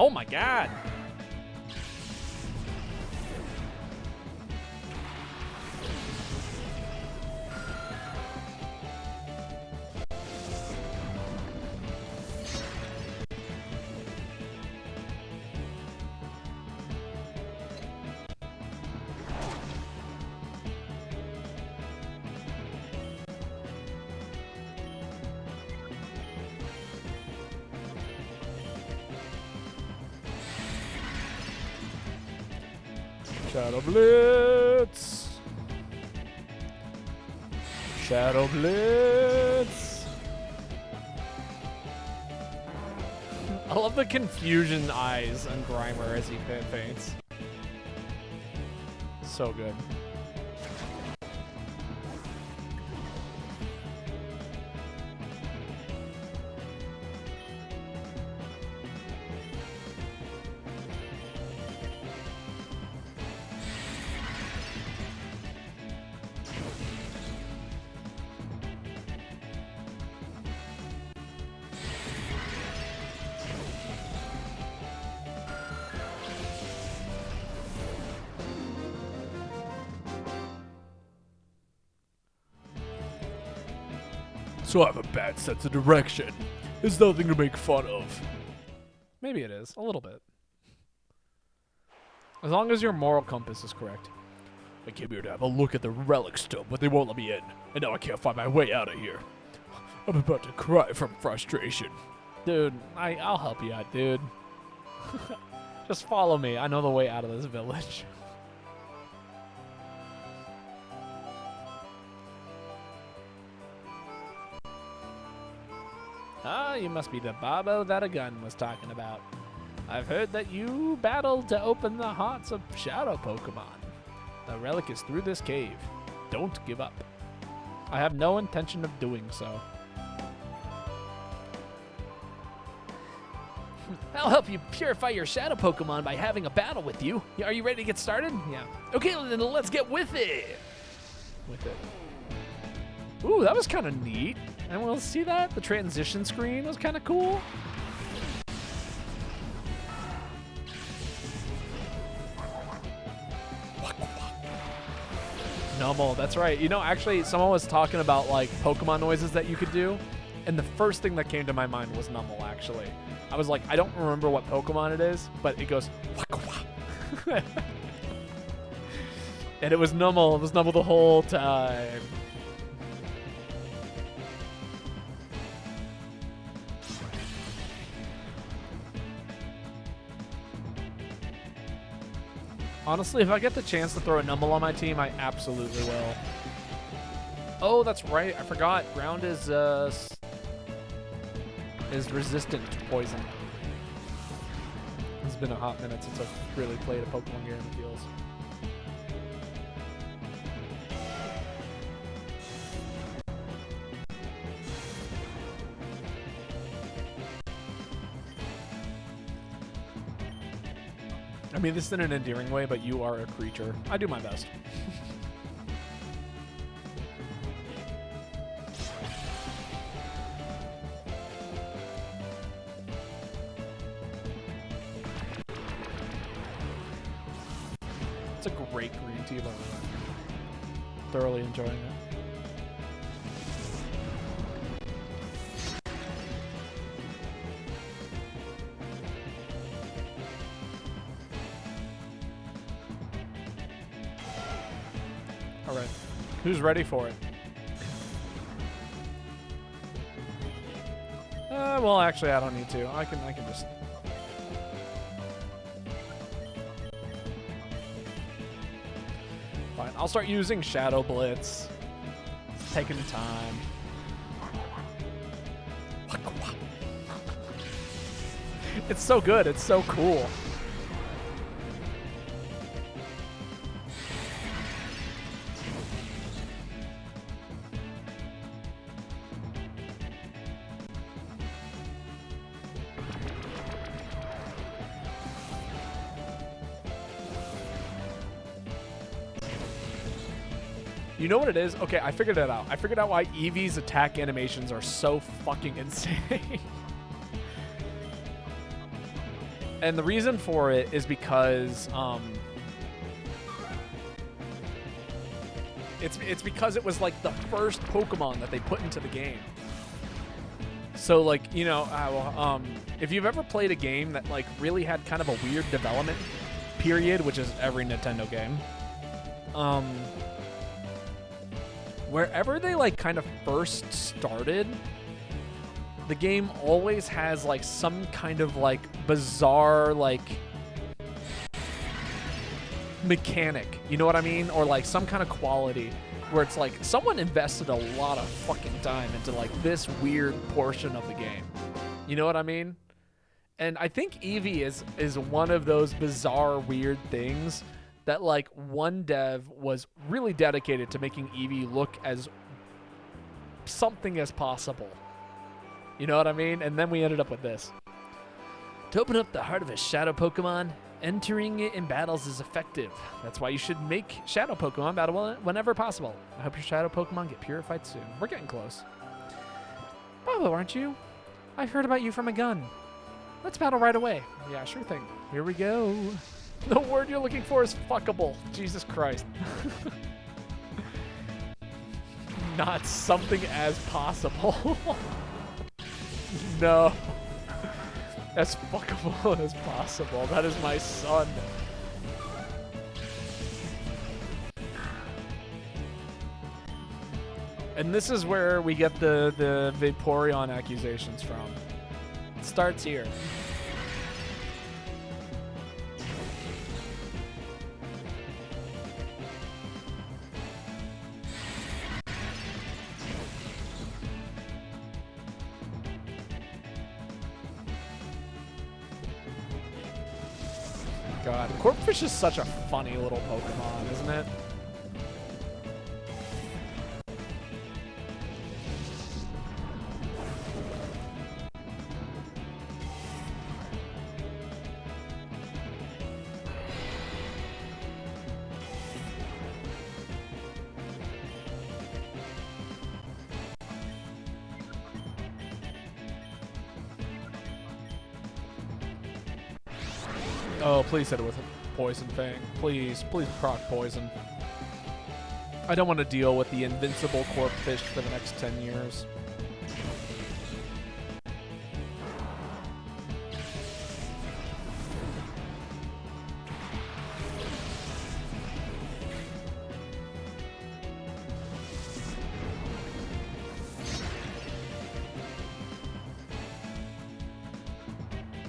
Oh my god! Shadow Blitz! Shadow Blitz! I love the confusion eyes on Grimer as he faints. So good. so I have a bad sense of direction. It's nothing to make fun of. Maybe it is. A little bit. As long as your moral compass is correct. I came here to have a look at the relic stone, but they won't let me in. And now I can't find my way out of here. I'm about to cry from frustration. Dude, I'll help you out, dude. Just follow me. I know the way out of this village. Ah, you must be the Babo that a gun was talking about. I've heard that you battled to open the hearts of shadow Pokemon. The relic is through this cave. Don't give up. I have no intention of doing so. I'll help you purify your shadow Pokemon by having a battle with you. Are you ready to get started? Yeah. Okay, then let's get with it. Ooh, that was kind of neat. And we'll see that. The transition screen was kind of cool. Numble, that's right. You know, actually, someone was talking about like Pokemon noises that you could do, and the first thing that came to my mind was Numble. Actually, I was like, I don't remember what Pokemon it is, but it goes, and it was Numble. It was Numble the whole time. Honestly, if I get the chance to throw a Numble on my team, I absolutely will. Oh, that's right. I forgot. Ground is resistant to poison. It's been a hot minute since I've really played a Pokemon game in the fields. I mean, this is in an endearing way, but you are a creature. I do my best. It's a great green tea, by the way. Thoroughly enjoying it. All right, who's ready for it? Well, actually, I don't need to. I can just. Fine, I'll start using Shadow Blitz. It's taking time. It's so good. It's so cool. You know what it is? Okay, I figured it out. I figured out why Eevee's attack animations are so fucking insane. And the reason for it is because it's because it was like the first Pokemon that they put into the game. So like, you know, if you've ever played a game that like really had kind of a weird development period, which is every Nintendo game, wherever they like kind of first started, the game always has like some kind of like bizarre like mechanic, you know what I mean? Or like some kind of quality where it's like someone invested a lot of fucking time into like this weird portion of the game. You know what I mean? And I think Eevee is one of those bizarre weird things that like one dev was really dedicated to making Eevee look as something as possible. You know what I mean? And then we ended up with this. To open up the heart of a shadow Pokemon, entering it in battles is effective. That's why you should make shadow Pokemon battle whenever possible. I hope your shadow Pokemon get purified soon. We're getting close. Bobo, aren't you? I heard about you from a gun. Let's battle right away. Yeah, sure thing. Here we go. The word you're looking for is fuckable. Jesus Christ. not something as possible. No. As fuckable as possible. That is my son. And this is where we get the Vaporeon accusations from. It starts here. God, Corpfish is such a funny little Pokemon, isn't it? Oh, please hit it with a Poison Fang. Please, please proc Poison. I don't want to deal with the invincible Corpfish for the next 10 years.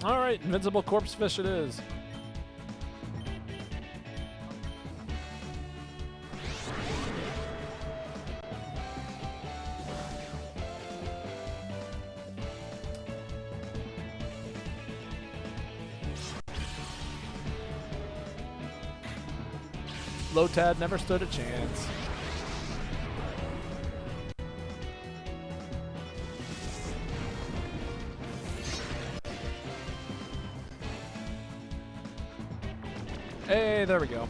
All right, invincible corpse fish it is. Lotad never stood a chance. Hey, there we go.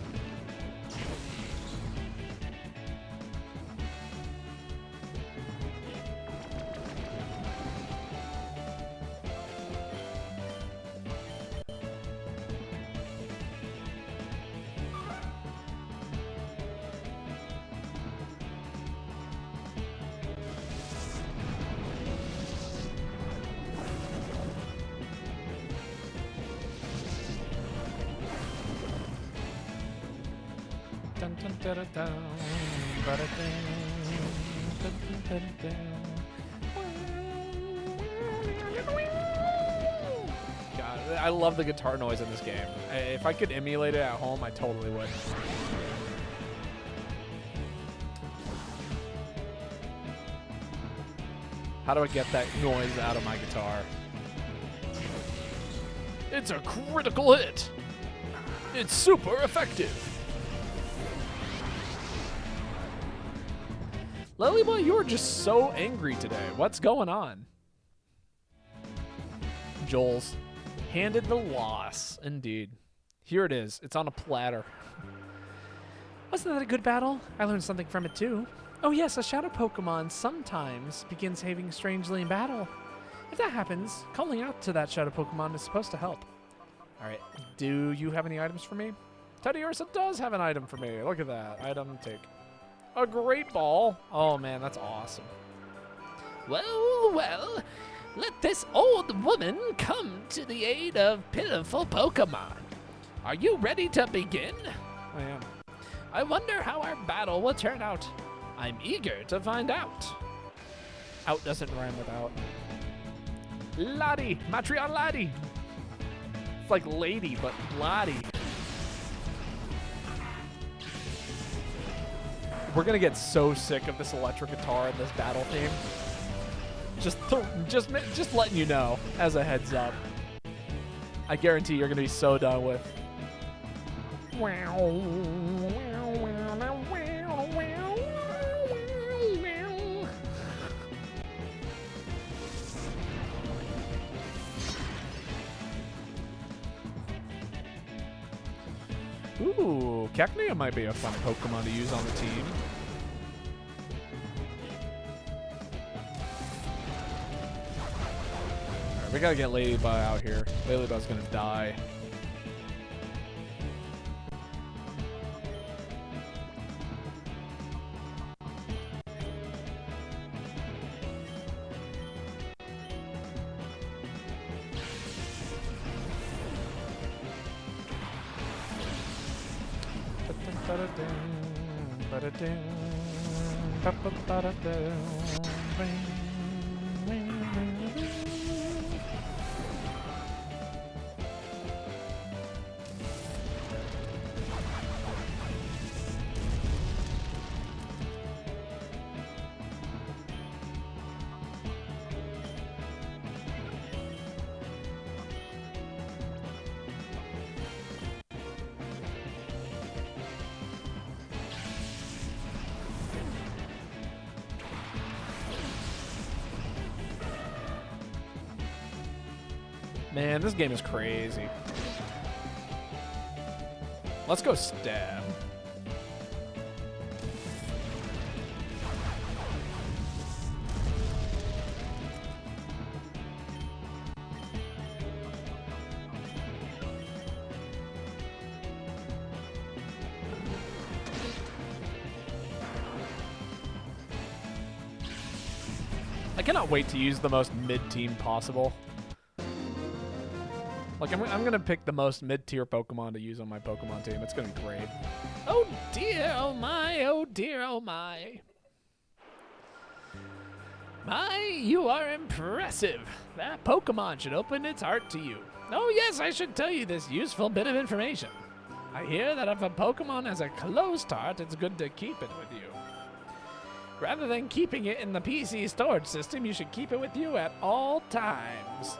Dun, dun, dun, dun, dun, ba-da, dun, dun, dun, dun, dun. God, I love the guitar noise in this game. If I could emulate it at home, I totally would. How do I get that noise out of my guitar? It's a critical hit. It's super effective. Lilyboy, you're just so angry today. What's going on? Joel's handed the loss. Indeed. Here it is. It's on a platter. Wasn't that a good battle? I learned something from it too. Oh yes, a shadow Pokemon sometimes begins behaving strangely in battle. If that happens, calling out to that shadow Pokemon is supposed to help. Alright, do you have any items for me? Teddiursa does have an item for me. Look at that. Item take. A great ball. Oh man, that's awesome. Well, well, let this old woman come to the aid of pitiful Pokemon. Are you ready to begin? I am. I wonder how our battle will turn out. I'm eager to find out. Out doesn't rhyme with out. Lottie, Matreon Lottie. It's like lady, but Lottie. We're gonna get so sick of this electric guitar and this battle theme. Just letting you know as a heads up. I guarantee you're gonna be so done with. Ooh, Cacnea might be a fun Pokemon to use on the team. Alright, we gotta get Ladybug out here. Ladybug's gonna die. Man, this game is crazy. Let's go stab. I cannot wait to use the most mid-team possible. Like, I'm gonna pick the most mid-tier Pokemon to use on my Pokemon team. It's gonna be great. Oh dear, oh my, oh dear, oh my. My, you are impressive. That Pokemon should open its heart to you. Oh yes, I should tell you this useful bit of information. I hear that if a Pokemon has a closed heart, it's good to keep it with you. Rather than keeping it in the PC storage system, you should keep it with you at all times.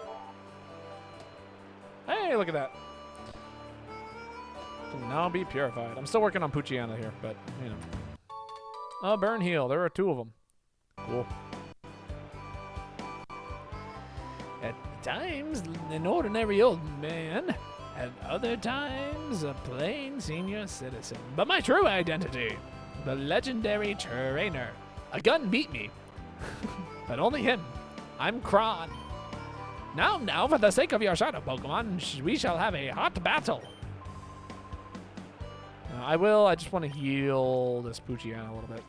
Hey, look at that. Can now be purified. I'm still working on Poochyena here, but, you know. Oh, burn heal. There are 2 of them. Cool. At times, an ordinary old man. At other times, a plain senior citizen. But my true identity, the legendary trainer. A gun beat me. But only him. I'm Kron. Now, for the sake of your shadow Pokemon, we shall have a hot battle. I will. I just want to heal this Poochyena a little bit.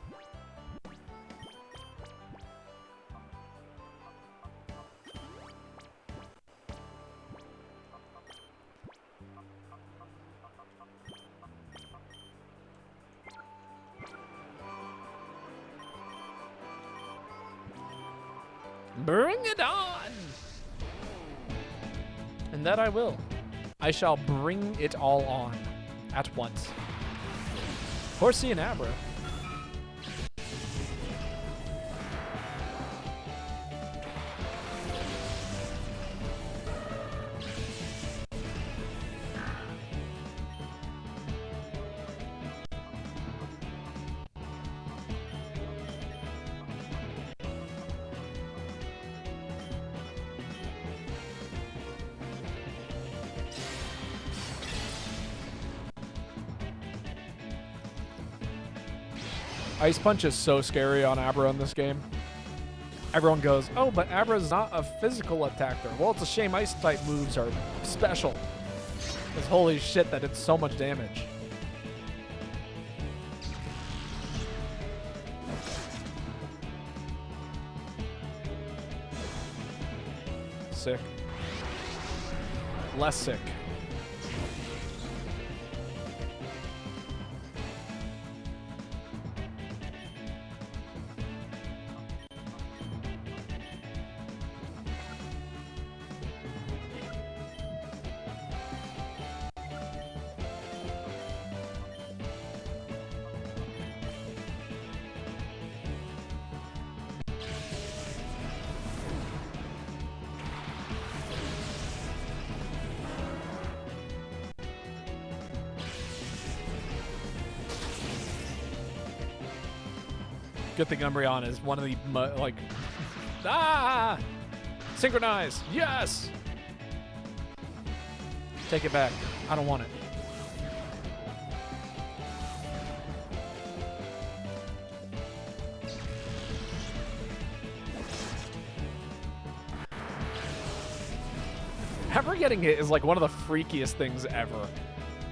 Bring it on! And that I will. I shall bring it all on at once. Horsey and Abra. Ice Punch is so scary on Abra in this game. Everyone goes, oh, but Abra's not a physical attacker. Well, it's a shame Ice-type moves are special. Because holy shit, that did so much damage. Sick. Less sick. Good thing Umbreon is one of the, like... Ah! Synchronize! Yes! Take it back. I don't want it. Ever getting hit is like one of the freakiest things ever.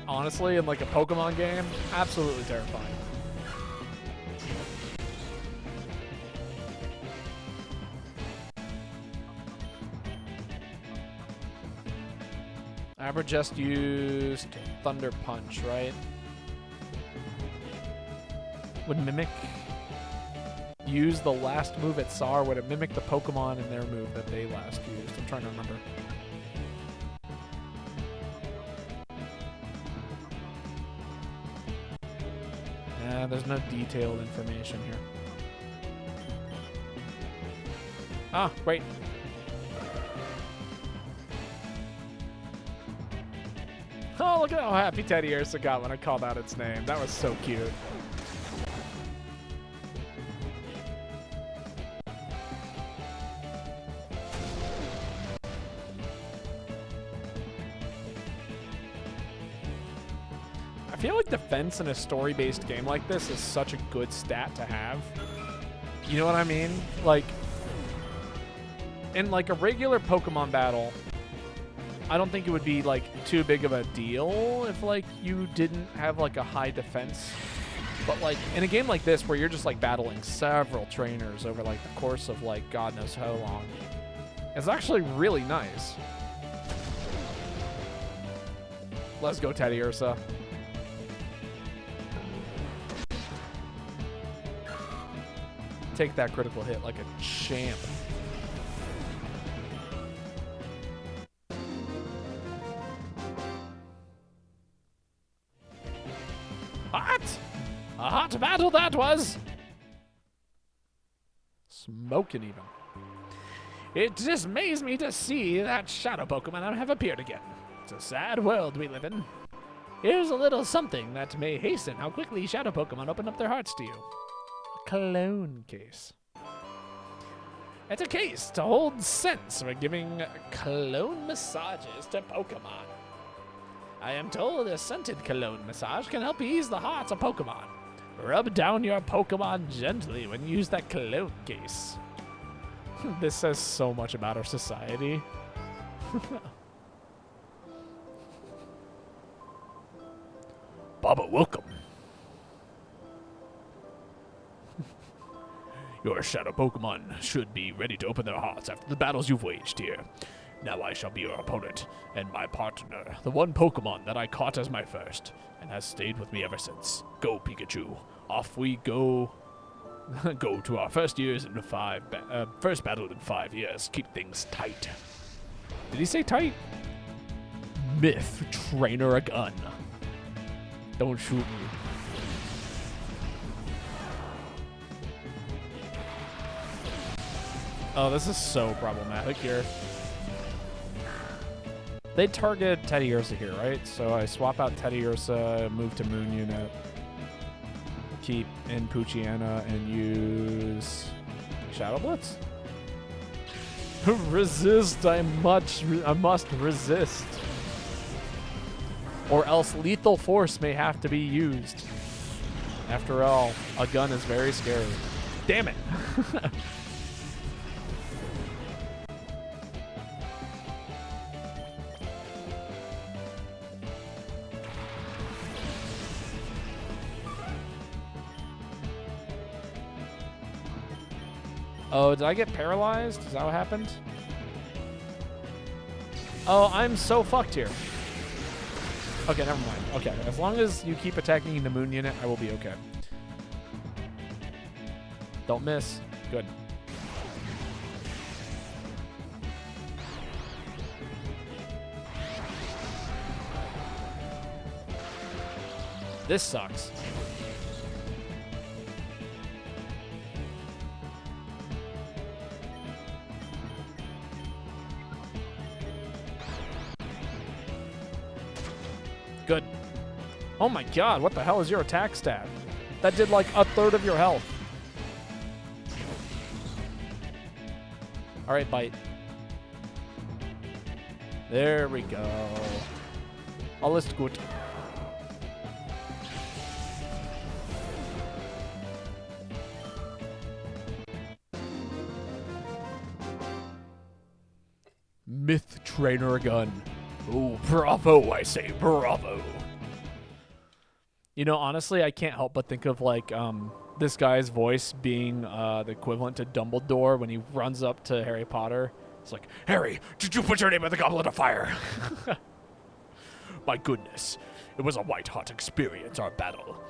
Honestly, in like a Pokemon game, absolutely terrifying. Abra just used Thunder Punch, right? would mimic, use the last move at SAR? Would it mimic the Pokemon in their move that they last used? I'm trying to remember. There's no detailed information here. Ah, wait. Oh, look at how happy Teddy Ursa got when I called out its name. That was so cute. I feel like defense in a story-based game like this is such a good stat to have. You know what I mean? Like, in like a regular Pokemon battle, I don't think it would be like too big of a deal if like you didn't have like a high defense. But like in a game like this where you're just like battling several trainers over like the course of like God knows how long, it's actually really nice. Let's go, Teddy Ursa. Take that critical hit like a champ. Hot! A hot battle that was! Smoking even. It dismays me to see that shadow Pokemon have appeared again. It's a sad world we live in. Here's a little something that may hasten how quickly shadow Pokemon open up their hearts to you. A cologne case. It's a case to hold scents for giving cologne massages to Pokemon. I am told a scented cologne massage can help ease the hearts of Pokemon. Rub down your Pokemon gently when you use that cologne case. This says so much about our society. Baba, welcome. Your shadow Pokemon should be ready to open their hearts after the battles you've waged here. Now I shall be your opponent and my partner, the one Pokemon that I caught as my first, and has stayed with me ever since. Go, Pikachu. Off we go. Go to our first first battle in 5 years. Keep things tight. Did he say tight? Myth Trainer a gun. Don't shoot me. Oh, this is so problematic here. They target Teddy Ursa here, right? So I swap out Teddy Ursa, move to Moon Unit, keep in Poochyena, and use Shadow Blitz. Resist, I must resist. Or else lethal force may have to be used. After all, a gun is very scary. Damn it! Oh, did I get paralyzed? Is that what happened? Oh, I'm so fucked here. Okay, never mind. Okay, as long as you keep attacking the Moon Unit, I will be okay. Don't miss. Good. This sucks. Good. Oh my god, what the hell is your attack stat? That did like a third of your health. Alright, bite. There we go. Alles gut. Myth Trainer a gun. Oh, bravo, I say, bravo. You know, honestly, I can't help but think of, like, this guy's voice being the equivalent to Dumbledore when he runs up to Harry Potter. It's like, Harry, did you put your name in the Goblet of Fire? My goodness, it was a white-hot experience, our battle.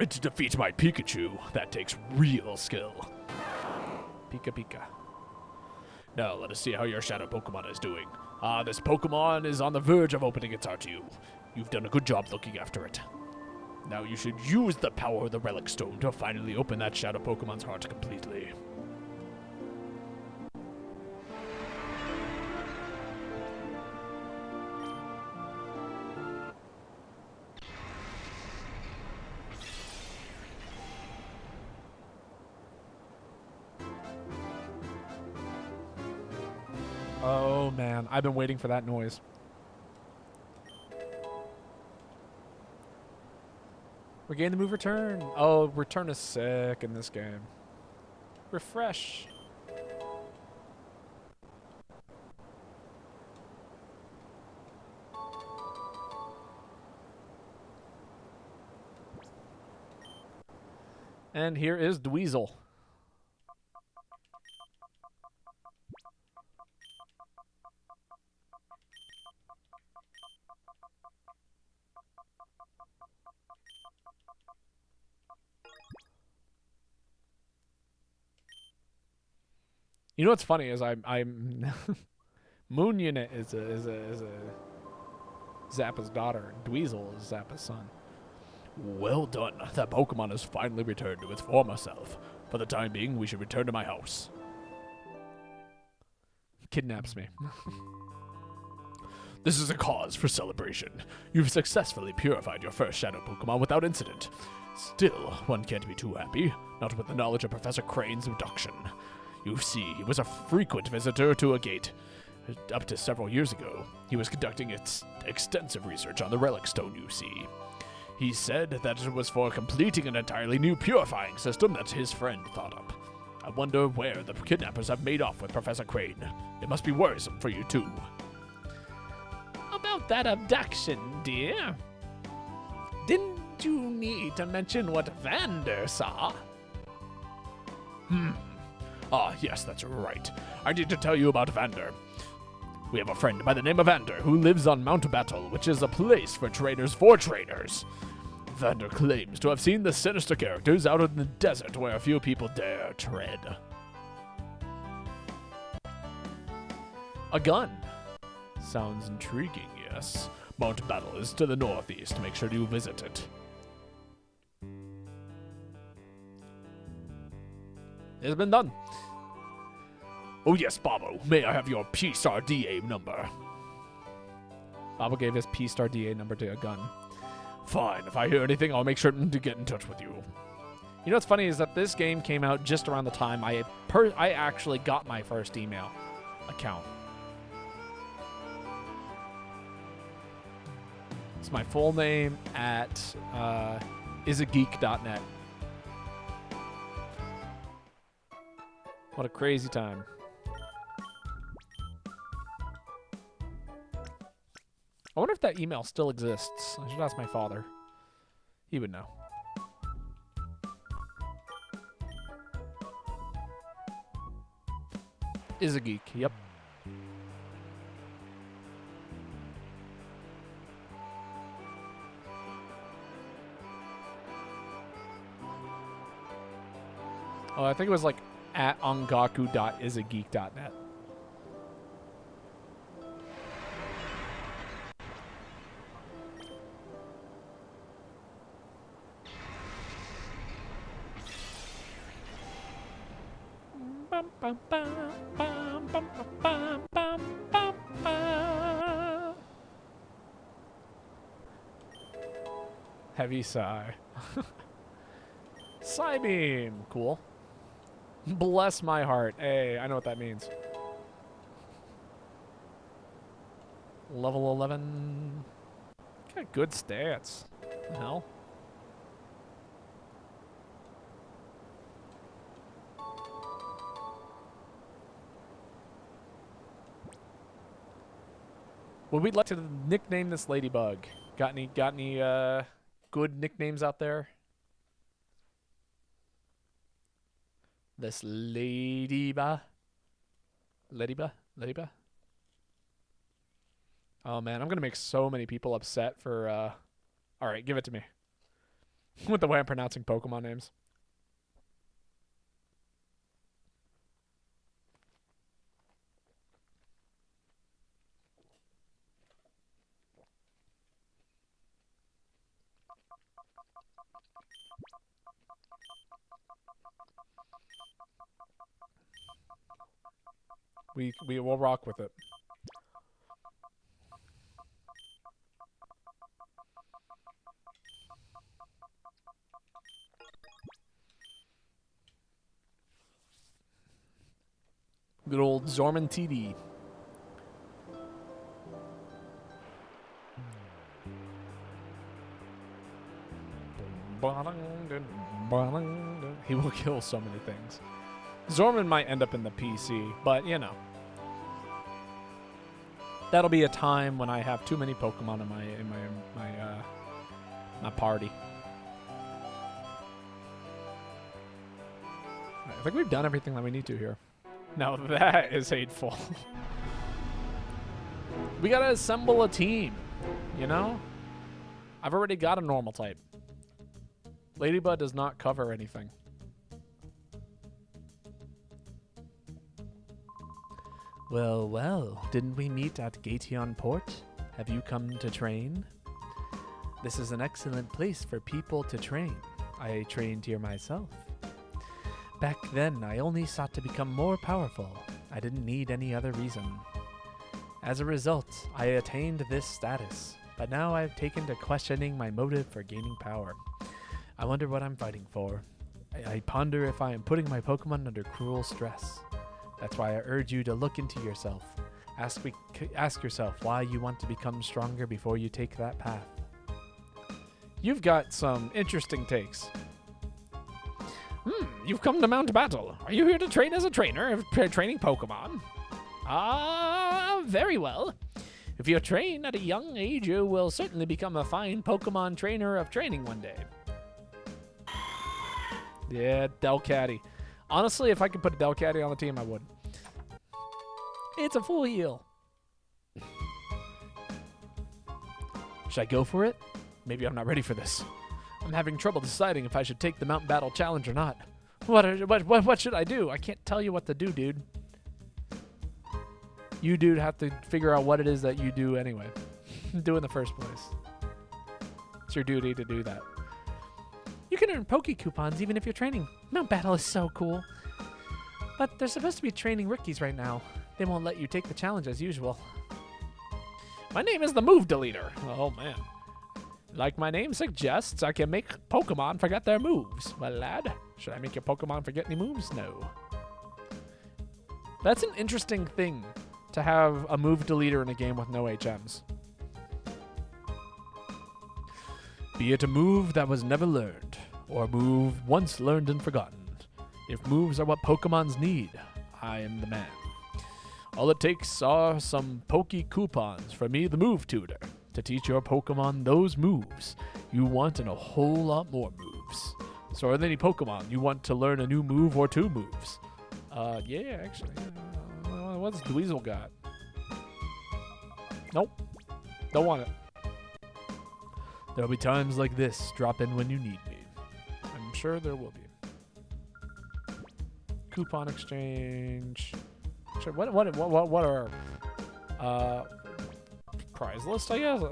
And to defeat my Pikachu, that takes real skill. Pika Pika. Now let us see how your shadow Pokemon is doing. This Pokemon is on the verge of opening its heart to you. You've done a good job looking after it. Now you should use the power of the Relic Stone to finally open that shadow Pokemon's heart completely. Oh man, I've been waiting for that noise. Regain the move return. Oh, return is sick in this game. Refresh. And here is Dweezil. You know what's funny is I'm Moon Unit is a Zappa's daughter. Dweezil is Zappa's son. Well done. That Pokemon has finally returned to its former self. For the time being, we should return to my house. Kidnaps me. This is a cause for celebration. You've successfully purified your first shadow Pokemon without incident. Still, one can't be too happy, not with the knowledge of Professor Crane's abduction. You see, he was a frequent visitor to a gate. Up to several years ago, he was conducting extensive research on the Relic Stone, you see. He said that it was for completing an entirely new purifying system that his friend thought up. I wonder where the kidnappers have made off with Professor Crane. It must be worrisome for you, too. About that abduction, dear. Didn't you need to mention what Vander saw? Yes, that's right. I need to tell you about Vander. We have a friend by the name of Vander who lives on Mount Battle, which is a place for trainers for trainers. Vander claims to have seen the sinister characters out in the desert where a few people dare tread. A gun. Sounds intriguing, yes. Mount Battle is to the northeast. Make sure you visit it. It's been done. Oh yes, Bobo. May I have your P-Star DA number? Bobo gave his P-Star DA number to a gun. Fine. If I hear anything, I'll make sure to get in touch with you. You know what's funny is that this game came out just around the time I actually got my first email account. It's my full name at isageek.net. What a crazy time. I wonder if that email still exists. I should ask my father. He would know. Is a geek. Yep. Oh, I think it was like at ongaku.isageek.net. Heavy sigh. Psybeam. Cool. Bless my heart. Hey, I know what that means. Level 11. Got good stats. What the hell? Would we like to nickname this ladybug? Got any good nicknames out there? This ladybug? Ladybug? Oh man, I'm gonna make so many people upset for Alright, give it to me. with the way I'm pronouncing Pokemon names. We will rock with it. Good old Zorman TD. He will kill so many things. Zorman might end up in the PC, but you know. That'll be a time when I have too many Pokemon in my party. Right, I think we've done everything that we need to here. Now that is hateful. We gotta assemble a team, you know? I've already got a normal type. Ladybud does not cover anything. Well, well, didn't we meet at Gateon Port? Have you come to train? This is an excellent place for people to train. I trained here myself. Back then, I only sought to become more powerful. I didn't need any other reason. As a result, I attained this status, but now I've taken to questioning my motive for gaining power. I wonder what I'm fighting for. I ponder if I am putting my Pokemon under cruel stress. That's why I urge you to look into yourself. Ask yourself why you want to become stronger before you take that path. You've got some interesting takes. You've come to Mount Battle. Are you here to train as a trainer of training Pokemon? Very well. If you train at a young age, you will certainly become a fine Pokemon trainer of training one day. Yeah, Delcatty. Honestly, if I could put a Delcatty on the team, I would. It's a full heal. Should I go for it? Maybe I'm not ready for this. I'm having trouble deciding if I should take the Mountain Battle Challenge or not. What should I do? I can't tell you what to do, dude. You, dude, have to figure out what it is that you do anyway. Do in the first place. It's your duty to do that. You can earn Poke Coupons even if you're training. Mount Battle is so cool. But they're supposed to be training rookies right now. They won't let you take the challenge as usual. My name is the Move Deleter. Oh, man. Like my name suggests, I can make Pokemon forget their moves. Well, lad, should I make your Pokemon forget any moves? No. That's an interesting thing to have a Move Deleter in a game with no HMs. Be it a move that was never learned, or a move once learned and forgotten. If moves are what Pokemons need, I am the man. All it takes are some Poke Coupons for me, the Move Tutor, to teach your Pokemon those moves you want and a whole lot more moves. So are there any Pokemon you want to learn a new move or two moves? Yeah, actually. What's Dweezil got? Nope. Don't want it. There'll be times like this. Drop in when you need me. I'm sure there will be. Coupon exchange. Sure, what are prize list, I guess?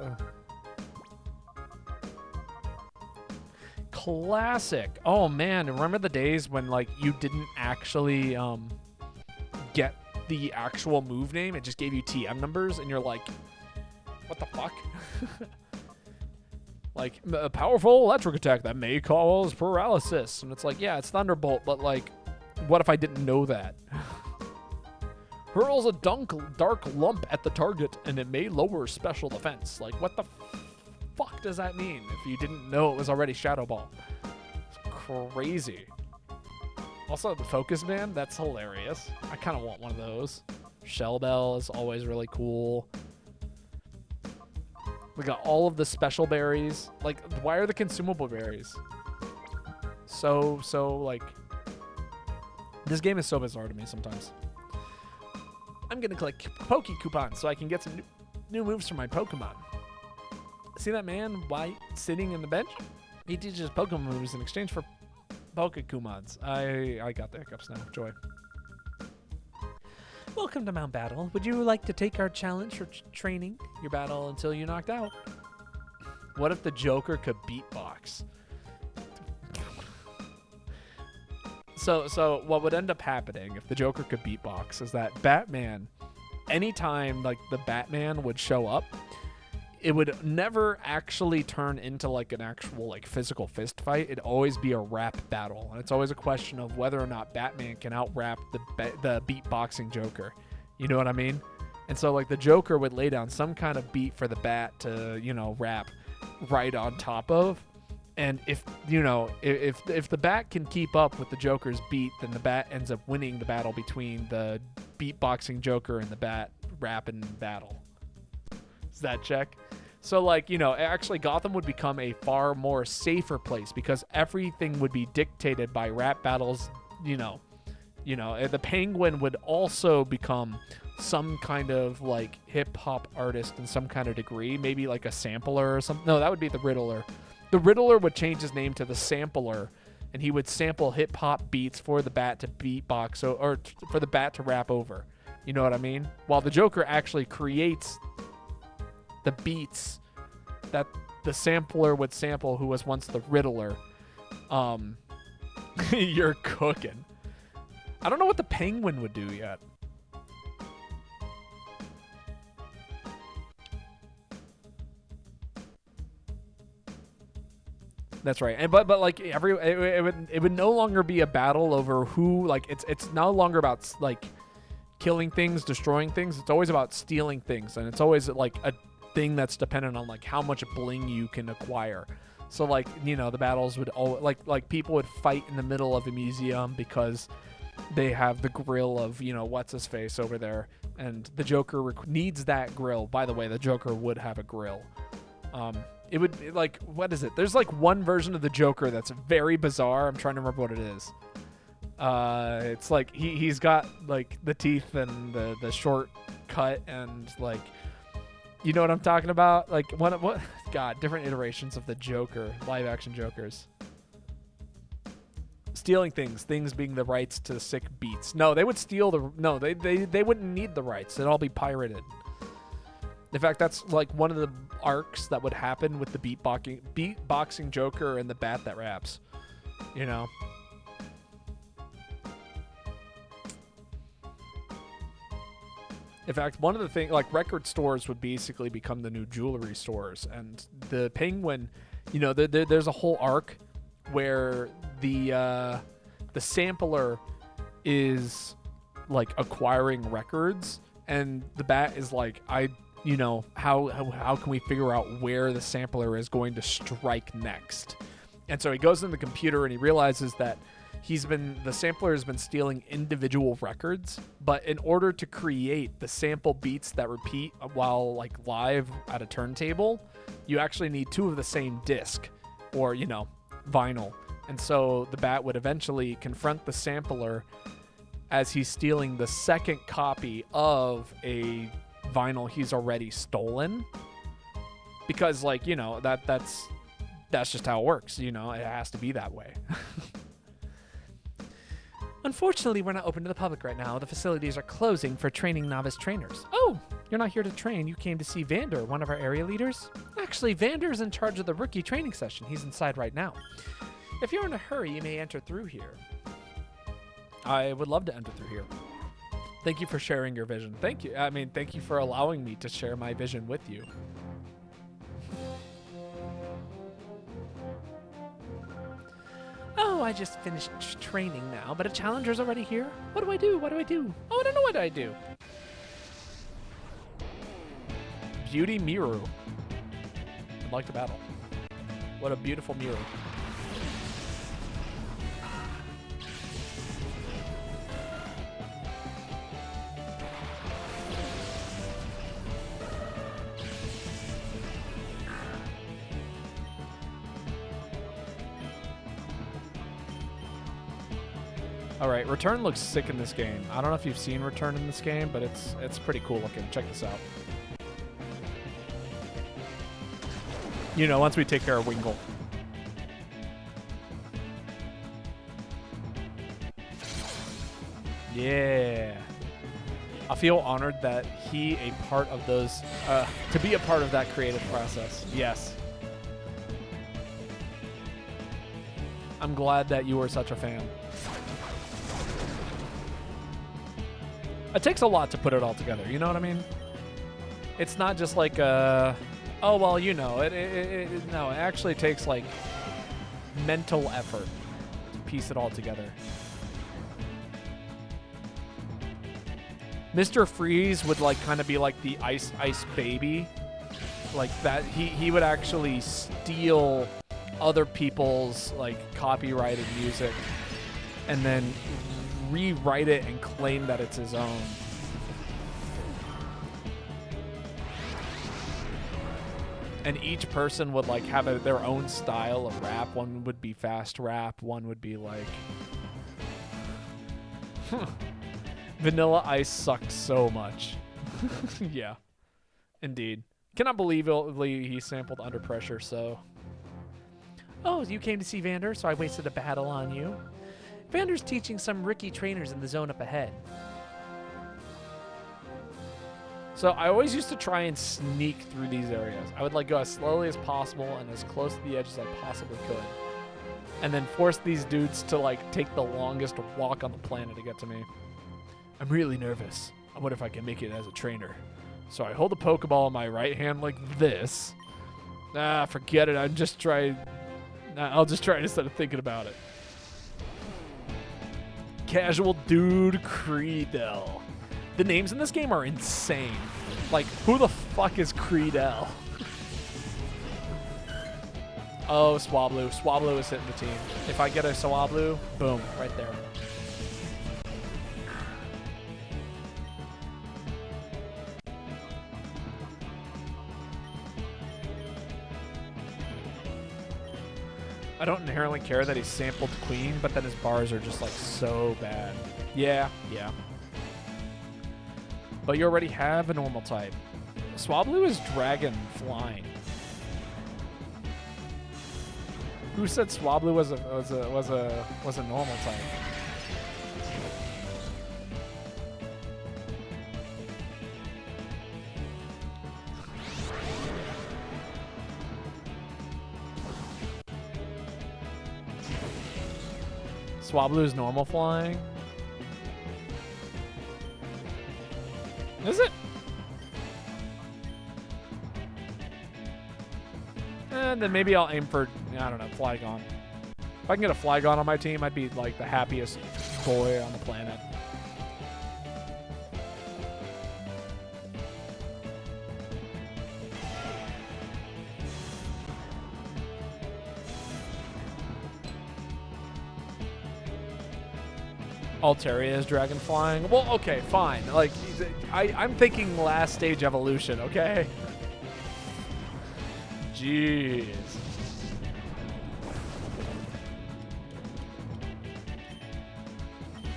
Classic. Oh man, remember the days when like you didn't actually get the actual move name? It just gave you TM numbers and you're like, what the fuck? Like, a powerful electric attack that may cause paralysis. And it's like, yeah, it's Thunderbolt, but like, what if I didn't know that? Hurls a dark lump at the target, and it may lower special defense. Like, what the fuck does that mean if you didn't know it was already Shadow Ball? It's crazy. Also, the Focus Band, that's hilarious. I kind of want one of those. Shell Bell is always really cool. We got all of the special berries. Like, why are the consumable berries so, like... This game is so bizarre to me sometimes. I'm going to click Poke Coupons so I can get some new moves for my Pokemon. See that man white sitting in the bench? He teaches Pokemon moves in exchange for Pokekumons. I got the hiccups now. Joy. Welcome to Mount Battle. Would you like to take our challenge for training? Your battle until you knocked out. What if the Joker could beatbox? So what would end up happening if the Joker could beatbox is that Batman, anytime like the Batman would show up, it would never actually turn into like an actual like physical fist fight. It'd always be a rap battle, and it's always a question of whether or not Batman can out-rap the beatboxing Joker. You know what I mean? And so like the Joker would lay down some kind of beat for the Bat to, you know, rap right on top of. And if, you know, if the Bat can keep up with the Joker's beat, then the Bat ends up winning the battle between the beatboxing Joker and the Bat rapping battle. Does that check? So, like, you know, actually Gotham would become a far more safer place because everything would be dictated by rap battles. You know, the Penguin would also become some kind of like hip hop artist in some kind of degree, maybe like a sampler or something. No, that would be the Riddler. The Riddler would change his name to the Sampler, and he would sample hip hop beats for the Bat to beatbox or for the Bat to rap over. You know what I mean? While the Joker actually creates the beats that the sampler would sample, who was once the Riddler. You're cooking. I don't know what the Penguin would do yet. That's right. And but like it would no longer be a battle over who, like, it's no longer about like killing things, destroying things. It's always about stealing things, and it's always like a thing that's dependent on like how much bling you can acquire. So like, you know, the battles would all like people would fight in the middle of a museum because they have the grill of, you know, what's his face over there, and the Joker needs that grill. By the way, the Joker would have a grill. It would be like, what is it? There's like one version of the Joker that's very bizarre. I'm trying to remember what it is. It's like he's got like the teeth and the short cut and like, you know what I'm talking about? Like what? God, different iterations of the Joker, live action Jokers. Stealing things being the rights to sick beats. No, they would steal they wouldn't need the rights. It'd all be pirated. In fact, that's like one of the arcs that would happen with the beatboxing Joker and the Bat that raps. You know? In fact, one of the things, like record stores would basically become the new jewelry stores. And the Penguin, you know, there's a whole arc where the sampler is like acquiring records, and the Bat is like, you know, how can we figure out where the sampler is going to strike next? And so he goes in the computer and he realizes that the sampler has been stealing individual records, but in order to create the sample beats that repeat while like live at a turntable, you actually need two of the same disc or, you know, vinyl. And so the Bat would eventually confront the sampler as he's stealing the second copy of a vinyl he's already stolen, because, like, you know, that's just how it works. You know, it has to be that way. Unfortunately, we're not open to the public right now. The facilities are closing for training novice trainers. Oh, you're not here to train. You came to see Vander, one of our area leaders. Actually, Vander's in charge of the rookie training session. He's inside right now. If you're in a hurry, you may enter through here. I would love to enter through here. Thank you for sharing your vision. Thank you. I mean, thank you for allowing me to share my vision with you. Oh, I just finished training now, but a challenger's already here. What do I do? What do I do? Oh, I don't know what I do. Beauty Miru. I'd like to battle. What a beautiful Miru. All right, Return looks sick in this game. I don't know if you've seen Return in this game, but it's pretty cool looking. Check this out. You know, once we take care of Wingle. Yeah. I feel honored that he a part of those, to be a part of that creative process. Yes. I'm glad that you were such a fan. It takes a lot to put it all together, you know what I mean? It's not just like, oh, well, you know, no, it actually takes like mental effort to piece it all together. Mr. Freeze would like kind of be like the ice baby. Like that, he would actually steal other people's like copyrighted music and then rewrite it and claim that it's his own. And each person would like have their own style of rap. One would be fast rap, one would be like Vanilla Ice sucked so much. Yeah, indeed. Cannot believe he sampled Under Pressure, so. Oh, you came to see Vander, so I wasted a battle on you. Vander's teaching some Ricky trainers in the zone up ahead. So I always used to try and sneak through these areas. I would like go as slowly as possible and as close to the edge as I possibly could. And then force these dudes to like take the longest walk on the planet to get to me. I'm really nervous. I wonder if I can make it as a trainer. So I hold the Pokeball in my right hand like this. Forget it. I'll just try it instead of thinking about it. Casual Dude Creedell. The names in this game are insane. Like, who the fuck is Creedell? Oh, Swablu. Swablu is hitting the team. If I get a Swablu, boom, right there. I don't inherently care that he sampled Queen, but then his bars are just like so bad. Yeah. But you already have a normal type. Swablu is Dragon Flying. Who said Swablu was a normal type? Swablu's normal flying. Is it? And then maybe I'll aim for, I don't know, Flygon. If I can get a Flygon on my team, I'd be like the happiest boy on the planet. Altaria is dragon flying. Well, okay, fine. Like, I'm thinking last stage evolution, okay? Jeez.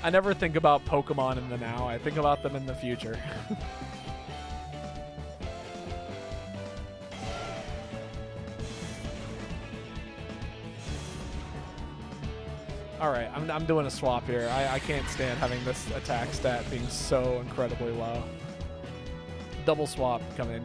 I never think about Pokemon in the now. I think about them in the future. All right, I'm doing a swap here. I can't stand having this attack stat being so incredibly low. Double swap, coming.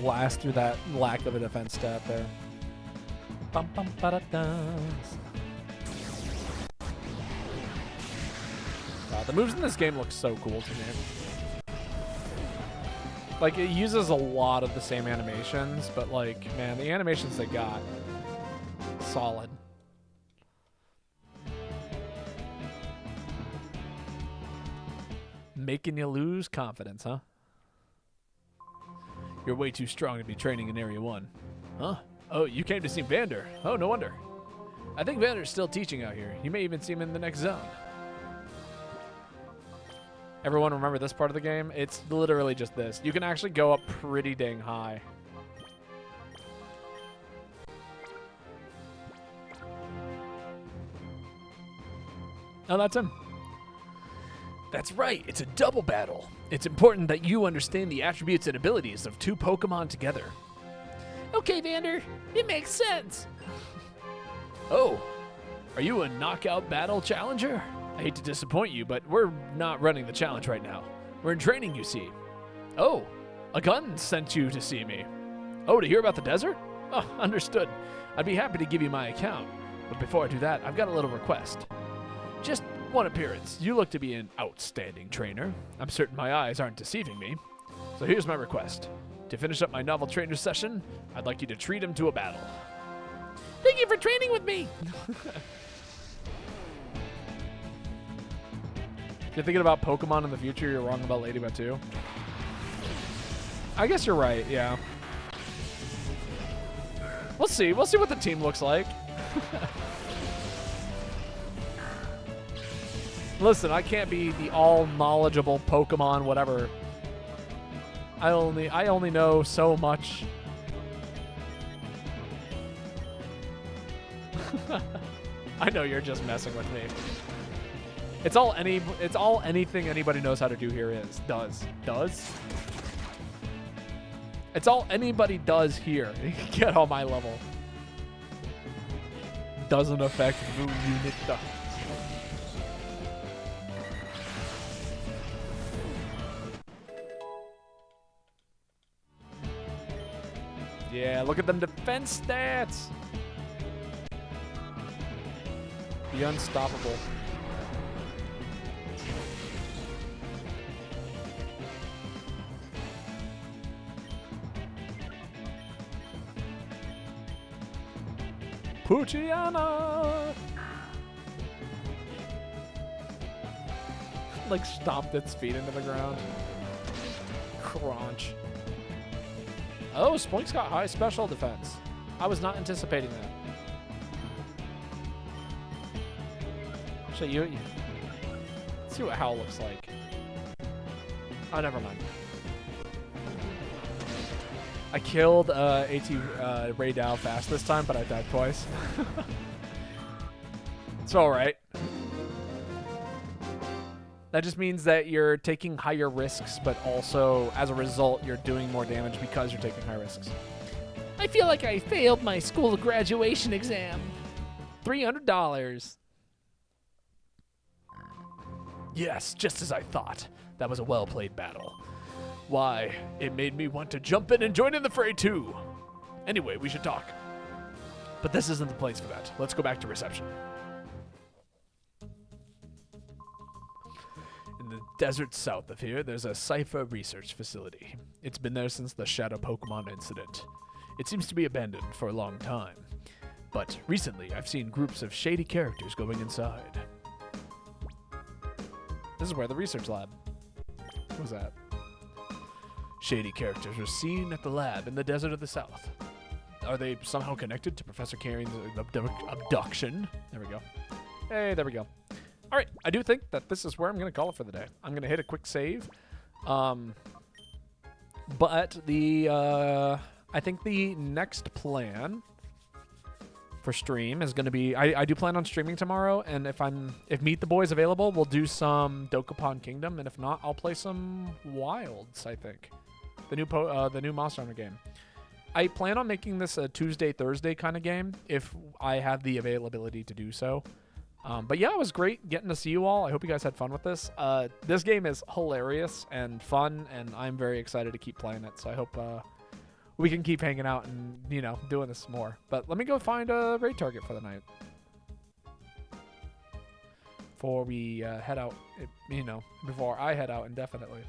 blast through that lack of a defense stat there. Bum, bum, ba-da-dum. The moves in this game look so cool to me. Like, it uses a lot of the same animations, but, like, man, the animations they got, solid. Making you lose confidence, huh? You're way too strong to be training in Area 1. Huh? Oh, you came to see Vander. Oh, no wonder. I think Vander's still teaching out here. You may even see him in the next zone. Everyone remember this part of the game? It's literally just this. You can actually go up pretty dang high. Oh, that's him. That's right. It's a double battle. It's important that you understand the attributes and abilities of two Pokemon together. Okay, Vander, it makes sense. Oh, are you a knockout battle challenger? I hate to disappoint you, but we're not running the challenge right now. We're in training, you see. Oh, a gun sent you to see me. Oh, to hear about the desert? Oh, understood. I'd be happy to give you my account. But before I do that, I've got a little request. Just one appearance. You look to be an outstanding trainer. I'm certain my eyes aren't deceiving me. So here's my request. To finish up my novel trainer session, I'd like you to treat him to a battle. Thank you for training with me. If you're thinking about Pokemon in the future, you're wrong about Ladybug too. I guess you're right, yeah. We'll see. We'll see what the team looks like. Listen, I can't be the all-knowledgeable Pokemon whatever. I only know so much. I know you're just messing with me. It's all anything anybody knows how to do here does. It's all anybody does here. Get on my level. Doesn't affect Moon Unit. Yeah, look at them defense stats. The unstoppable. Poochyena! Like stomped its feet into the ground. Crunch. Oh, Spoink's got high special defense. I was not anticipating that. So you let's see what Howl looks like. Oh, never mind. I killed Ray Dow fast this time, but I died twice. It's alright. That just means that you're taking higher risks, but also, as a result, you're doing more damage because you're taking high risks. I feel like I failed my school graduation exam. $300. Yes, just as I thought. That was a well-played battle. Why, it made me want to jump in and join in the fray too. Anyway, we should talk. But this isn't the place for that. Let's go back to reception. In the desert south of here, there's a Cypher research facility. It's been there since the Shadow Pokemon incident. It seems to be abandoned for a long time. But recently, I've seen groups of shady characters going inside. This is where the research lab. What was that? Shady characters were seen at the lab in the desert of the south. Are they somehow connected to Professor Carring's abduction? There we go. Hey, there we go. All right, I do think that this is where I'm going to call it for the day. I'm going to hit a quick save. But I think the next plan for stream is going to be, I do plan on streaming tomorrow, and if Meet the Boys available, we'll do some Dokapon Kingdom, and if not, I'll play some Wilds, I think. The new Monster Hunter game. I plan on making this a Tuesday, Thursday kind of game if I have the availability to do so. But yeah, it was great getting to see you all. I hope you guys had fun with this. This game is hilarious and fun, and I'm very excited to keep playing it. So I hope we can keep hanging out and, doing this more. But let me go find a raid target for the night. Before we head out, before I head out indefinitely.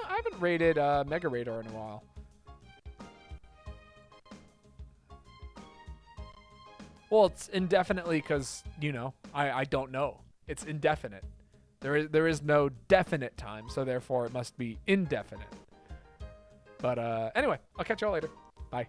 I haven't raided Mega Radar in a while. Well, it's indefinitely because, I don't know. It's indefinite. There is no definite time, so therefore it must be indefinite. But anyway, I'll catch y'all later. Bye.